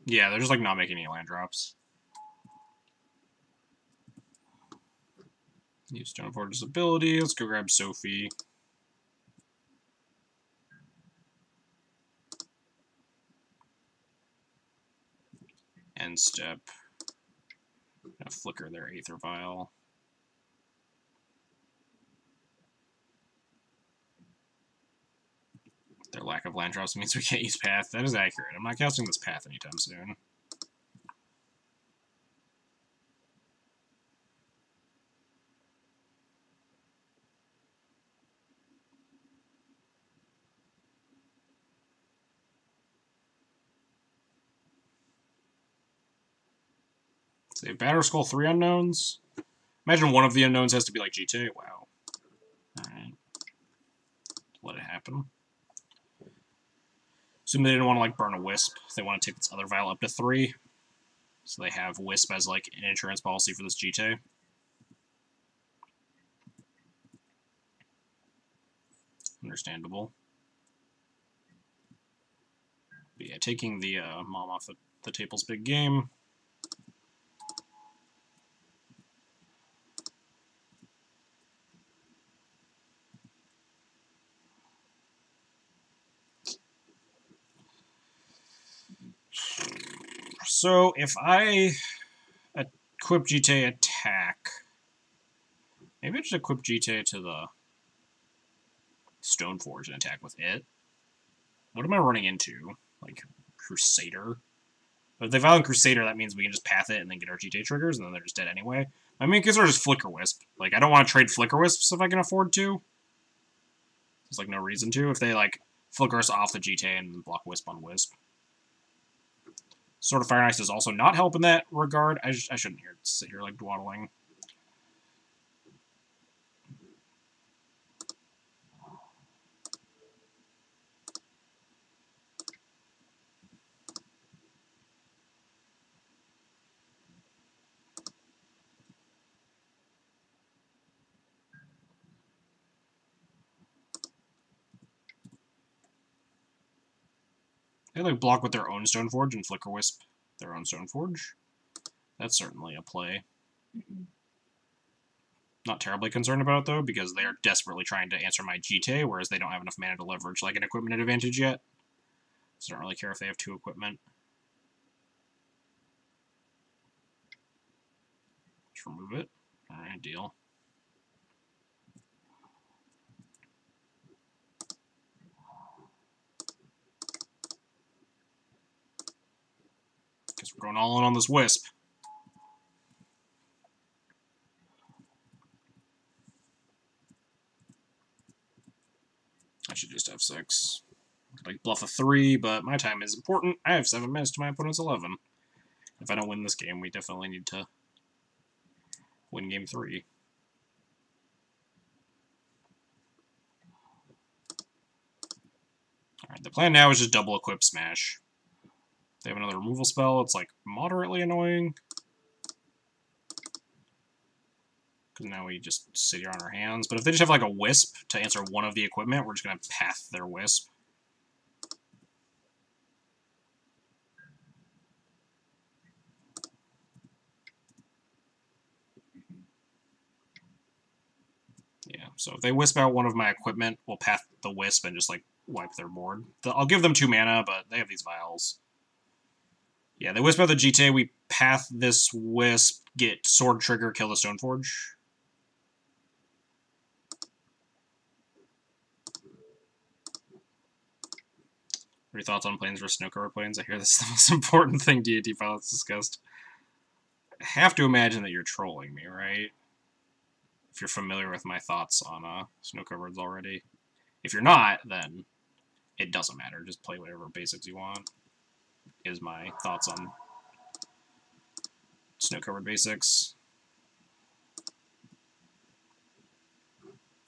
Yeah, they're just like not making any land drops. Use Stoneforge's ability. Let's go grab Sophie. End step. Gonna flicker their Aether Vial. Their lack of land drops means we can't use Path. That is accurate. I'm not casting this Path anytime soon. So Batterskull 3 unknowns. Imagine one of the unknowns has to be like GTA. Wow. Alright. Let it happen. Assume they didn't want to like burn a Wisp. They want to take this other vial up to 3. So they have Wisp as like an insurance policy for this GTA. Understandable. But yeah, taking the mom off the table's big game. So if I equip GTA attack, maybe I just equip GTA to the Stoneforge and attack with it. What am I running into? Like Crusader? But if they Violent Crusader, that means we can just path it and then get our GTA triggers, and then they're just dead anyway. I mean, because they're just Flicker Wisp. Like, I don't want to trade Flicker Wisps if I can afford to. There's, like, no reason to. If they, like, Flicker us off the GTA and block Wisp on Wisp. Sword of Fire and Ice does also not help in that regard. I shouldn't sit here, like, dawdling. They, like, block with their own Stoneforge and Flicker Wisp their own Stoneforge. That's certainly a play. Not terribly concerned about it, though, because they are desperately trying to answer my GTA, whereas they don't have enough mana to leverage, like, an equipment advantage yet. So I don't really care if they have 2 equipment. Just remove it. Alright, deal. Guess we're going all in on this Wisp. I should just have 6. Like, bluff a 3, but my time is important. I have 7 minutes to my opponent's 11. If I don't win this game, we definitely need to win game 3. Alright, the plan now is just double equip Smash. They have another removal spell. It's, like, moderately annoying. Because now we just sit here on our hands. But if they just have, like, a Wisp to answer one of the equipment, we're just going to path their Wisp. Yeah, so if they Wisp out one of my equipment, we'll path the Wisp and just, like, wipe their board. I'll give them 2 mana, but they have these vials. Yeah, they Wisp out the GTA, we path this Wisp, get Sword Trigger, kill the Stoneforge. What are your thoughts on planes versus snow-covered planes? I hear this is the most important thing D&T pilots discussed. I have to imagine that you're trolling me, right? If you're familiar with my thoughts on snow-covereds already. If you're not, then it doesn't matter. Just play whatever basics you want. Is my thoughts on snow-covered basics.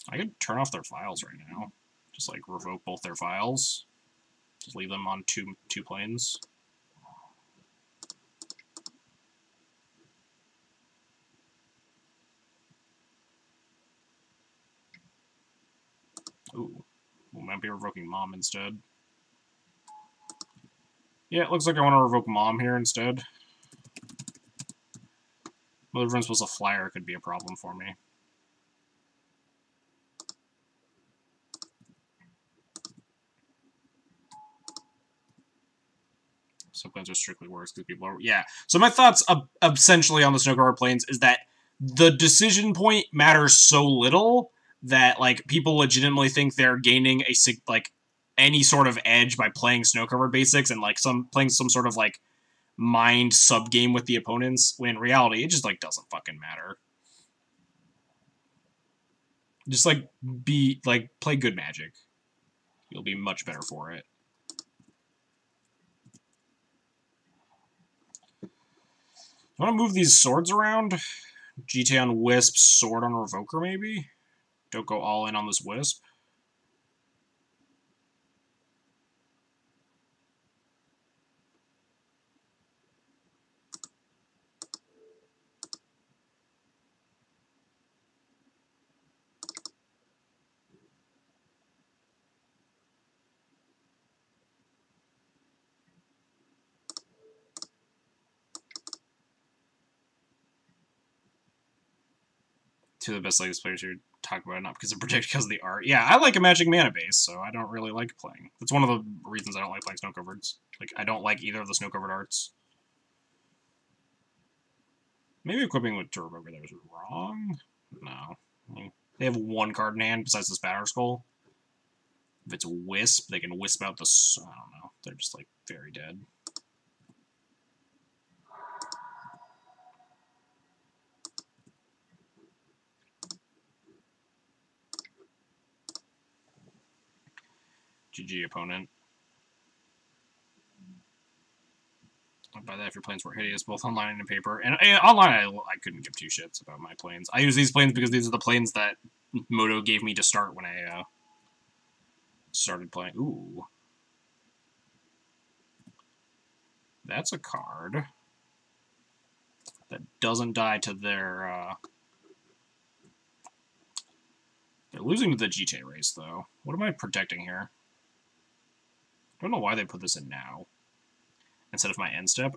I could turn off their files right now. Just, like, revoke both their files. Just leave them on two planes. Ooh. We might be revoking Mom instead. Yeah, it looks like I want to revoke Mom here instead. Mother, for instance, a flyer could be a problem for me. 'Cause, like, I don't want to Some planes are strictly worse because people are... Yeah. So my thoughts essentially on the snow-covered plains is that the decision point matters so little that, like, people legitimately think they're gaining a, like, any sort of edge by playing snow-covered basics and, like, playing some sort of, like, mind sub-game with the opponents, when in reality, it just, like, doesn't fucking matter. Just, like, play good Magic. You'll be much better for it. I want to move these swords around. GT on Wisp, sword on Revoker, maybe? Don't go all in on this Wisp. Two of the best Legacy players here talk about it, not because of predict, because of the art. Yeah, I like a Magic mana base, so I don't really like playing. That's one of the reasons I don't like playing snow-covereds. Like, I don't like either of the snow-covered arts. Maybe equipping with Turbover there was wrong? No. I mean, they have one card in hand besides this Batter Skull. If it's Wisp, they can Wisp out the... I don't know. They're just, like, very dead. GG, opponent. By that, if your planes were hideous, both online and in paper. And online, I couldn't give two shits about my planes. I use these planes because these are the planes that Moto gave me to start when I started playing. Ooh. That's a card that doesn't die to their... They're losing to the GTA race, though. What am I protecting here? I don't know why they put this in now instead of my end step.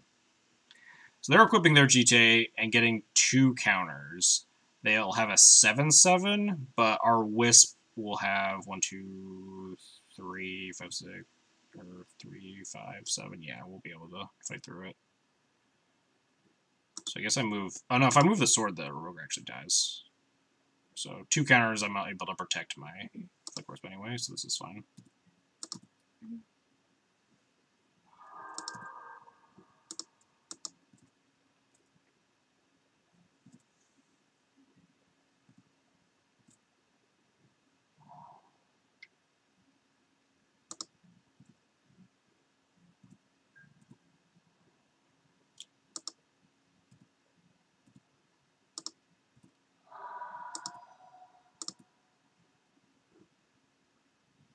So they're equipping their GTA and getting 2 counters. They'll have a 7/7, but our Wisp will have 1, 2, 3, 5, 6, or 3, 5, 7. Yeah, we'll be able to fight through it. So I guess I move... Oh, no, if I move the sword, the rogue actually dies. So 2 counters, I'm not able to protect my Flick Wisp anyway, so this is fine.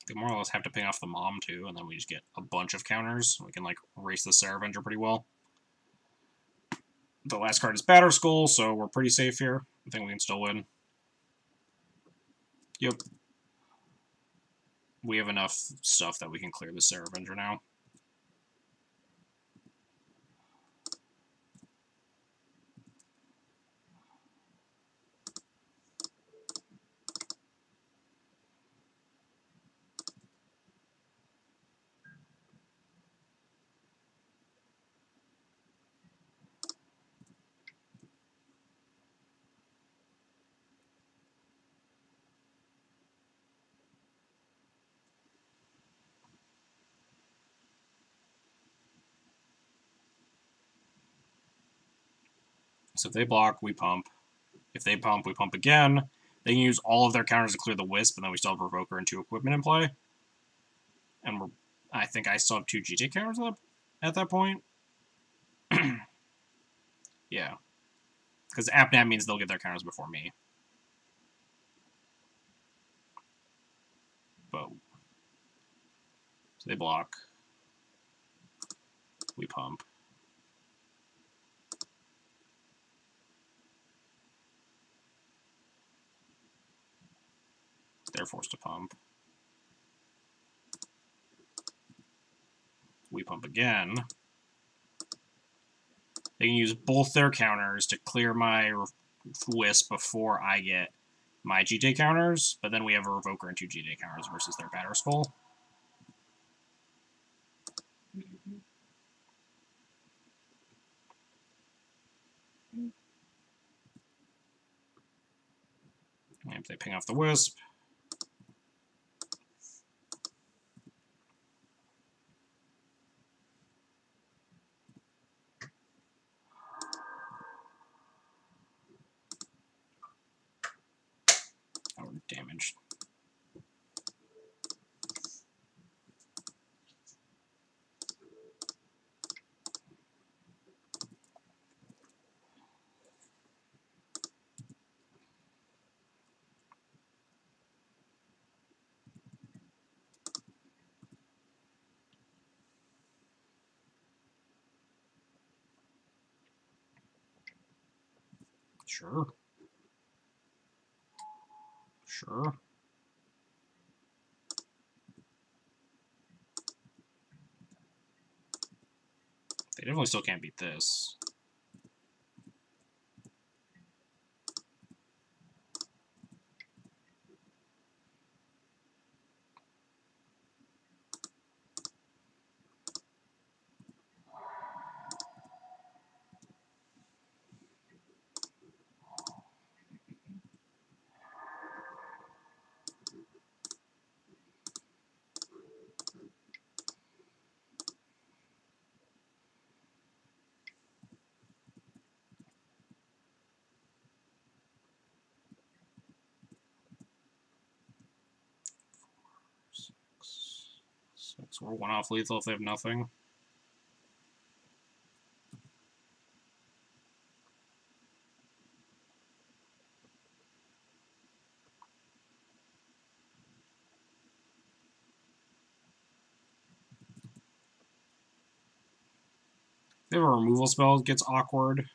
They more or less have to ping off the mom, too, and then we just get a bunch of counters. We can, like, race the Saravenger pretty well. The last card is Batter Skull, so we're pretty safe here. I think we can still win. Yep. We have enough stuff that we can clear the Saravenger now. So if they block, we pump. If they pump, we pump again. They can use all of their counters to clear the Wisp, and then we still have Revoker and 2 equipment in play. And I think I still have 2 GT counters at that point. Yeah. Because AppNap means they'll get their counters before me. Boom. So they block. We pump. They're forced to pump. We pump again. They can use both their counters to clear my Wisp before I get my GT counters, but then we have a Revoker and 2 GT counters versus their Batter Skull. And if they ping off the wisp. Oh, damaged. Sure. Sure. They definitely still can't beat this. Six. We're one off lethal if they have nothing. If they have a removal spell, it gets awkward.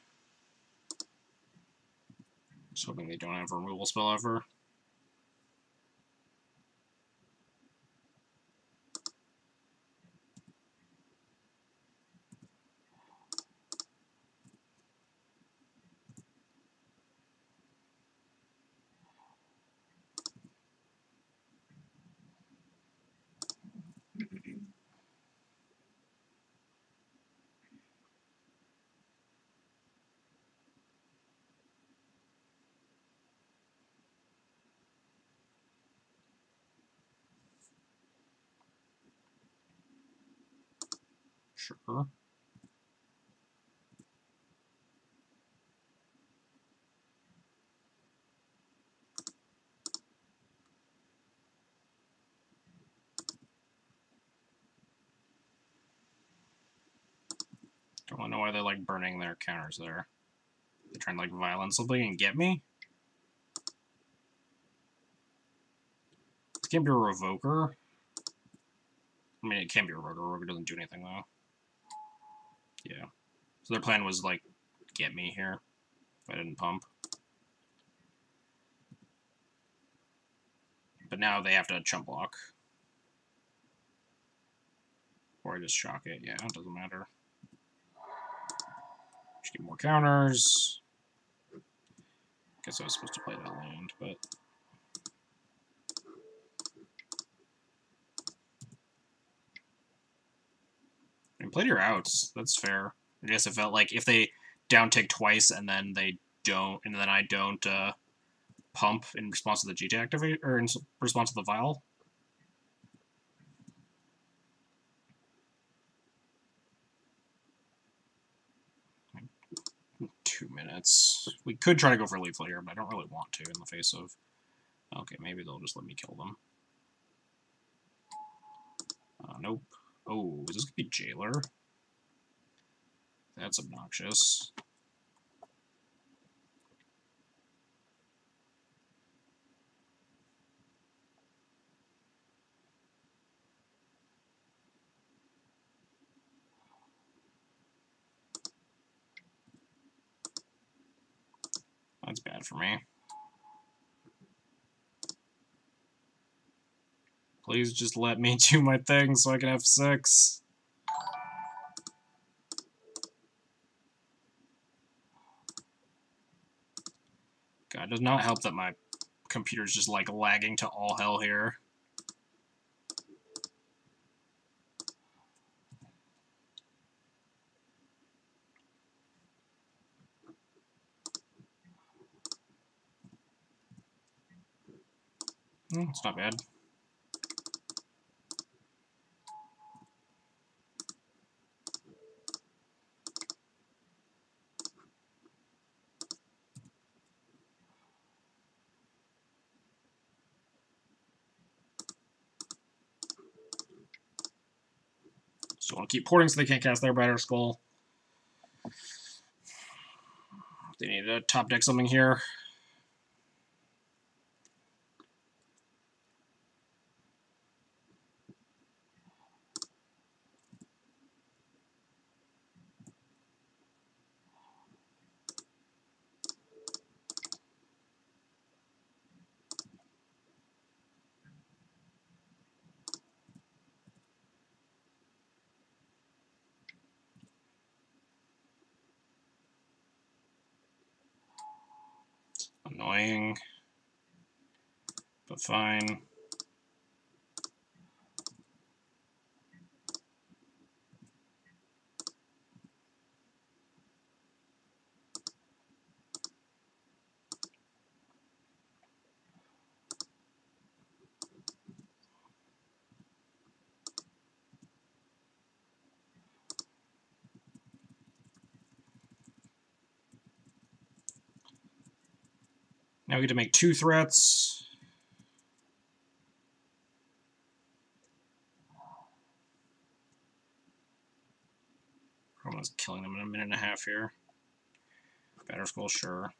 Just hoping they don't have a removal spell ever. Sure. Don't know why they're like burning their counters there. They're trying to like violence something and get me. This can't be a revoker. I mean, it can't be a revoker. Revoker doesn't do anything though. Yeah. So their plan was like get me here if I didn't pump. But now they have to chump block. Or I just shock it. Yeah, it doesn't matter. Just get more counters. Guess I was supposed to play that land, but... And played your outs. That's fair. I guess it felt like if they down tick twice and then they don't, and then I don't pump in response to the GT activate, or in response to the vial. Two minutes. We could try to go for lethal here, but I don't really want to in the face of... Okay, maybe they'll just let me kill them. Nope. Oh, is this gonna be Jailer? That's obnoxious. That's bad for me. Please just let me do my thing so I can have 6. God, it does not help that my computer's just like lagging to all hell here. It's not bad. So I want to keep porting so they can't cast their Batter Skull. They need to top deck something here. Annoying, but fine. Now we get to make 2 threats. Almost killing them in a minute and a half here. Batter Skull, sure.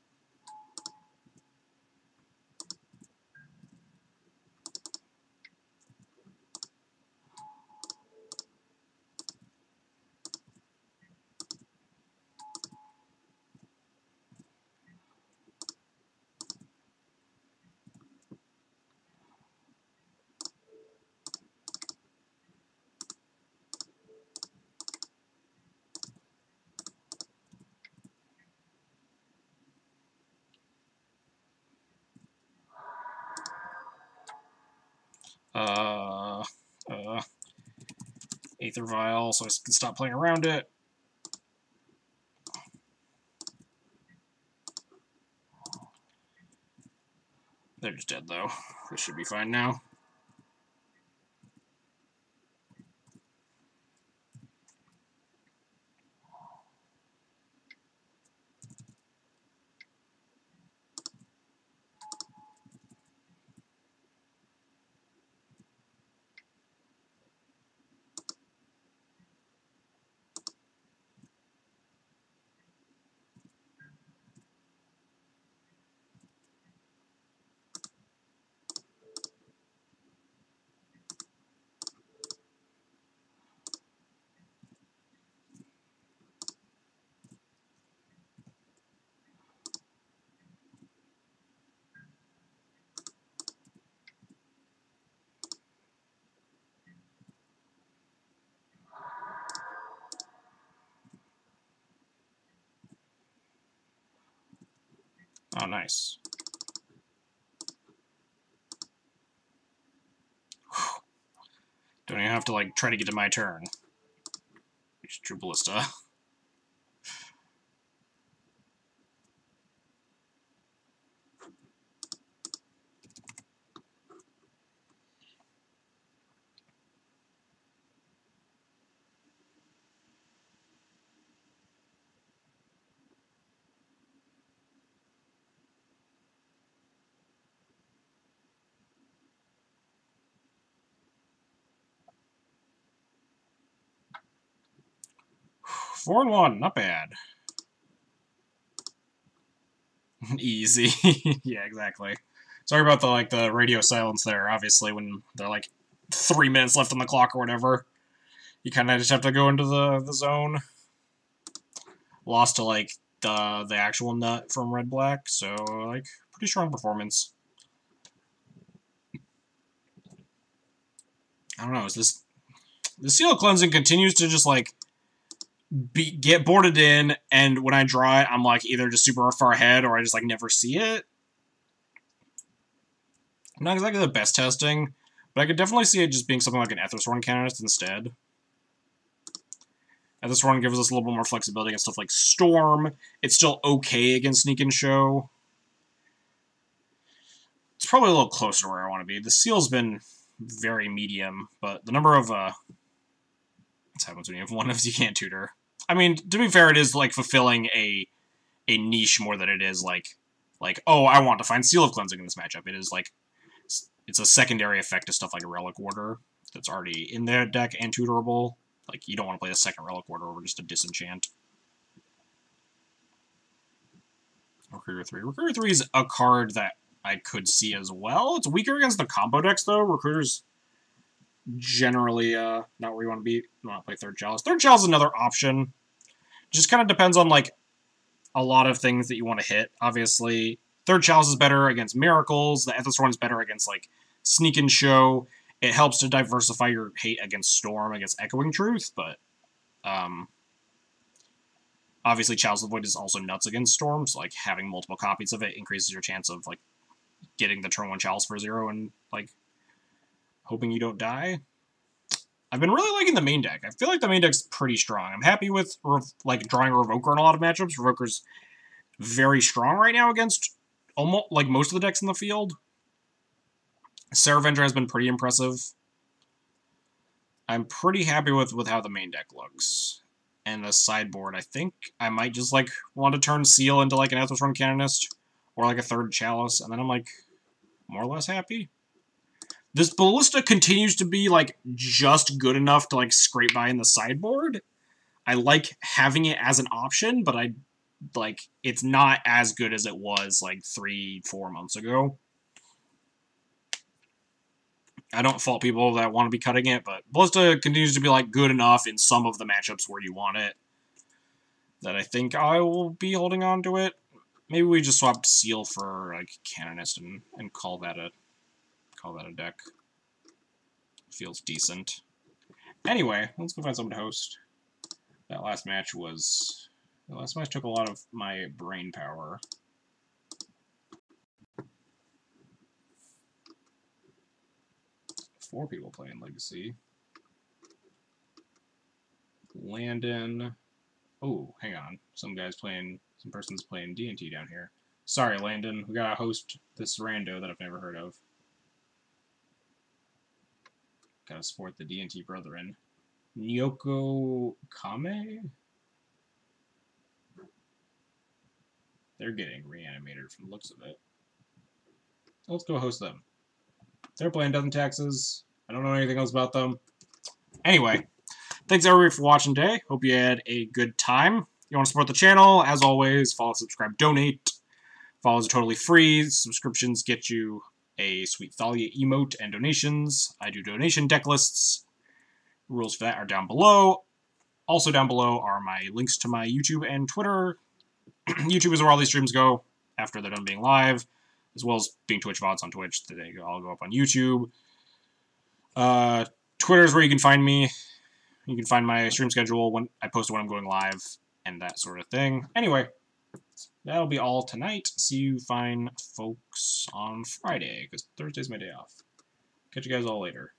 Aether Vial, so I can stop playing around it. They're just dead, though. This should be fine now. Oh, nice. Don't even have to, like, try to get to my turn. True Ballista. Four and one, not bad. Easy. Yeah, exactly. Sorry about the radio silence there, obviously, when they're like 3 minutes left on the clock or whatever. You kind of just have to go into the zone. Lost to, like, the actual nut from Red Black, so, like, pretty strong performance. I don't know, is this... The Seal Cleansing continues to just, like, get boarded in, and when I draw it, I'm, like, either just super far ahead or I just, like, never see it. Not exactly the best testing, but I could definitely see it just being something like an Ethersworn Canonist instead. Ethersworn gives us a little bit more flexibility against stuff like Storm. It's still okay against Sneak and Show. It's probably a little closer to where I want to be. The Seal's been very medium, but the number of what happens when you have one of you can't tutor. I mean, to be fair, it is like fulfilling a niche more than it is like oh, I want to find Seal of Cleansing in this matchup. It is like it's a secondary effect to stuff like a Relic Warder that's already in their deck and tutorable. Like, you don't want to play a second Relic Warder over just a Disenchant. Recruiter 3. Recruiter 3 is a card that I could see as well. It's weaker against the combo decks, though. Recruiter's generally not where you want to be. You want to play Third Chalice. Third Chalice is another option. Just kind of depends on, like, a lot of things that you want to hit. Obviously, Third Chalice is better against Miracles. The Ethos one is better against, like, Sneak and Show. It helps to diversify your hate against Storm, against Echoing Truth, but obviously Chalice of the Void is also nuts against Storm, so like having multiple copies of it increases your chance of like getting the turn 1 Chalice for 0 and like hoping you don't die. I've been really liking the main deck. I feel like the main deck's pretty strong. I'm happy with like drawing Revoker in a lot of matchups. Revoker's very strong right now against almost like most of the decks in the field. Saravenger has been pretty impressive. I'm pretty happy with how the main deck looks. And the sideboard, I think I might just like want to turn Seal into like an Ethos Run Canonist or like a third Chalice, and then I'm like more or less happy. This Ballista continues to be like just good enough to like scrape by in the sideboard. I like having it as an option, but I like it's not as good as it was like 3-4 months ago. I don't fault people that want to be cutting it, but Ballista continues to be like good enough in some of the matchups where you want it that I think I will be holding on to it. Maybe we just swap Seal for like Canonist and call that a deck. Feels decent. Anyway, let's go find someone to host. That last match took a lot of my brain power. Four people playing Legacy. Landon. Oh, hang on. Some person's playing D&T down here. Sorry, Landon. We gotta host this rando that I've never heard of. Gotta support the D&T brethren. Nyoko Kame? They're getting reanimated from the looks of it. Let's go host them. They're playing Death and Taxes. I don't know anything else about them. Anyway, thanks everybody for watching today. Hope you had a good time. If you want to support the channel, as always, follow, subscribe, donate. Follows are totally free. Subscriptions get you a sweet Thalia emote and donations. I do donation deck lists. Rules for that are down below. Also down below are my links to my YouTube and Twitter. YouTube is where all these streams go after they're done being live, as well as being Twitch VODs on Twitch. They all go up on YouTube. Twitter is where you can find me. You can find my stream schedule when I post when I'm going live and that sort of thing. Anyway, that'll be all tonight. See you fine folks on Friday, because Thursday's my day off. Catch you guys all later.